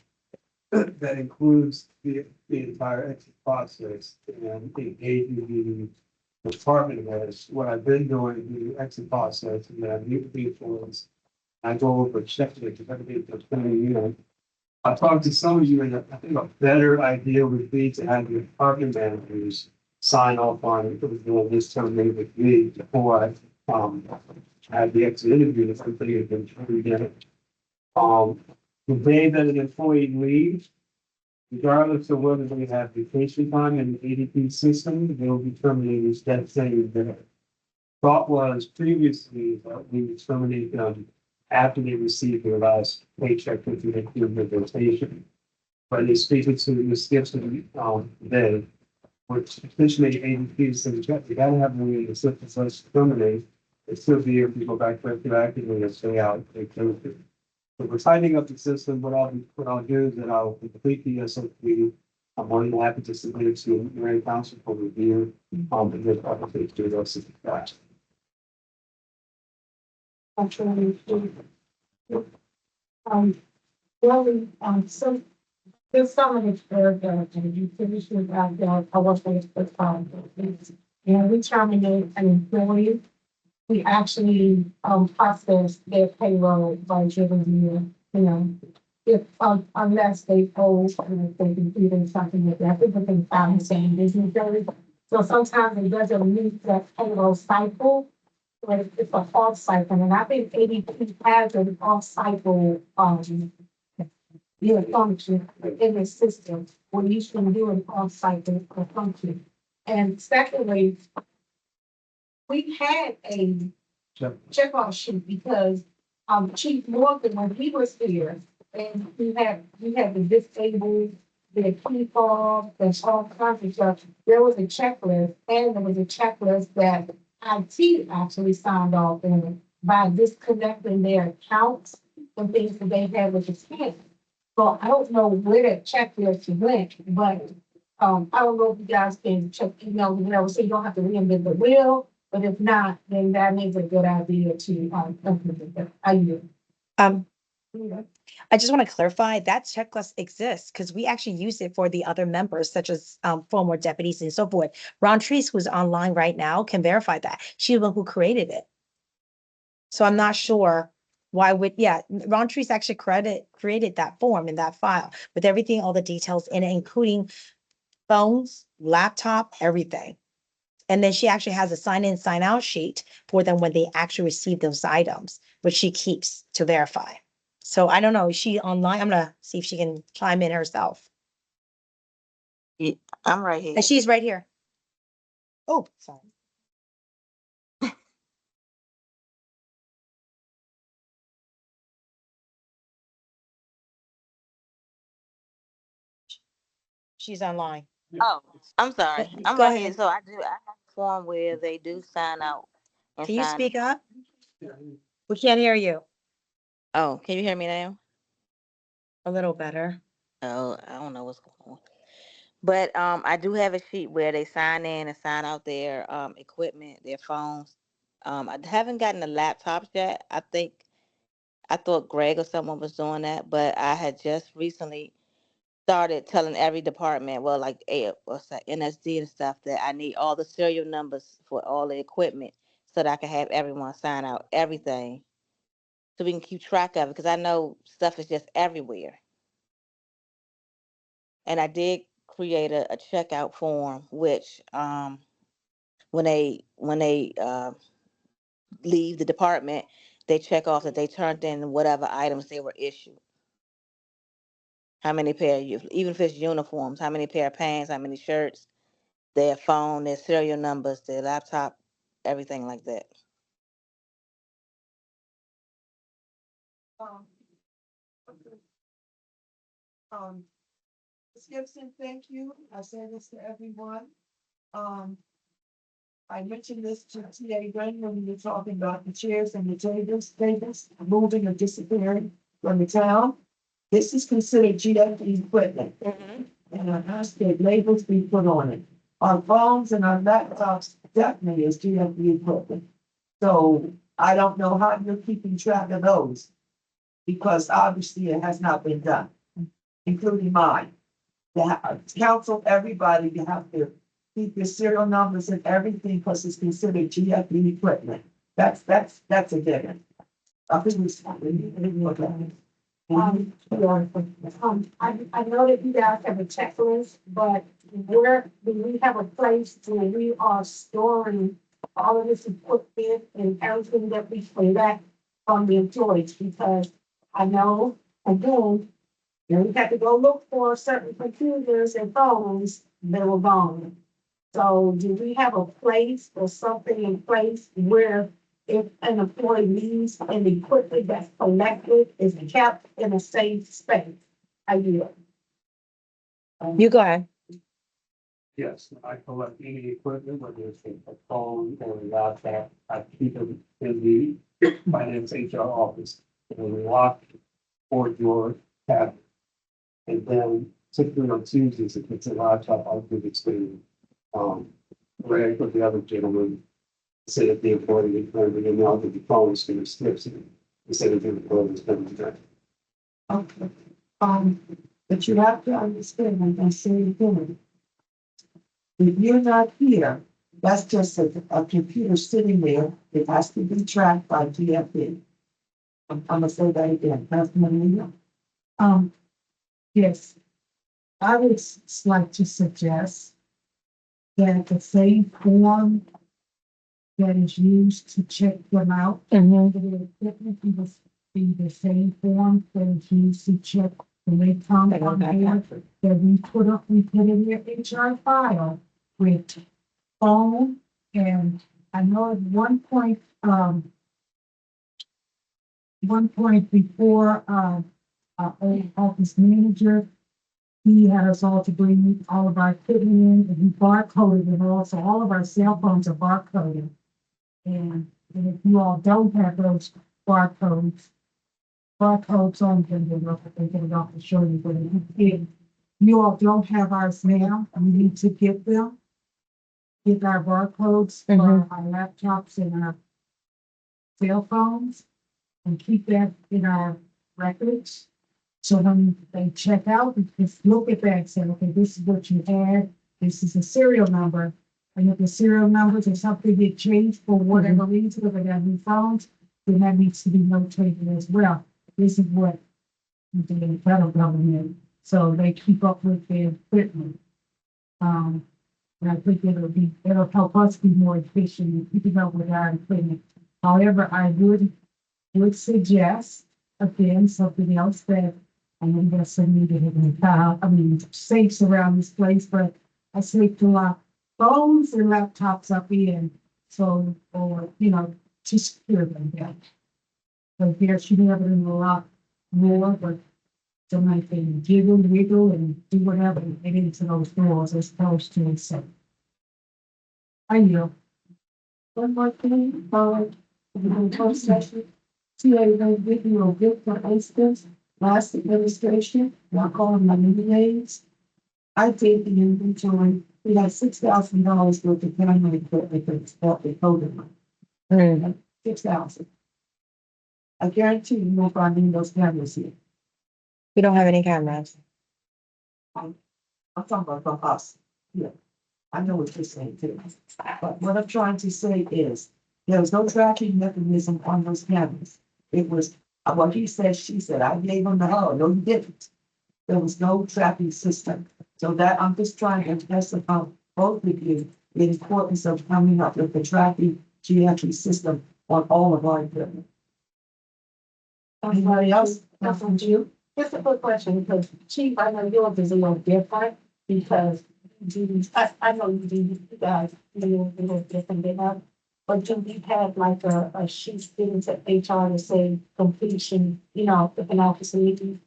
J: that includes the entire exit process and engaging the department heads. What I've been doing, the exit process, and then I meet people, I go over checklists, everything that's coming in. I talked to some of you, and I think a better idea would be to have your department managers sign off on it, it was doing this terminated with me before I had the exit interview, that's something had been true again. The day that an employee leaves, regardless of whether they have vacation time in the ADP system, they will be terminated that same day. Thought was previously that we would terminate them after they receive their last paycheck with the rotation. But they speaking to Ms. Gibson today, which essentially ADP says you gotta have money in the system so it's terminate. It's still be able to go back retroactively and stay out. So we're tightening up the system. What I'll do is that I'll complete the SOP. I'm more than happy to submit it to Mary Council for review. And then probably do those 65.
A: So there's some of this paragraph, and you finish with that, I was going to put and we terminate an employee. We actually, process their payroll by giving if, unless they owe, if they completed something like that, people can file the same business days. So sometimes it doesn't meet that payroll cycle.
I: But it's a off cycle, and I think ADP has an off cycle, function in the system where you can do an off cycle function. And secondly, we had a check off sheet because, Chief Morgan, when he was here, and we had the disabled, the key fob, and all kinds of stuff. There was a checklist, and there was a checklist that IT actually signed off on by disconnecting their accounts and things that they had with the scan. So I don't know where that checklist went, but, I don't know if you guys can check email, so you don't have to reinvent the wheel. But if not, then that is a good idea to, implement that. I do.
B: Um, I just want to clarify that checklist exists because we actually use it for the other members, such as former deputies and so forth. Ron Treese, who's online right now, can verify that. She's the one who created it. So I'm not sure why would, yeah, Ron Treese actually created that form in that file with everything, all the details in it, including phones, laptop, everything. And then she actually has a sign in, sign out sheet for them when they actually receive those items, which she keeps to verify. So I don't know, is she online? I'm gonna see if she can chime in herself.
K: I'm right here.
B: And she's right here. Oh, sorry. She's online.
K: Oh, I'm sorry. I'm
B: Go
K: right here.
B: ahead.
K: So I have a form where they do sign out and
B: Can you
K: sign.
B: speak up? We can't hear you.
K: Oh, can you hear me now?
B: A little better.
K: Oh, I don't know what's going on. But I do have a sheet where they sign in and sign out their equipment, their phones. I haven't gotten the laptops yet. I thought Greg or someone was doing that, but I had just recently started telling every department, well, like what's that, NSD and stuff, that I need all the serial numbers for all the equipment so that I can have everyone sign out everything so we can keep track of it because I know stuff is just everywhere. And I did create a checkout form, which when they leave the department, they check off that they turned in whatever items they were issued. How many even if it's uniforms, how many pair of pants, how many shirts, their phone, their serial numbers, their laptop, everything like that.
A: Um, um, Ms. Gibson, thank you. I say this to everyone. Um, I mentioned this to TA Green when we were talking about the chairs and the tables moving or disappearing from the town. This is considered GFE equipment. And I ask that labels be put on it. Our phones and our laptops definitely is GFE equipment. So I don't know how you're keeping track of those. Because obviously it has not been done, including mine. Counsel everybody, you have to keep your serial numbers and everything because it's considered GFE equipment. That's a given. I think we look at it.
I: I know that you guys have a checklist, but do we have a place where we are storing all of this equipment and everything that we collect from the employees? Because I know, again, we had to go look for certain computers and phones that were gone. So do we have a place or something in place where if an employee leaves and the equipment that's collected is kept in a safe space? I do.
B: You go ahead.
J: Yes, I collect any equipment, whether it's a phone or a laptop, I keep them in the finance HR office. In a locked or door cabinet. And then typically on Tuesdays, if it's a laptop, I'll give it to, Greg or the other gentleman. Say if the employee is going to now that the phone is going to snip it. Instead of the employee is going to do that.
A: Okay. But you have to understand, like I say again, if you're not here, that's just a computer sitting there. It has to be tracked by GFE. I'm gonna say that again. That's my yes. I would like to suggest that the same form that is used to check them out.
B: Mhm.
A: The equipment must be the same form that is used to check when they come on board, that we put in their HR file with phone, and I know at one point before, our old office manager, he had us all to bring all of our equipment in, and he barcoded it all, so all of our cell phones are barcoded. And if you all don't have those barcodes on them, they're not, they get it off to show you, but if you all don't have ours now, we need to get them. Get our barcodes for our laptops and our cell phones, and keep that in our records. So when they check out, we just look at that and say, okay, this is what you had, this is a serial number. And if the serial numbers or something get changed for whatever reason, if they got new phones, then that needs to be notated as well. This is what the federal government, so they keep up with their equipment. And I think it'll help us be more efficient in keeping up with our equipment. However, I would suggest, again, something else that I know there's some needed in the file, safes around this place, but I safe to lock phones and laptops up in, so, or, to secure them, yeah. But there should never been a lot more, but somebody can jiggle, wiggle, and do whatever to get into those doors as opposed to so. I know. One more thing, the closed session. CA video good for instance, last administration, not calling my new names. I did the inventory, we had $6,000 worth of camera equipment that's bought the coded money. 6,000. I guarantee you won't find any of those cameras here.
B: We don't have any cameras.
A: I'm talking about us. Yeah. I know what you're saying too. But what I'm trying to say is, there was no tracking mechanism on those cameras. It was, what he said, she said, I gave him the hell, no, you didn't. There was no tracking system. So that, I'm just trying to impress upon both of you the importance of coming up with the tracking geometry system on all of our equipment. Anybody else?
I: That's on you. Just a quick question, because Chief, I know yours is a little different, because I know you guys, you a little different than us. But do you have like a sheet given to HR to say completion, if an officer meeting?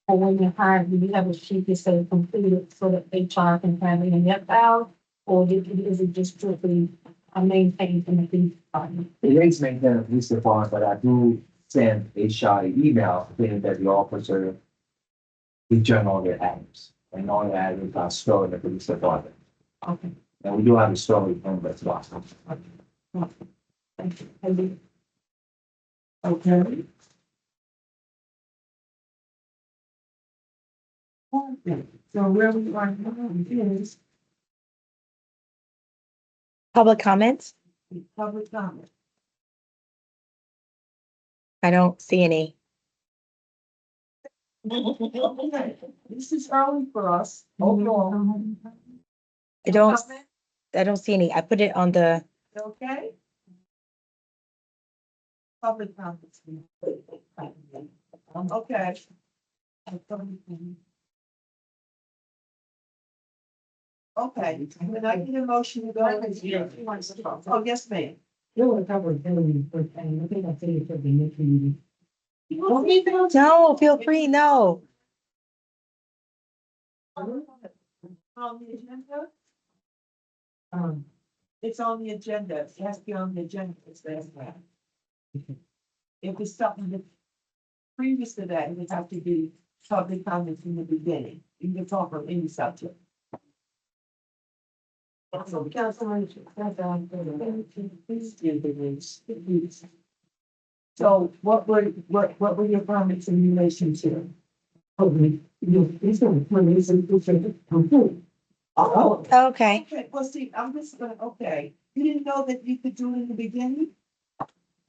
I: Or when you're hired, do you have a sheet that say completed so that HR can have it in their file? Or is it just strictly maintained in the police department?
F: It is maintained in the police department, but I do send HR email saying that the officer return all their items. And all the items are stored in the police department.
A: Okay.
F: And we do have a story room that's lost.
A: Thank you. Okay. Okay, so where we are now is
B: Public comments?
A: the public comment.
B: I don't see any.
A: Okay, this is early for us. Overall.
B: I don't see any. I put it on the,
A: Okay. Public comments. Okay. Okay, when I get a motion to go in here. Oh, yes, ma'am.
C: You want to cover Hillary for thing, I think I said it for the next meeting.
B: no, feel free, no.
A: On the agenda?
C: Um,
A: It's on the agenda. It has to be on the agenda. It's there. If it's something that previous to that, it would have to be public comments in the beginning. You can talk on any subject. So, Councilman, please give the names, please. So what were your comments in relation to? Oh,
B: Okay.
A: okay, well, see, I'm just gonna, okay, you didn't know that you could do it in the beginning?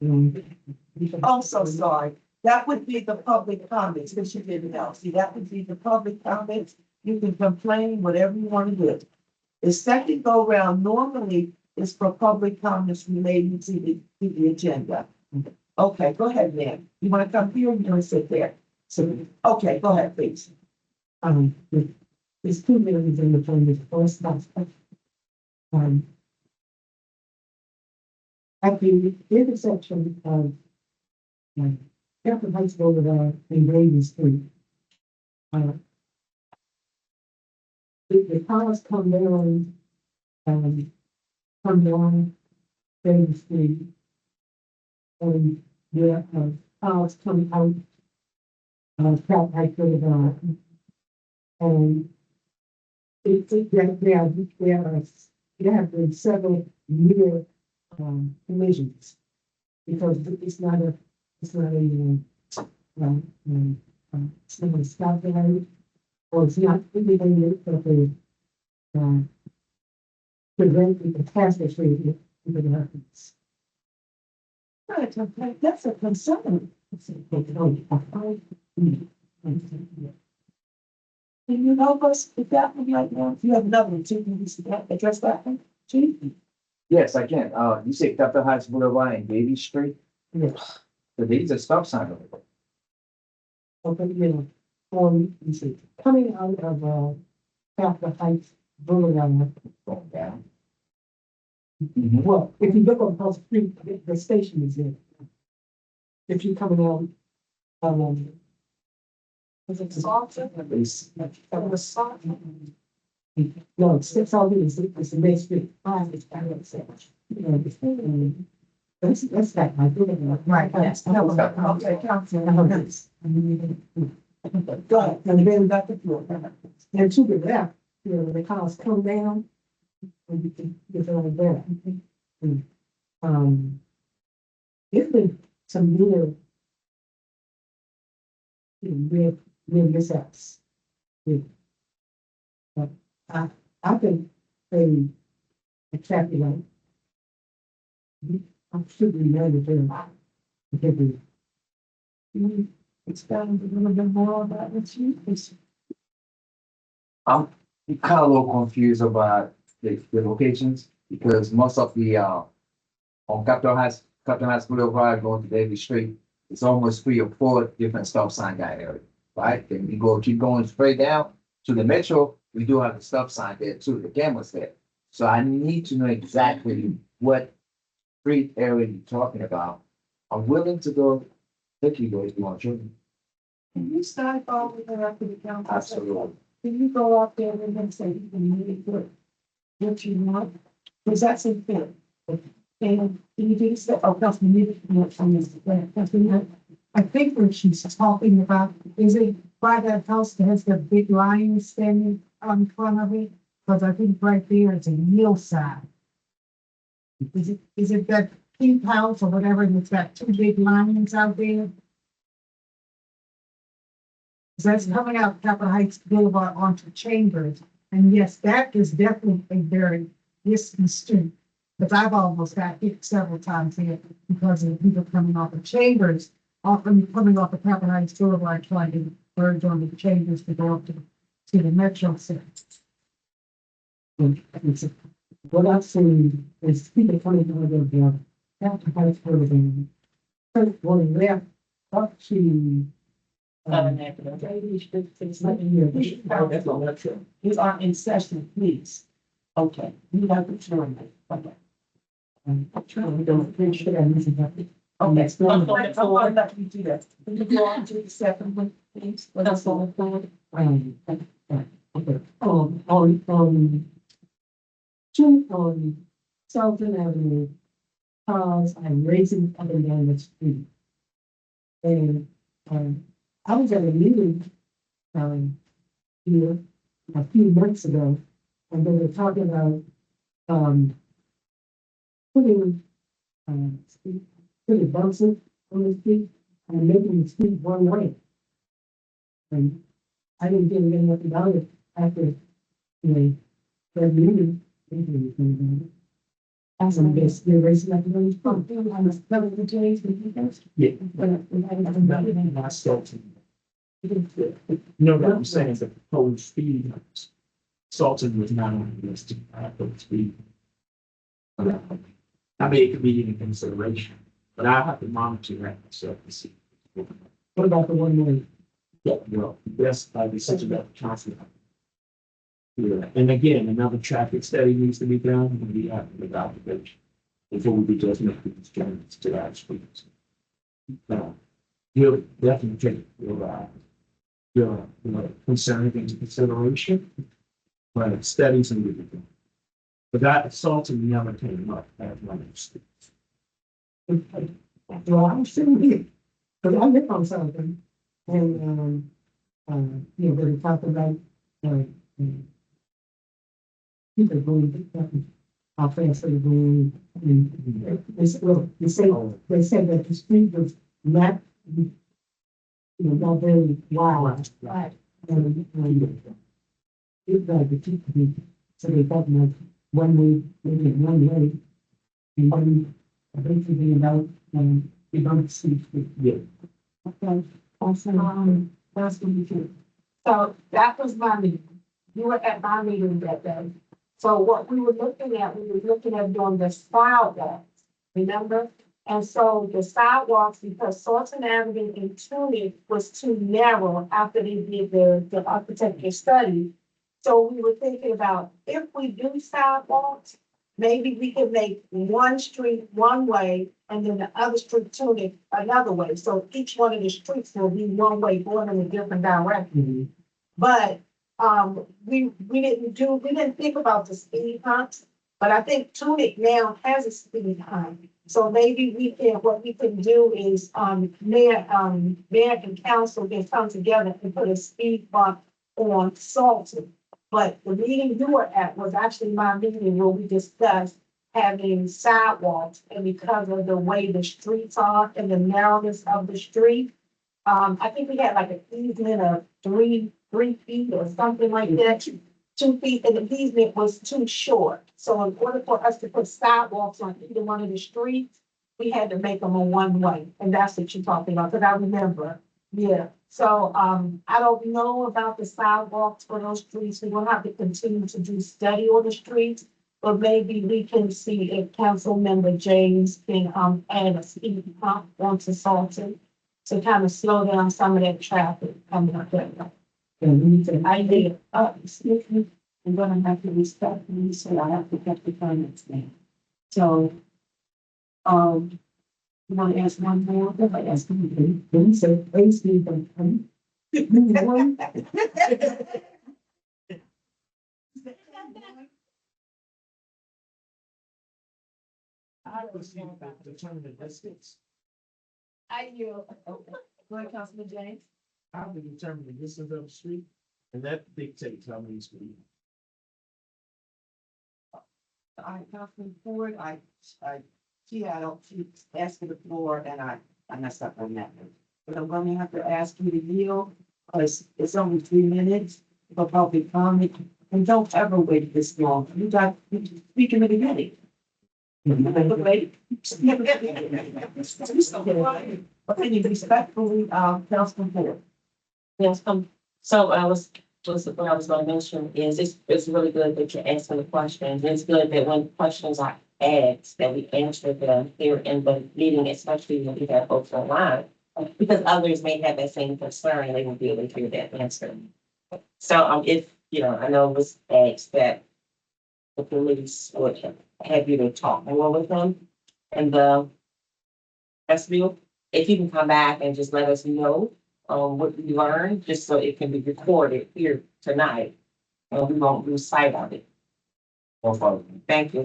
A: I'm so sorry, that would be the public comments, because you didn't know, see, that would be the public comments, you can complain, whatever you wanna do. The second go round, normally, is for public comments relating to the agenda. Okay, go ahead, ma'am. You wanna come here or you wanna sit there? So, okay, go ahead, please. There's 2 million in the fund, the first month. At the intersection of, Captain Heights Boulevard and Grady Street. The cars come down, come down Grady Street. And there are cars coming out, Captain Heights Boulevard. And there have been several near, collisions. Because it's not a, it's not a stop line, or it's not indicated that they, prevent the catastrophe if it happens. Right, okay, that's a concern. Can you help us with that one right now? If you have another one, too, can you address that one, Chief?
F: Yes, I can. You say Capitol Heights Boulevard and Davy Street?
A: Yes.
F: So these are stop sign over there.
A: Okay, you see, coming out of, Capitol Heights Boulevard.
F: Going down.
A: Well, if you look on House Street, the station is there. If you're coming out, is it Salter?
F: It's-
A: No, it's 6 it's the main street. It's kind of the that's that, my building. Right, yes. Okay, council. Go ahead, and then back to floor. And to the left, the cars come down. And you can get over there. There's been some real mishaps. I've been very attracted on. I'm super married to them. Can you expound a little bit more about what you?
F: I'm kind of a little confused about the locations because most of the, on Capitol Heights Boulevard going to Davy Street, it's almost 3 or 4 different stop sign guy area, right? Then you keep going straight down to the metro, we do have the stop sign there too, the camera's there. So I need to know exactly what street area you're talking about. I'm willing to go, if you go, if you want to.
A: Can you start all the way up to the council?
F: Absolutely.
A: Can you go up there and then say you can really put what you want? Because that's a thing. And you do say, oh, Councilman, you want from this, I think what she's talking about, is it by that house that has the big lion standing on front of it? Because I think right there is a yield sign. Is it that pink house or whatever, and it's got 2 big lions out there? So that's coming out Capitol Heights Boulevard onto Chambers. And yes, that is definitely a very risky street. Because I've almost got hit several times here because of people coming off of Chambers, coming off of Capitol Heights Boulevard, trying to merge on the Chambers to go up to the Metro Center. What I've seen is people coming out of the Capitol Heights Boulevard, going left up to it's not in here. That's all that's true. You are in session, please. Okay, you have the turn. Okay. I'm trying to make sure I'm using that. Okay, so I'm going to let you do that. Can you go on to the second one, please? That's all I'm doing. Okay. On Southern Avenue, cars are racing up and down the street. And, I was at a meeting, here a few months ago, and they were talking about, putting bumps on the street and making the street one way. And I didn't get anything about it after, that meeting. As I'm just, they're racing up the road, I'm a level of today's, yeah. But I haven't done anything about Salton. No, what I'm saying is the proposed speed limits. Salton was not on the list of proposed speed.
D: I mean, it could be in consideration, but I have to monitor that myself to see. What about the one way? Yeah, well, that's like we said about the traffic. Yeah, and again, another traffic study needs to be done, and we have to make observation before we just make these changes to our streets. You'll definitely take your concern into consideration, but studies need to be done. But that assaulting never came up as one of the streets.
A: Well, I'm sitting here, because I live on something, and, you know, they talk about, people going, how fast they're going, and they said, well, they said that the street was not, you know, not very wide.
I: Right.
A: And it's like the people, so they thought like one way, maybe one way, and one, basically about, they don't see.
D: Yeah.
A: Okay, also, that's what you do. So that was my meeting. You were at my meeting that day. So what we were looking at doing the sidewalks, remember? And so the sidewalks, because Sultan Avenue and Tunic was too narrow after they did the architecture study. So we were thinking about if we do sidewalks, maybe we could make one street one way and then the other street Tunic another way. So each one of the streets will be one way going in a different direction. But we didn't think about the speed humps, but I think Tunic now has a speed hump. So maybe what we can do is, mayor and council can come together and put a speed bump on Salton. But the meeting you were at was actually my meeting where we discussed having sidewalks, and because of the way the streets are and the narrowness of the street, I think we had like an easement of three feet or something like that, 2 feet, and the easement was too short. So in order for us to put sidewalks on either one of the streets, we had to make them a one way, and that's what you're talking about, because I remember, yeah. So, I don't know about the sidewalks for those streets. We will have to continue to do study on the streets, but maybe we can see if council member James can, add a speed hump onto Salton to kind of slow down some of that traffic coming up that way. And we said, I did, excuse me, I'm gonna have to respect me, so I have to get the comments now. So, you want to ask one more? If I ask you, then you say, please leave them.
D: I was determine the distance.
A: I yield. Go ahead, Councilman James.
D: How we determine the distance of the street, and that dictates how many speed.
L: I, Councilman Ford, I don't keep asking the floor and I messed up on that. But I'm gonna have to ask you to yield, because it's only 3 minutes for public comment. And don't ever wait this long. You got, speaking of the beginning. Okay, respectfully, Councilman Ford.
C: Yes, so what I was gonna mention is it's really good that you're asking the questions. It's good that when questions are asked, that we answer them here in the meeting, especially when we have folks online. Because others may have that same concern, and they will be able to hear that answer. So, if, I know it was asked that the police would have you to talk more with them and the SBU, if you can come back and just let us know what you learned, just so it can be recorded here tonight. And we won't lose sight of it.
F: No problem.
C: Thank you.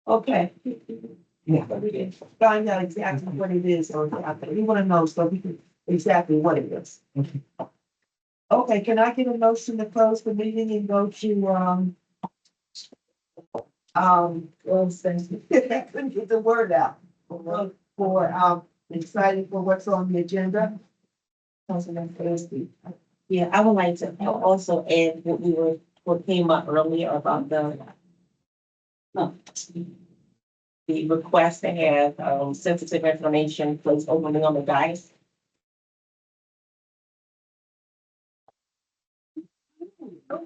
L: Okay. Yeah. Find out exactly what it is, or we want to know so we can exactly what it is. Okay, can I get a motion to close the meeting and go to well, since I couldn't get the word out excited for what's on the agenda.
C: Councilman Thursby. Yeah, I would like to also add what came up earlier about the request to have sensitive information placed openly on the dice.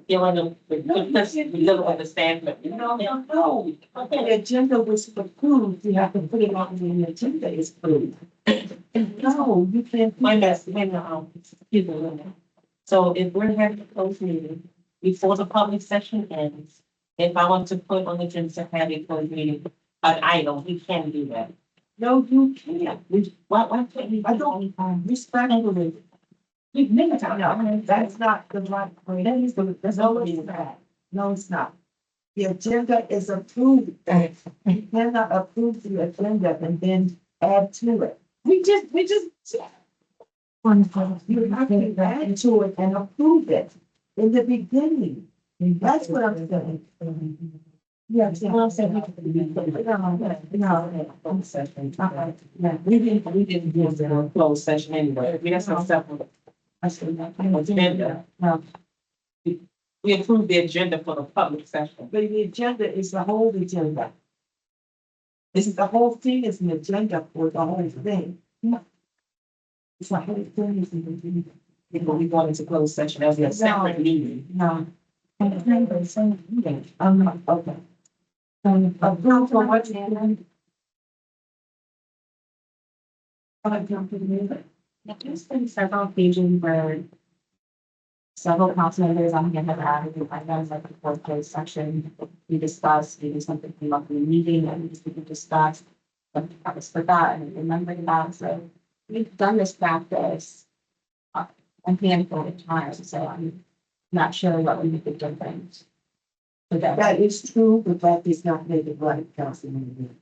C: Feeling them, we don't understand, but
L: No. The agenda was approved, you have to put it on the agenda is approved. No, you can't.
C: my best, people in there. So if we're having a closed meeting before the public session ends, if I want to put on the agenda to have a closed meeting, an item, we can do that.
L: No, you can't.
C: Why can't we?
L: I don't, respectfully.
C: We've never done
L: No, that's not the right way.
C: That is the, that's
L: No,
C: all
L: it's
C: it is.
L: not. No, it's not. The agenda is approved. You cannot approve the agenda and then add to it.
C: We just.
L: You have to add to it and approve it in the beginning. That's what I'm saying. Yes,
C: Well, I'm saying we can do that. We didn't do the closed session anyway. We have some stuff. Agenda. We approved the agenda for the public session.
L: But the agenda is the whole agenda. This is the whole thing is an agenda for the whole thing. It's the whole thing is an agenda.
C: But we wanted to close session as a separate meeting.
L: No. I'm not, okay. Approve for what's in.
I: There's been several occasions where several council members on here have added, I know, like the fourth closed section, we discussed, maybe something came up in the meeting that we just didn't discuss. But I was forgotten and remembered about, so we've done this practice a handful of times, so I'm not sure what would make a difference. But
L: That is true, but that does not make it right, Councilman.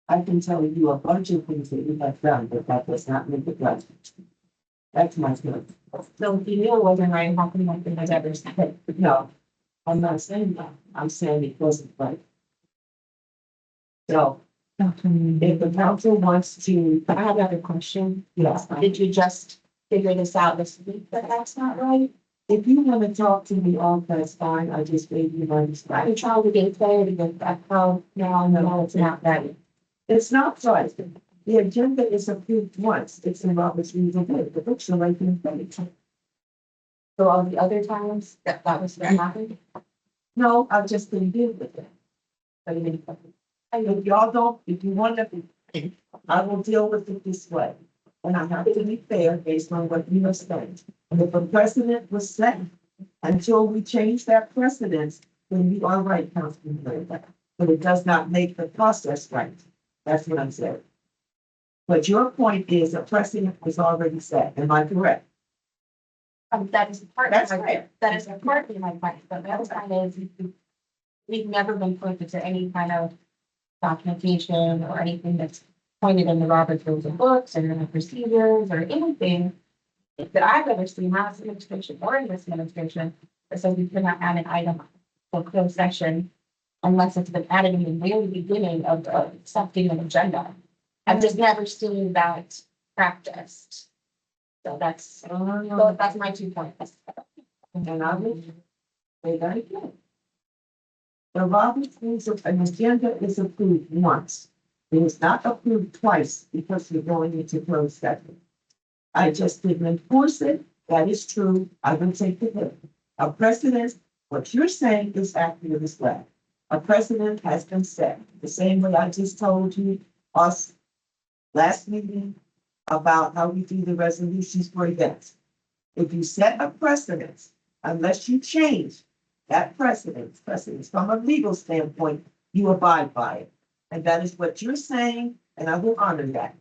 L: I can tell you a bunch of things that you have done, but that does not make it right. That's my feeling.
I: so if you knew it wasn't right, how come nothing has ever said?
L: No, I'm not saying that. I'm saying it wasn't right. So, if the council wants to,
I: I have another question.
L: yes,
I: Did you just figure this out this week, that that's not right?
L: if you want to talk to me off, that's fine. I just gave you my
I: I'm
L: response.
I: trying to get clarity, but that's how, no, it's not right.
L: It's not right. The agenda is approved once. It's in Robert's Rules of Order. The books are right in front of you.
I: So all the other times that was what happened?
L: No, I've just been dealing with it.
I: So you didn't.
L: If y'all don't, if you want to, I will deal with it this way. And I have to be fair based on what you have said. And if a precedent was set, until we change that precedent, then you are right, Councilman Lee. But it does not make the process right. That's what I'm saying. But your point is a precedent was already set. Am I correct?
I: That is part
L: That's
I: of my,
L: fair.
I: that is partly my point, but the other side is we've never been pointed to any kind of documentation or anything that's pointed in the Robert's Rules of Books or in the procedures or anything that I've ever seen, not this administration or in this administration, that says we cannot add an item for closed session unless it's been added in the very beginning of accepting an agenda. I've just never seen that practiced. So that's my 2 points.
L: And I will say that again. The Robert's Rules of an agenda is approved once. It was not approved twice because you're going into closed session. I just didn't enforce it. That is true. I will take the hit. A precedent, what you're saying is accurate as well. A precedent has been set. The same way I just told you us last meeting about how we do the resolutions for events. If you set a precedent, unless you change that precedent from a legal standpoint, you abide by it. And that is what you're saying, and I will honor that.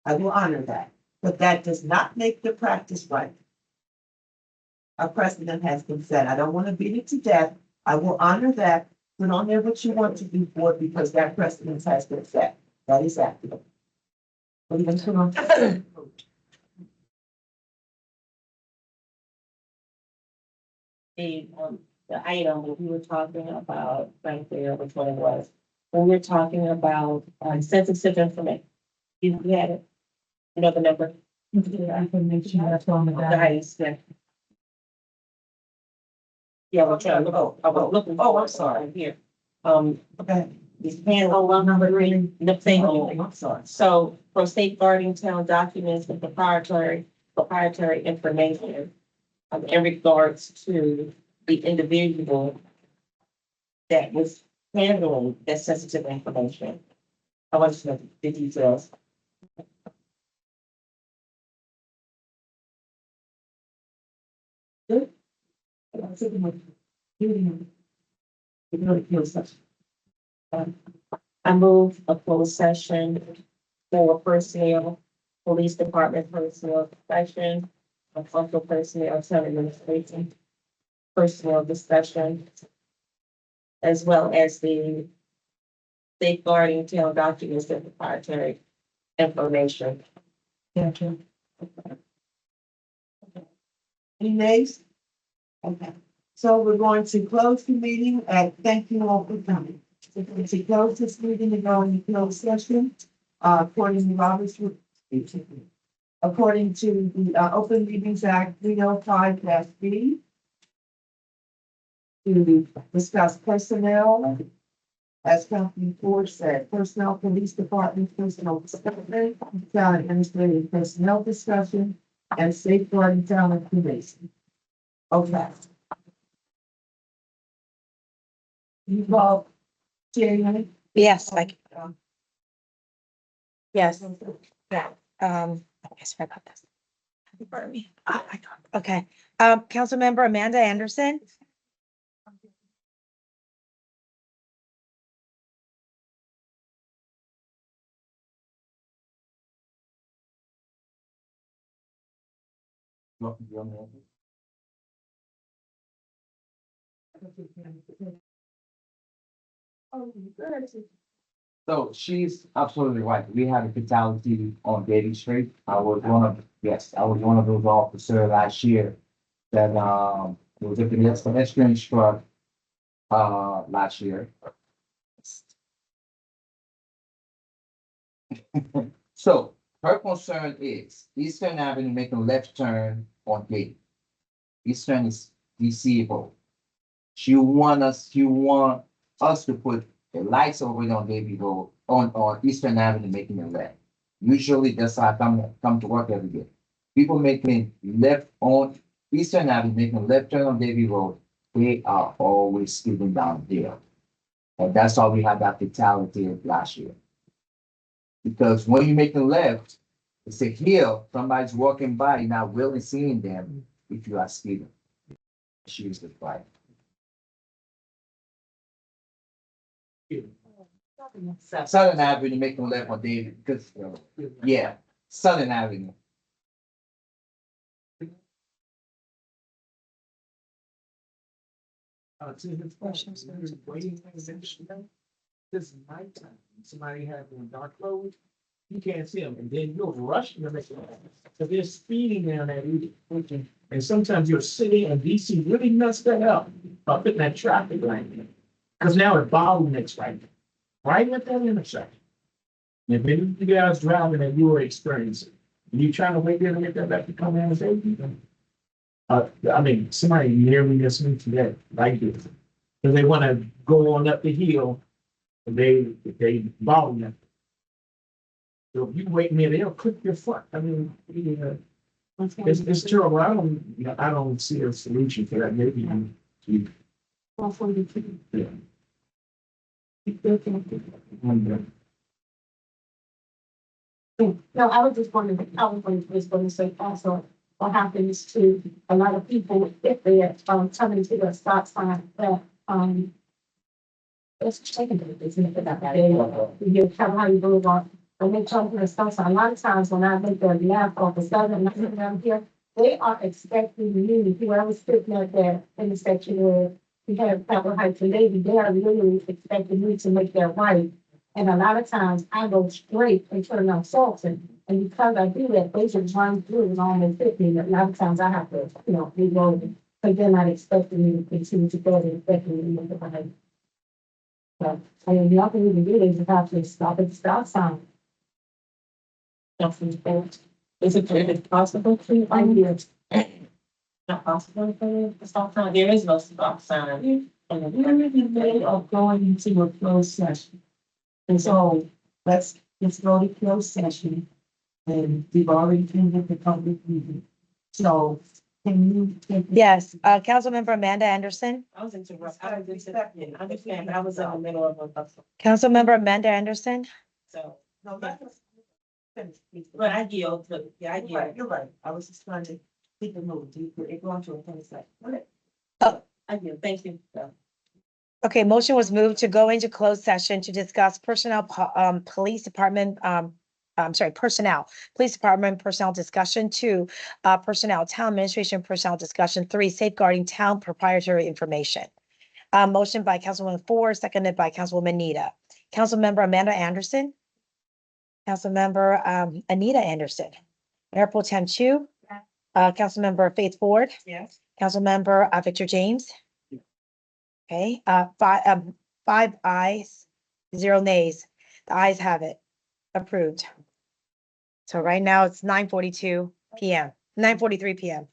L: I will honor that, but that does not make the practice right. A precedent has been set. I don't want to beat it to death. I will honor that. Put on there what you want to do for it because that precedent has been set. That is accurate. What are you going to do?
C: The item that we were talking about right there, which one it was, when we're talking about sensitive information. You had it? You know the number?
A: I can make sure that's on the back.
C: Nice, yeah. Yeah, we're trying to, I was looking.
L: I'm sorry.
C: Here.
L: Okay.
C: These panel number 3, the thing.
L: I'm sorry.
C: So for safeguarding town documents and proprietary information, in regards to the individual that was handling that sensitive information. I want to know the details. Good. I move a closed session for personnel, police department personnel discussion, official personnel, town administration, personnel discussion, as well as the safeguarding town documents and proprietary information.
L: Any nays? Okay, so we're going to close the meeting, thank you all for coming. We're going to close this meeting and go into closed session, according to Robert's. According to the, Open Meetings Act 305-B. To discuss personnel, as Company 4 said, personnel, police department, personnel department, town administrative personnel discussion, and safeguarding town information. Okay. You vote, Jerry?
B: Yes, yes, yeah, okay, sorry about this. Pardon me. Oh, my God. Okay, Councilmember Amanda Anderson.
F: So she's absolutely right. We had a fatality on Davie Street. I was one of those officers last year that, was a pedestrian struck, last year. So her concern is Eastern Avenue making a left turn on Davie. Eastern is disabled. She want us to put the lights over there on Davie Road, on Eastern Avenue making a left. Usually that's how I come to work every day. People making left on Eastern Avenue, making a left turn on Davie Road, they are always skipping down there. And that's how we had that fatality last year. Because when you make a left, it's a hill, somebody's walking by, you're not really seeing them if you are speeding. She is the fight. Southern Avenue making a left on David, because, yeah, Southern Avenue.
D: To his question, waiting for the this nighttime, somebody has on dark clothes, you can't see them, and then you'll rush them, because they're speeding down that route. And sometimes you're sitting, and DC really messed that up, in that traffic lane. Because now it bottlenecks right at that intersection. If any of you guys driving and you were experiencing, and you trying to wait there to get that back to come in and say, I mean, somebody nearly missed me today, like this. Because they want to go on up the hill, and they bottleneck. So if you wait me, they'll clip your foot. I mean, it's terrible. I don't see a solution for that. Maybe you. Yeah.
I: No, I was just wondering, just going to say also, what happens to a lot of people if they are, coming to the stop sign, that, it's taking it, isn't it, that day, you tell how you move on, when they come to the stop sign, a lot of times when I make their left off the southern, down here, they are expecting me, whoever's sitting at their intersection where we have Pepper Heights and Navy, they are literally expecting me to make their right. And a lot of times I go straight and turn on Salton. And because I do that, they just run through and almost 50. A lot of times I have to, reload. But they're not expecting me to continue to go and expecting me to make the right. So, I mean, the other thing you can do is just have to stop at the stop sign.
C: Is it possible to find it? Not possible for the stop sign? There is no stop sign.
L: And we're in the middle of going into a closed session. And so let's go to closed session. And we've already ended the public meeting. So
B: Yes, Councilmember Amanda Anderson,
C: I was interrupted. I understand, but I was in the middle of a,
B: Councilmember Amanda Anderson,
C: so,
L: No, let us finish, please.
C: but I yield, but yeah, I
L: You're
C: yield.
L: right, you're right. I was just trying to keep the mood. It going to a place like.
C: I yield. Thank you.
B: okay, motion was moved to go into closed session to discuss personnel, police department, I'm sorry, personnel, police department personnel discussion, 2, personnel, town administration personnel discussion, 3, safeguarding town proprietary information. Motion by Councilwoman Ford, seconded by Councilwoman Nita. Councilmember Amanda Anderson. Councilmember, Anita Anderson. Mayor Pro Tem Chu. Councilmember Faith Ford.
L: Yes.
B: Councilmember, Victor James. Okay, 5 ayes, 0 nays. The ayes have it. Approved. So right now it's 9:42 PM, 9:43 PM.